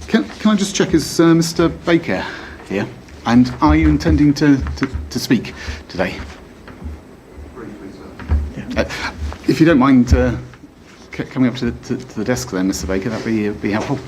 Can I just check, is Mr. Baker here? And are you intending to speak today? Briefly, sir. If you don't mind coming up to the desk then, Mr. Baker, that'd be helpful.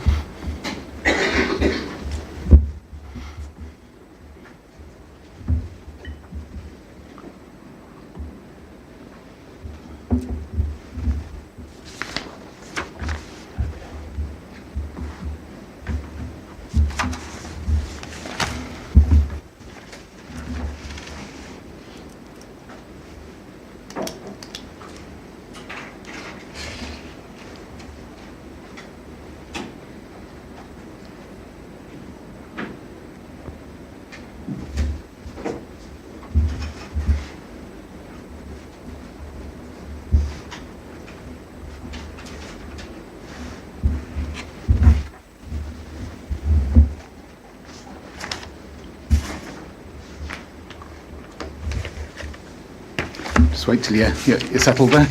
Just wait till you're settled there.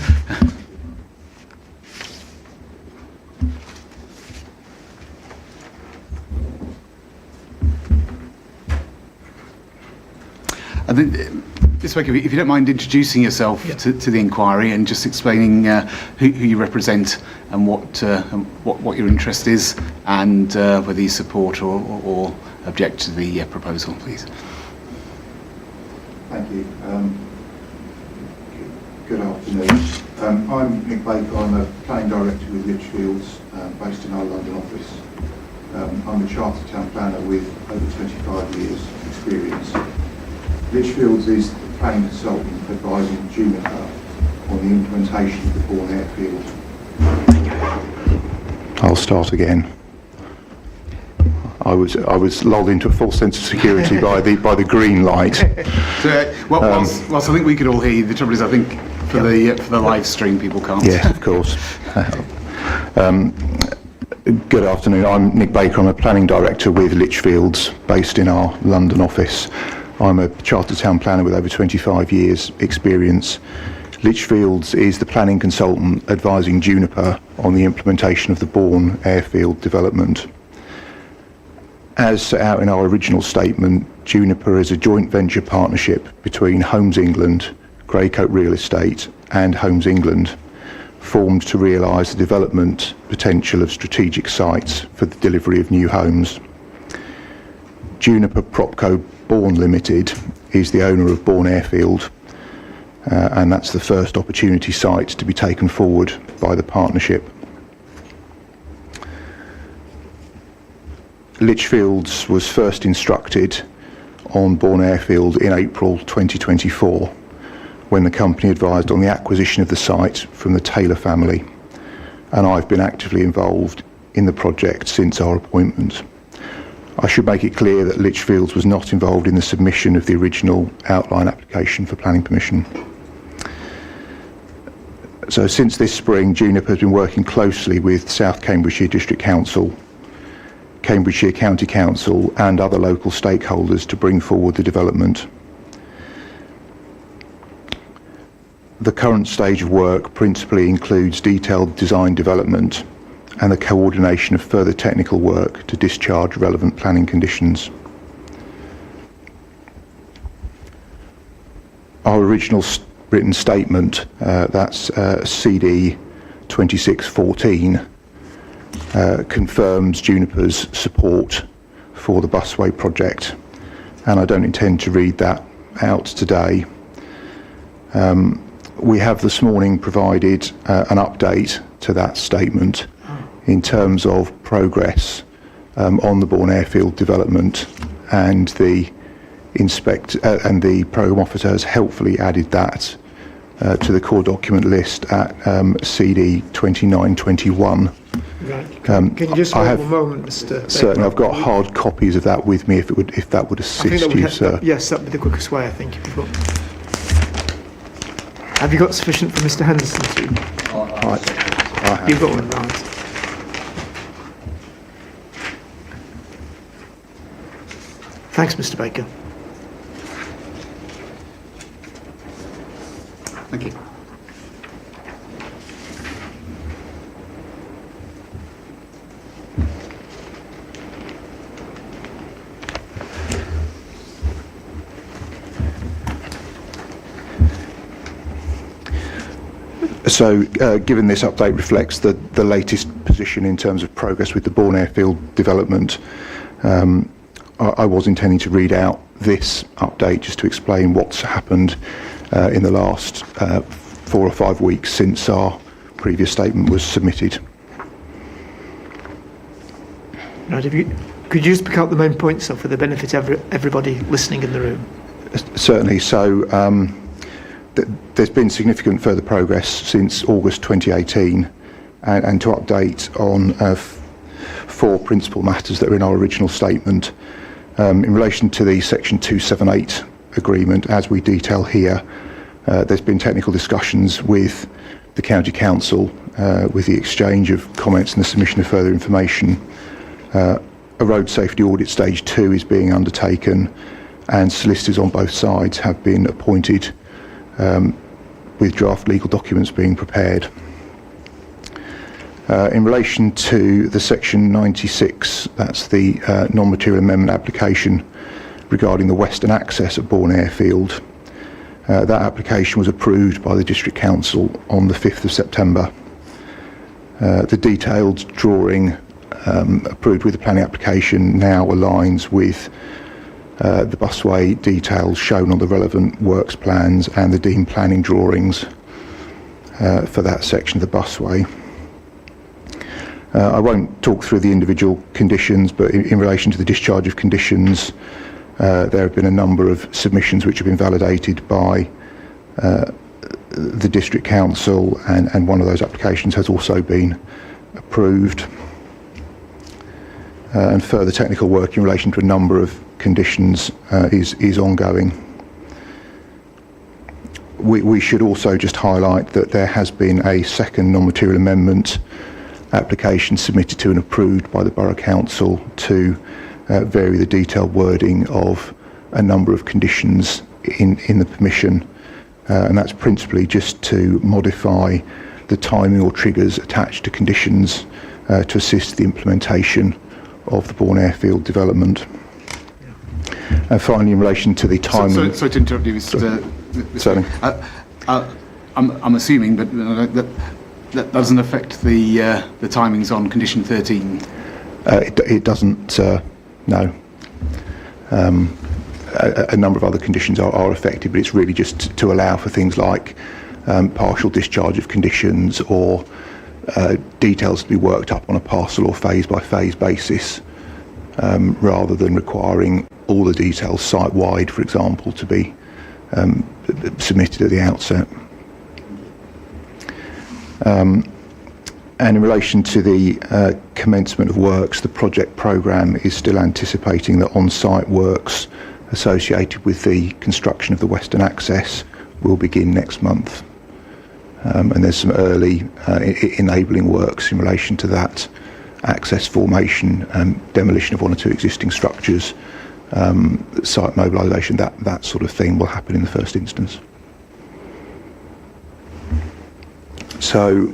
And then, Mr. Baker, if you don't mind introducing yourself to the inquiry and just explaining who you represent and what your interest is, and whether you support or object to the proposal, please. Thank you. Good afternoon. I'm Nick Baker. I'm a planning director with Litchfields, based in our London office. I'm a chartered town planner with over 25 years experience. Litchfields is the planning consultant advising Juniper on the implementation of the Bourne airfield. I'll start again. I was lulled into a false sense of security by the green light. So, whilst I think we could all hear you, the trouble is, I think for the live stream, people can't. Yes, of course. Good afternoon. I'm Nick Baker. I'm a planning director with Litchfields, based in our London office. I'm a chartered town planner with over 25 years experience. Litchfields is the planning consultant advising Juniper on the implementation of the Bourne airfield development. As set out in our original statement, Juniper is a joint venture partnership between Homes England, Greycoat Real Estate and Homes England, formed to realise the development potential of strategic sites for the delivery of new homes. Juniper Propco Bourne Limited is the owner of Bourne Airfield, and that's the first opportunity site to be taken forward by the partnership. Lichfields was first instructed on Bourne Airfield in April 2024, when the company advised on the acquisition of the site from the Taylor family, and I've been actively involved in the project since our appointment. I should make it clear that Lichfields was not involved in the submission of the original outline application for planning permission. So since this spring, Juniper has been working closely with South Cambridgeshire District Council, Cambridgeshire County Council and other local stakeholders to bring forward the development. The current stage of work principally includes detailed design development and the coordination of further technical work to discharge relevant planning conditions. Our original written statement, that's CD 2614, confirms Juniper's support for the busway project, and I don't intend to read that out today. We have this morning provided an update to that statement in terms of progress on the Bourne Airfield development, and the programme officer has helpfully added that to the core document list at CD 2921. Right. Can you just hold one moment, Mr. Certainly, I've got hard copies of that with me if that would assist you, sir. Yes, that would be the quickest way, I think. Have you got sufficient for Mr. Henderson to? I have. You've got one, right. Thanks, Mr. Baker. Thank you. So, given this update reflects the latest position in terms of progress with the Bourne Airfield development, I was intending to read out this update just to explain what's happened in the last 4 or 5 weeks since our previous statement was submitted. Right, could you just pick out the main points for the benefit of everybody listening in the room? Certainly. So, there's been significant further progress since August 2018, and to update on 4 principal matters that are in our original statement. In relation to the Section 278 agreement, as we detail here, there's been technical discussions with the County Council, with the exchange of comments and the submission of further information. A road safety audit stage 2 is being undertaken, and solicitors on both sides have been appointed, with draft legal documents being prepared. In relation to the Section 96, that's the non-material amendment application regarding the western access at Bourne Airfield. That application was approved by the District Council on the 5th of September. The detailed drawing approved with the planning application now aligns with the busway details shown on the relevant works plans and the deemed planning drawings for that section of the busway. I won't talk through the individual conditions, but in relation to the discharge of conditions, there have been a number of submissions which have been validated by the District Council, and one of those applications has also been approved. And further technical work in relation to a number of conditions is ongoing. We should also just highlight that there has been a second non-material amendment application submitted to and approved by the Borough Council to vary the detailed wording of a number of conditions in the permission, and that's principally just to modify the timing or triggers attached to conditions to assist the implementation of the Bourne Airfield development. And finally, in relation to the timing... Sorry to interrupt you, Mr. Certainly. I'm assuming that that doesn't affect the timings on condition 13? It doesn't, no. A number of other conditions are affected, but it's really just to allow for things like partial discharge of conditions or details to be worked up on a parcel or phase by phase basis, rather than requiring all the details site-wide, for example, to be submitted at the outset. And in relation to the commencement of works, the project programme is still anticipating that on-site works associated with the construction of the Western Access will begin next month. And there's some early enabling works in relation to that access formation, demolition of one or two existing structures, site mobilisation, that sort of thing will happen in the first instance. So,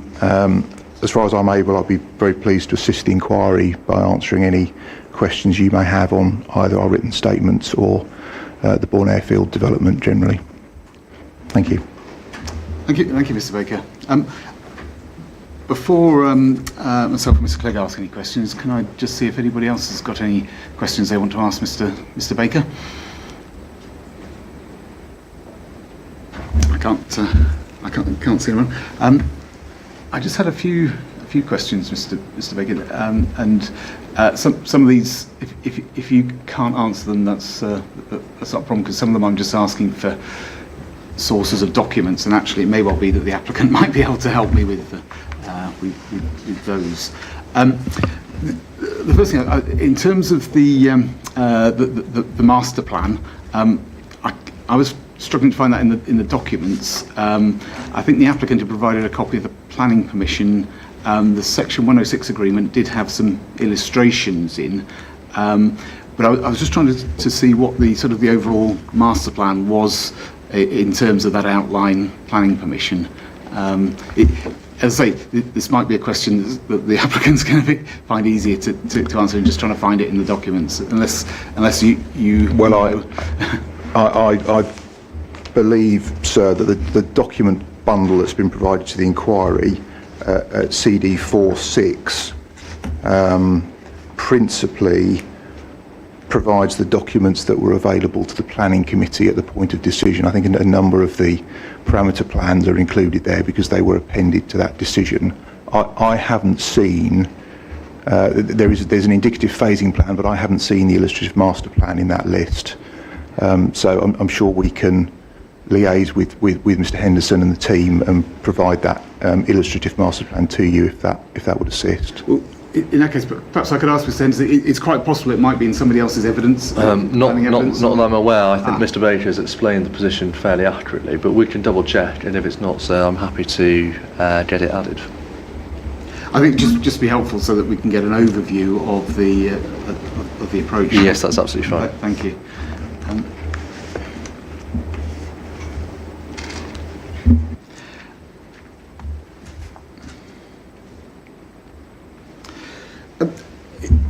as far as I'm able, I'll be very pleased to assist the inquiry by answering any questions you may have on either our written statements or the Bourne Airfield development generally. Thank you. Thank you, Mr. Baker. Before myself and Mr. Clegg ask any questions, can I just see if anybody else has got any questions they want to ask Mr. Baker? I can't see anyone. I just had a few questions, Mr. Baker, and some of these, if you can't answer them, that's not a problem, because some of them I'm just asking for sources of documents, and actually it may well be that the applicant might be able to help me with those. The first thing, in terms of the master plan, I was struggling to find that in the documents. I think the applicant had provided a copy of the planning permission. The Section 106 agreement did have some illustrations in, but I was just trying to see what the sort of the overall master plan was in terms of that outline planning permission. As I say, this might be a question that the applicant's going to find easier to answer, and just trying to find it in the documents, unless you. Well, I believe, sir, that the document bundle that's been provided to the inquiry at CD46 principally provides the documents that were available to the planning committee at the point of decision. I think a number of the parameter plans are included there because they were appended to that decision. I haven't seen, there's an indicative phasing plan, but I haven't seen the illustrative master plan in that list. So I'm sure we can liaise with Mr. Henderson and the team and provide that illustrative master plan to you if that would assist. Well, in that case, perhaps I could ask Mr. Henderson, it's quite possible it might be in somebody else's evidence. Not that I'm aware. I think Mr. Baker has explained the position fairly accurately, but we can double check, and if it's not so, I'm happy to get it added. I think just be helpful so that we can get an overview of the approach. Yes, that's absolutely fine. Thank you.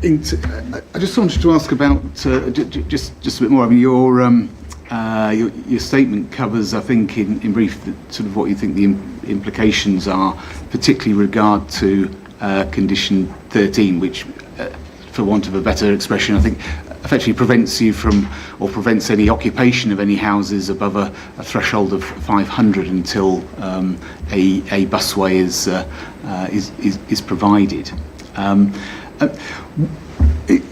I just wanted to ask about just a bit more. I mean, your statement covers, I think, in brief, sort of what you think the implications are, particularly regard to condition 13, which, for want of a better expression, I think effectively prevents you from, or prevents any occupation of any houses above a threshold of 500 until a busway is provided.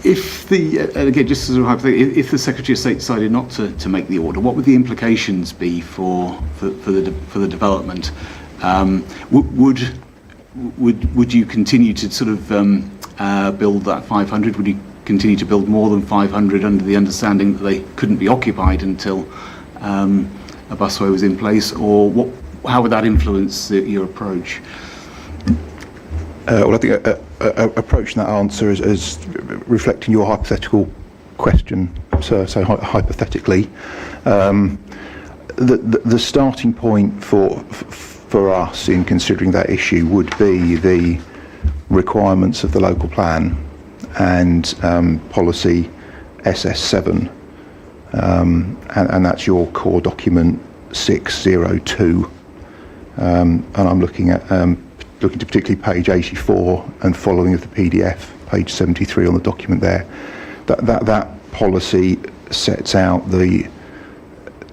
If again, just as a hypothetical, if the Secretary of State decided not to make the order, what would the implications be for the development? Would you continue to sort of build that 500? Would you continue to build more than 500 under the understanding that they couldn't be occupied until a busway was in place, or how would that influence your approach? Well, I think approaching that answer as reflecting your hypothetical question, so hypothetically, the starting point for us in considering that issue would be the requirements of the local plan and policy SS7, and that's your core document 602, and I'm looking at looking to particularly page 84 and following of the PDF, page 73 on the document there, that policy sets out the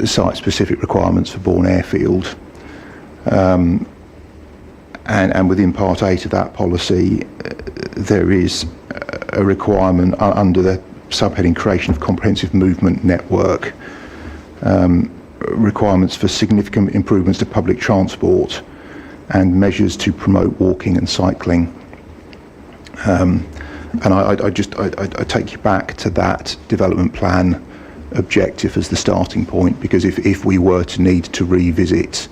site-specific requirements for Bourne Airfield. And within Part 8 of that policy, there is a requirement under the subheading Creation of Comprehensive Movement Network, requirements for significant improvements to public transport and measures to promote walking and cycling. And I take you back to that development plan objective as the starting point, because if we were to need to revisit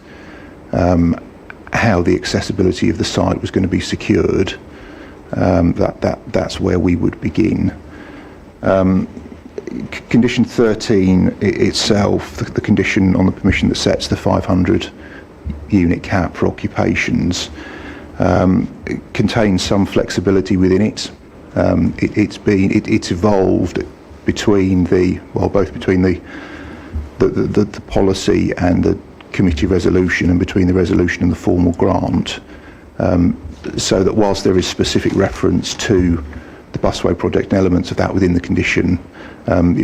how the accessibility of the site was going to be secured, that's where we would begin. Condition 13 itself, the condition on the permission that sets the 500 unit cap for occupations, contains some flexibility within it. It's evolved between both between the policy and the committee resolution, and between the resolution and the formal grant, so that whilst there is specific reference to the busway project and elements of that within the condition,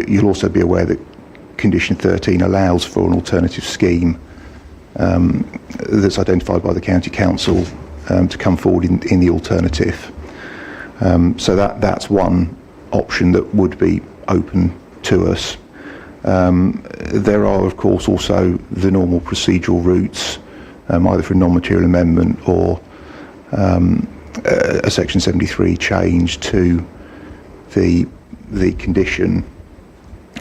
you'll also be aware that condition 13 allows for an alternative scheme that's identified by the county council to come forward in the alternative. So that's one option that would be open to us. There are, of course, also the normal procedural routes, either for a non-material amendment or a Section 73 change to the condition.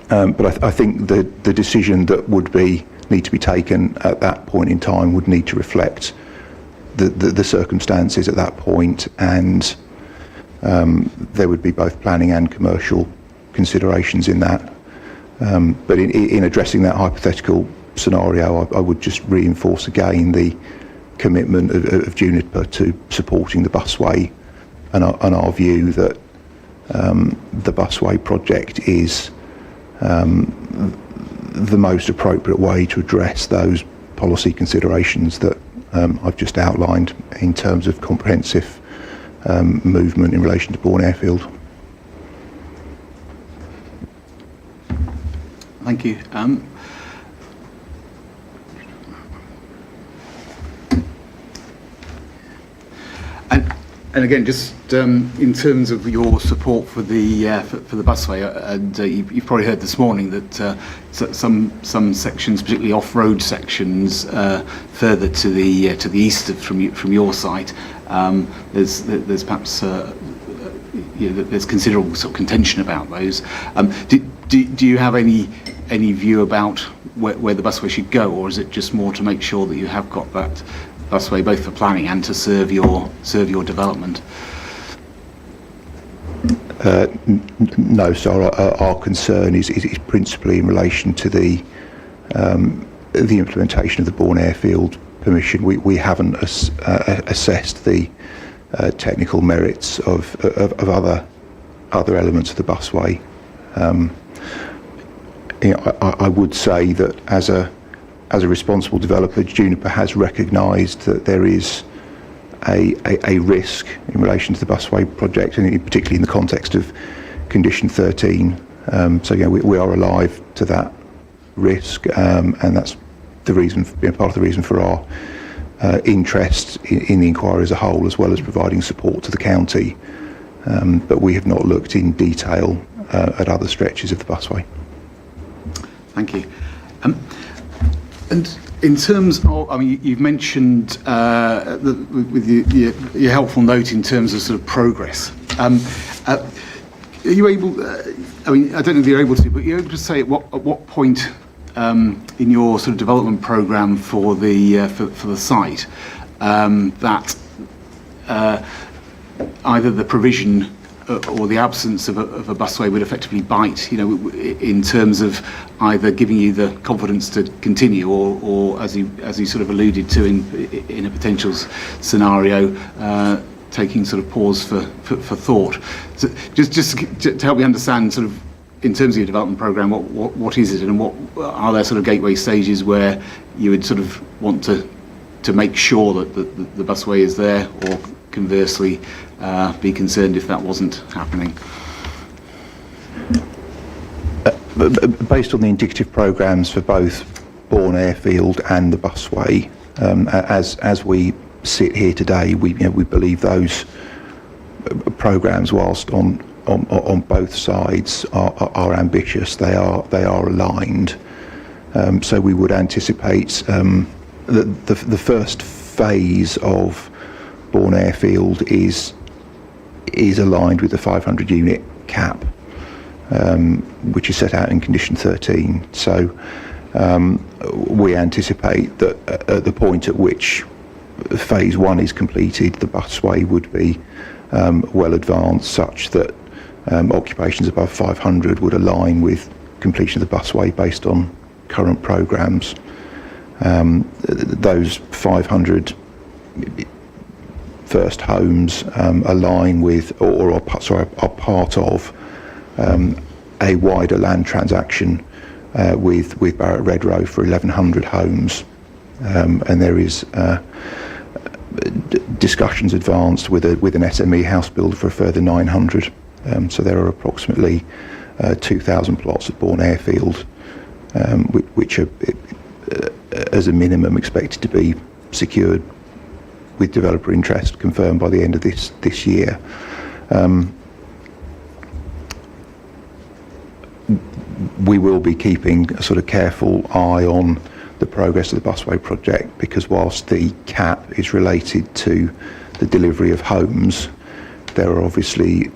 But I think the decision that would need to be taken at that point in time would need to reflect the circumstances at that point, and there would be both planning and commercial considerations in that. But in addressing that hypothetical scenario, I would just reinforce again the commitment of Juniper to supporting the busway, and our view that the busway project is the most appropriate way to address those policy considerations that I've just outlined in terms of comprehensive movement in relation to Bourne Airfield. Thank you. And again, just in terms of your support for the busway, and you've probably heard this morning that some sections, particularly off-road sections, further to the east from your site, there's perhaps there's considerable sort of contention about those. Do you have any view about where the busway should go, or is it just more to make sure that you have got that busway both for planning and to serve your development? No, so our concern is principally in relation to the implementation of the Bourne Airfield permission. We haven't assessed the technical merits of other elements of the busway. I would say that as a responsible developer, Juniper has recognised that there is a risk in relation to the busway project, and particularly in the context of condition 13. So we are alive to that risk, and that's the reason, part of the reason for our interest in the inquiry as a whole, as well as providing support to the county. But we have not looked in detail at other stretches of the busway. Thank you. And in terms of, I mean, you've mentioned with your helpful note in terms of sort of progress. Are you able? I mean, I don't know if you're able to, but you're able to say at what point in your sort of development program for the site that either the provision or the absence of a busway would effectively bite, in terms of either giving you the confidence to continue, or as you sort of alluded to in a potential scenario, taking sort of pause for thought. So just to help me understand, sort of in terms of your development program, what is it, and what are there sort of gateway stages where you would sort of want to to make sure that the busway is there, or conversely be concerned if that wasn't happening? Based on the indicative programmes for both Bourne Airfield and the busway, as we sit here today, we believe those programmes, whilst on both sides are ambitious, they are aligned. So we would anticipate the first phase of Bourne Airfield is aligned with the 500 unit cap, which is set out in condition 13. So we anticipate that at the point at which phase 1 is completed, the busway would be well advanced, such that occupations above 500 would align with completion of the busway based on current programmes. Those 500 first homes align with, or are part of a wider land transaction with Barratt Redrow for 1,100 homes, and there is discussions advanced with an SME house builder for a further 900. So there are approximately 2,000 plots at Bourne Airfield, which are, as a minimum, expected to be secured with developer interest confirmed by the end of this year. We will be keeping a sort of careful eye on the progress of the busway project, because whilst the cap is related to the delivery of homes, there are obviously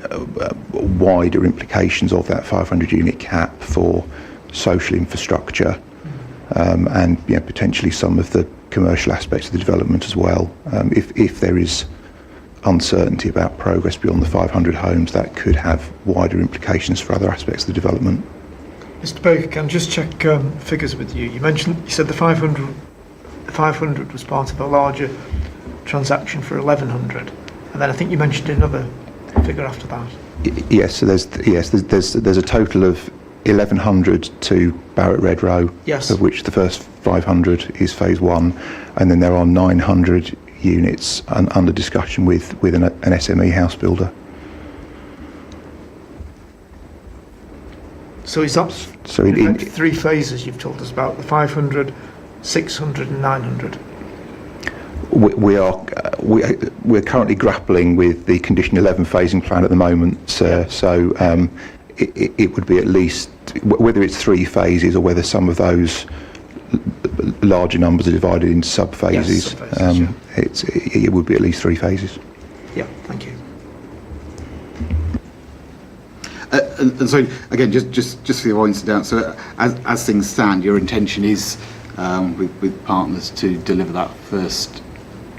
wider implications of that 500 unit cap for social infrastructure, and potentially some of the commercial aspects of the development as well. If there is uncertainty about progress beyond the 500 homes, that could have wider implications for other aspects of the development. Mr. Baker, can I just check figures with you? You said the 500 was part of a larger transaction for 1,100, and then I think you mentioned another figure after that. Yes, so there's a total of 1,100 to Barratt Redrow, yes, of which the first 500 is phase 1, and then there are 900 units under discussion with an SME house builder. So is that in 3 phases you've told us about, the 500, 600 and 900? We're currently grappling with the condition 11 phasing plan at the moment, sir. So it would be at least, whether it's 3 phases or whether some of those larger numbers are divided into sub-phases, it would be at least 3 phases. Yeah, thank you. And so, again, just for the avoidance of doubt, so as things stand, your intention is with partners to deliver that first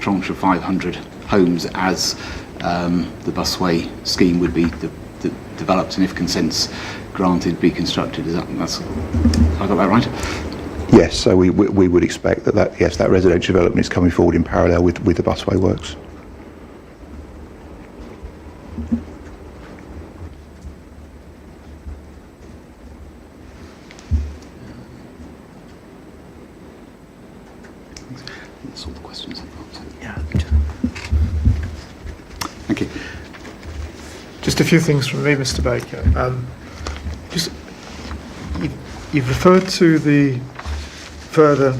tranche of 500 homes as the busway scheme would be developed, and if consent's granted, be constructed. Have I got that right? Yes, so we would expect that residential development is coming forward in parallel with the busway works. That's all the questions I've got. Yeah. Thank you. Just a few things from me, Mr. Baker. You've referred to the further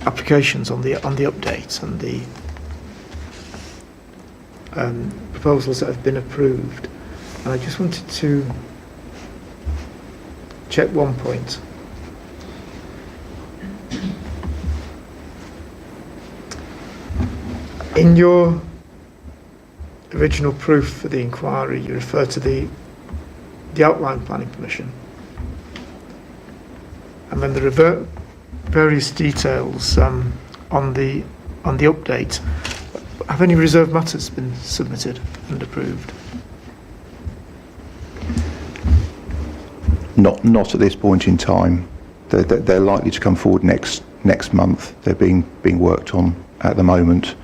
applications on the updates and the proposals that have been approved, and I just wanted to check one point. In your original proof for the inquiry, you refer to the outline planning permission, and then there are various details on the update. Have any reserved matters been submitted and approved? Not at this point in time. They're likely to come forward next month. They're being worked on at the moment.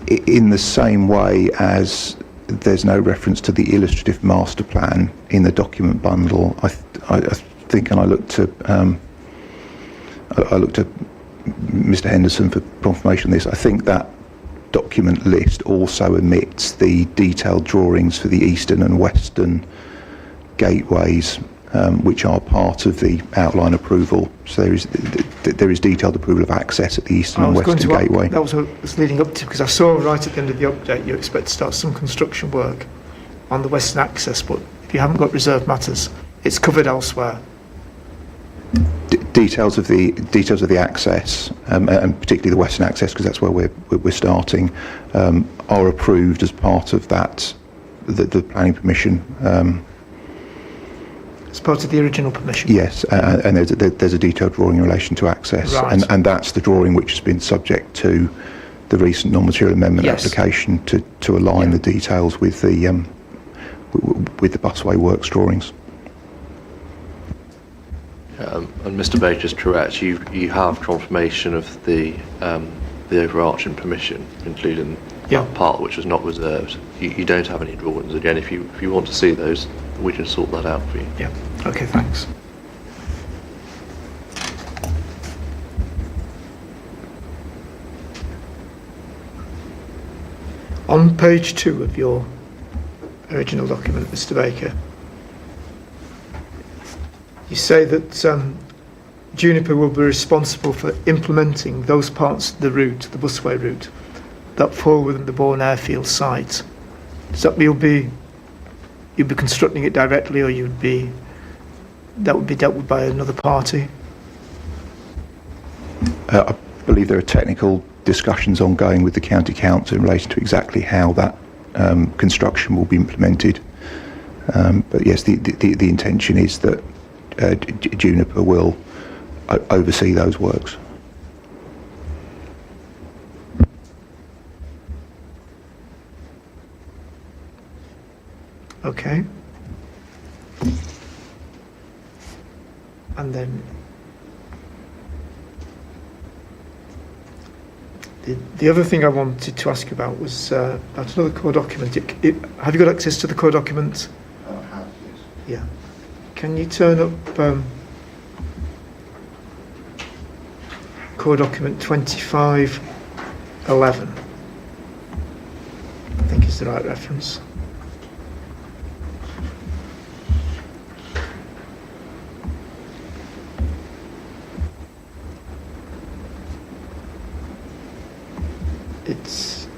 In the same way as there's no reference to the illustrative master plan in the document bundle, I think, and I looked at Mr. Henderson for confirmation on this. I think that document list also omits the detailed drawings for the eastern and western gateways, which are part of the outline approval. So there is detailed approval of access at the eastern and western gateway. That was what I was leading up to, because I saw right at the end of the update you expect to start some construction work on the western access, but if you haven't got reserved matters, it's covered elsewhere. Details of the access, and particularly the western access, because that's where we're starting, are approved as part of that the planning permission. It's part of the original permission. Yes, and there's a detailed drawing in relation to access, Right. and that's the drawing which has been subject to the recent non-material amendment Yes. application to align the details with the busway works drawings. And Mr. Baker's correct. You have confirmation of the overarching permission, including that part which was not reserved. You don't have any drawings. Again, if you want to see those, we can sort that out for you. Yeah. Okay, thanks. On page 2 of your original document, Mr. Baker, you say that Juniper will be responsible for implementing those parts of the route, the busway route, that fall within the Bourne airfield site. Does that mean you'd be constructing it directly, or that would be dealt with by another party? I believe there are technical discussions ongoing with the County Council in relation to exactly how that construction will be implemented. But yes, the intention is that Juniper will oversee those works. Okay. And then the other thing I wanted to ask you about was about another core document. Have you got access to the core document? I have, yes. Yeah. Can you turn up core document 2511? I think is the right reference. It's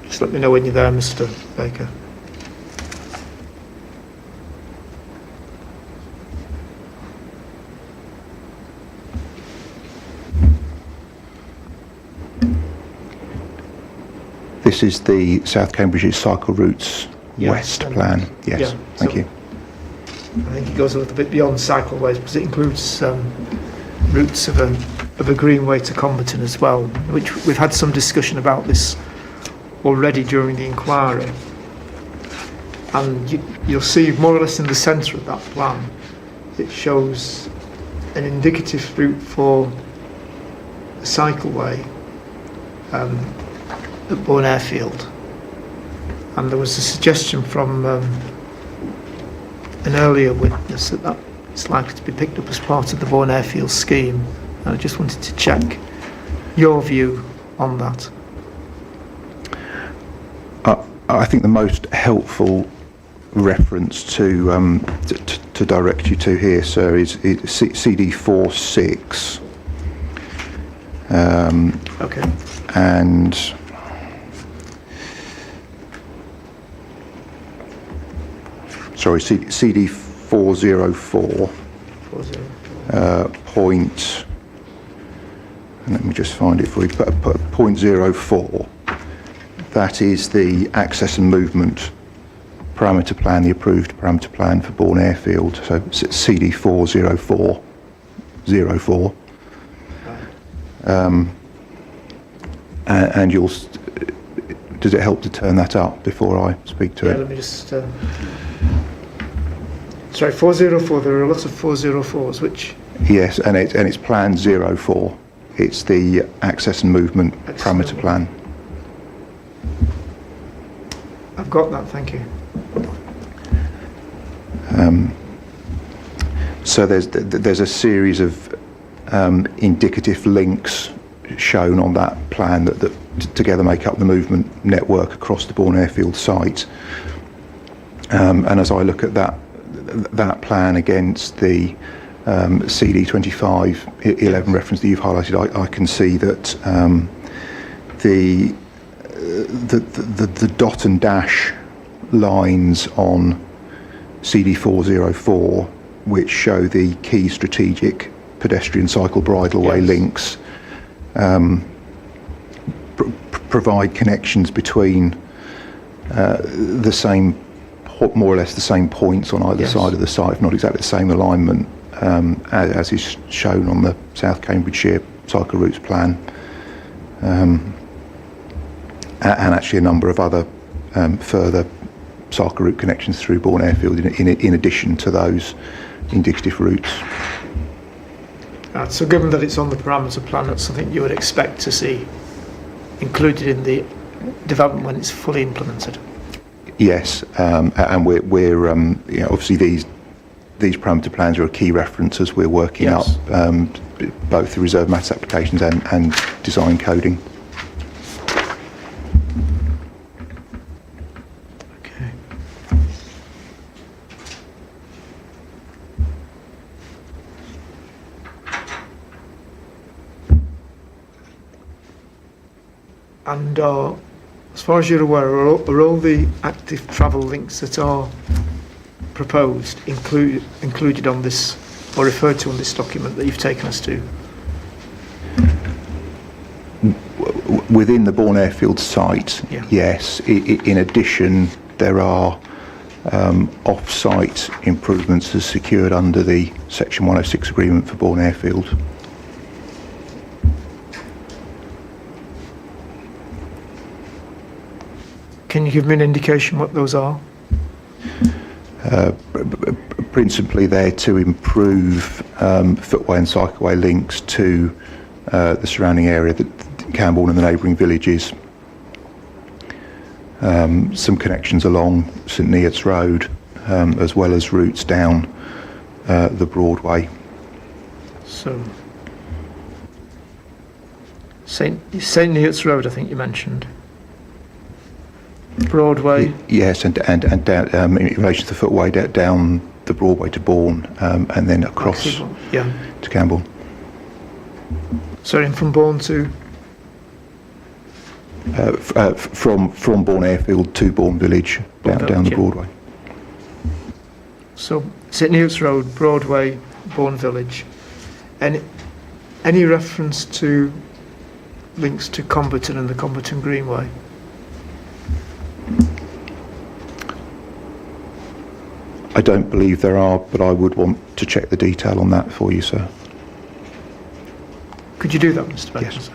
just let me know when you're there, Mr. Baker. This is the South Cambridgeshire Cycle Routes West plan. Yes, yeah, thank you. I think it goes a little bit beyond cycleways because it includes routes of a greenway to Cambourne as well, which we've had some discussion about this already during the inquiry. And you'll see more or less in the centre of that plan, it shows an indicative route for a cycleway at Bourne Airfield. And there was a suggestion from an earlier witness that it's likely to be picked up as part of the Bourne Airfield scheme. And I just wanted to check your view on that. I think the most helpful reference to direct you to here, sir, is CD46. Okay. And sorry, CD404. Point. And let me just find it for you. Point 04. That is the access and movement parameter plan, the approved parameter plan for Bourne Airfield. So CD404. And you'll. Does it help to turn that up before I speak to it? Let me just. Sorry, 404. There are lots of 404s, which. Yes, and it's plan 04. It's the access and movement parameter plan. I've got that, thank you. So there's a series of indicative links shown on that plan that together make up the movement network across the Bourne Airfield site. And as I look at that plan against the CD 2511 reference that you've highlighted, I can see that the dot and dash lines on CD 404, which show the key strategic pedestrian cycle bridleway links, provide connections between the same, more or less the same points on either side of the site, if not exactly the same alignment, as is shown on the South Cambridgeshire cycle routes plan, and actually a number of other further cycle route connections through Bourne Airfield in addition to those indicative routes. So given that it's on the parameter plan, that's something you would expect to see included in the development when it's fully implemented? Yes, and we're obviously these parameter plans are a key reference as we're working up both the reserve matters applications and design coding. Okay. And as far as you're aware, are all the active travel links that are proposed included on this, or referred to on this document that you've taken us to? Within the Bourne Airfield site, yes. In addition, there are off-site improvements as secured under the Section 106 agreement for Bourne Airfield. Can you give me an indication what those are? Principally there to improve footway and cycleway links to the surrounding area, Cambourne and the neighbouring villages. Some connections along St Neots Road, as well as routes down the Broadway. So, St Neots Road, I think you mentioned. Broadway. Yes, and down, in relation to the footway down the Broadway to Bourne, and then across to Cambourne. Sorry, and from Bourne to? From Bourne Airfield to Bourne Village, down the Broadway. So, St Neots Road, Broadway, Bourne Village. Any reference to links to Cambourne and the Cambourne Greenway? I don't believe there are, but I would want to check the detail on that for you, sir. Could you do that, Mr. Baker? Yes.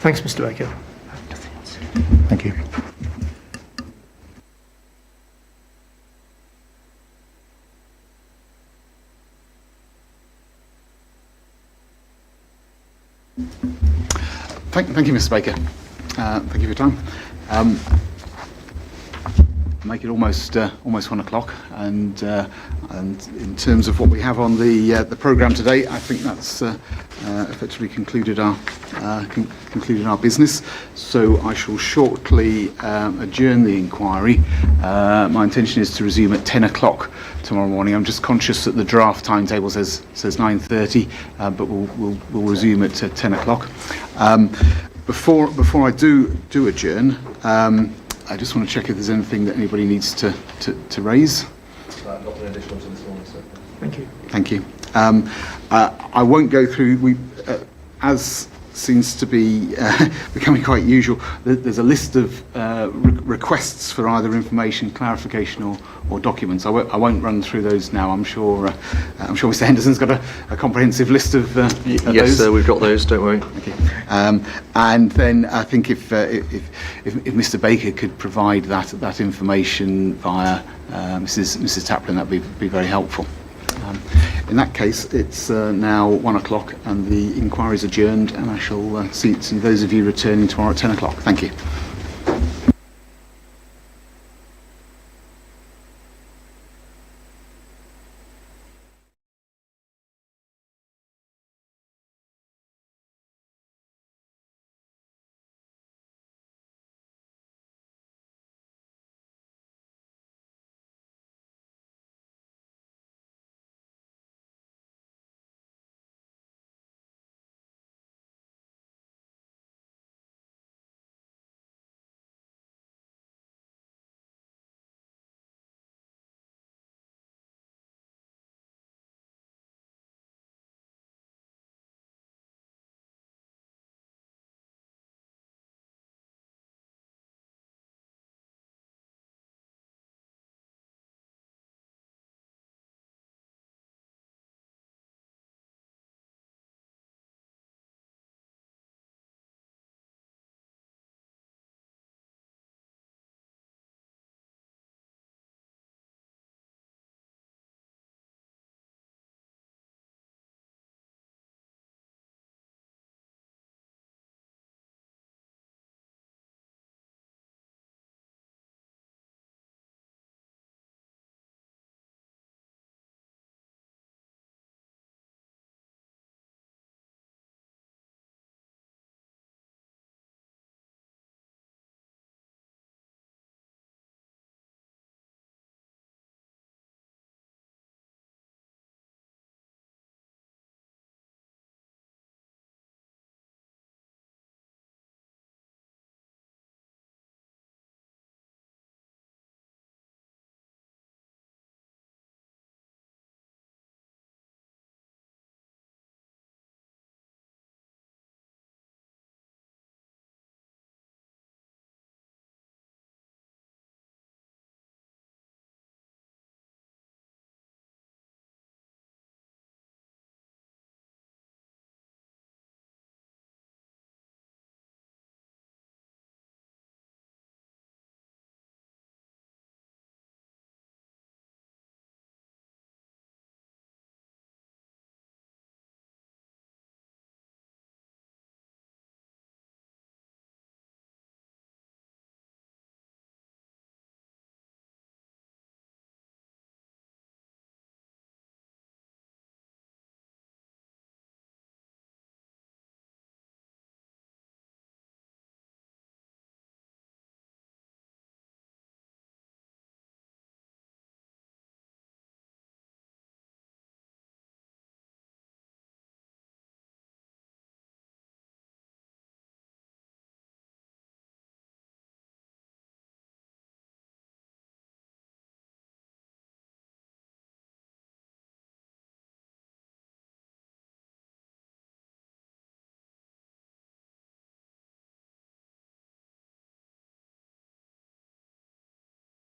Thanks, Mr. Baker. Thank you. Thank you, Mr. Baker. Thank you for your time. Make it almost 1 o'clock, and in terms of what we have on the programme today, I think that's effectively concluded our business. So I shall shortly adjourn the inquiry. My intention is to resume at 10 o'clock tomorrow morning. I'm just conscious that the draft timetable says 9:30, but we'll resume at 10 o'clock. Before I do adjourn, I just want to check if there's anything that anybody needs to raise. Nothing additional to this one, sir. Thank you. Thank you. I won't go through, as seems to be becoming quite usual, there's a list of requests for either information, clarification or documents. I won't run through those now. I'm sure Mr. Henderson's got a comprehensive list of Yes, those. sir, we've got those, don't worry. Okay. And then I think if Mr. Baker could provide that information via Mrs. Taplin, that'd be very helpful. In that case, it's now 1 o'clock and the inquiry is adjourned, and I shall see those of you returning tomorrow at 10 o'clock. Thank you.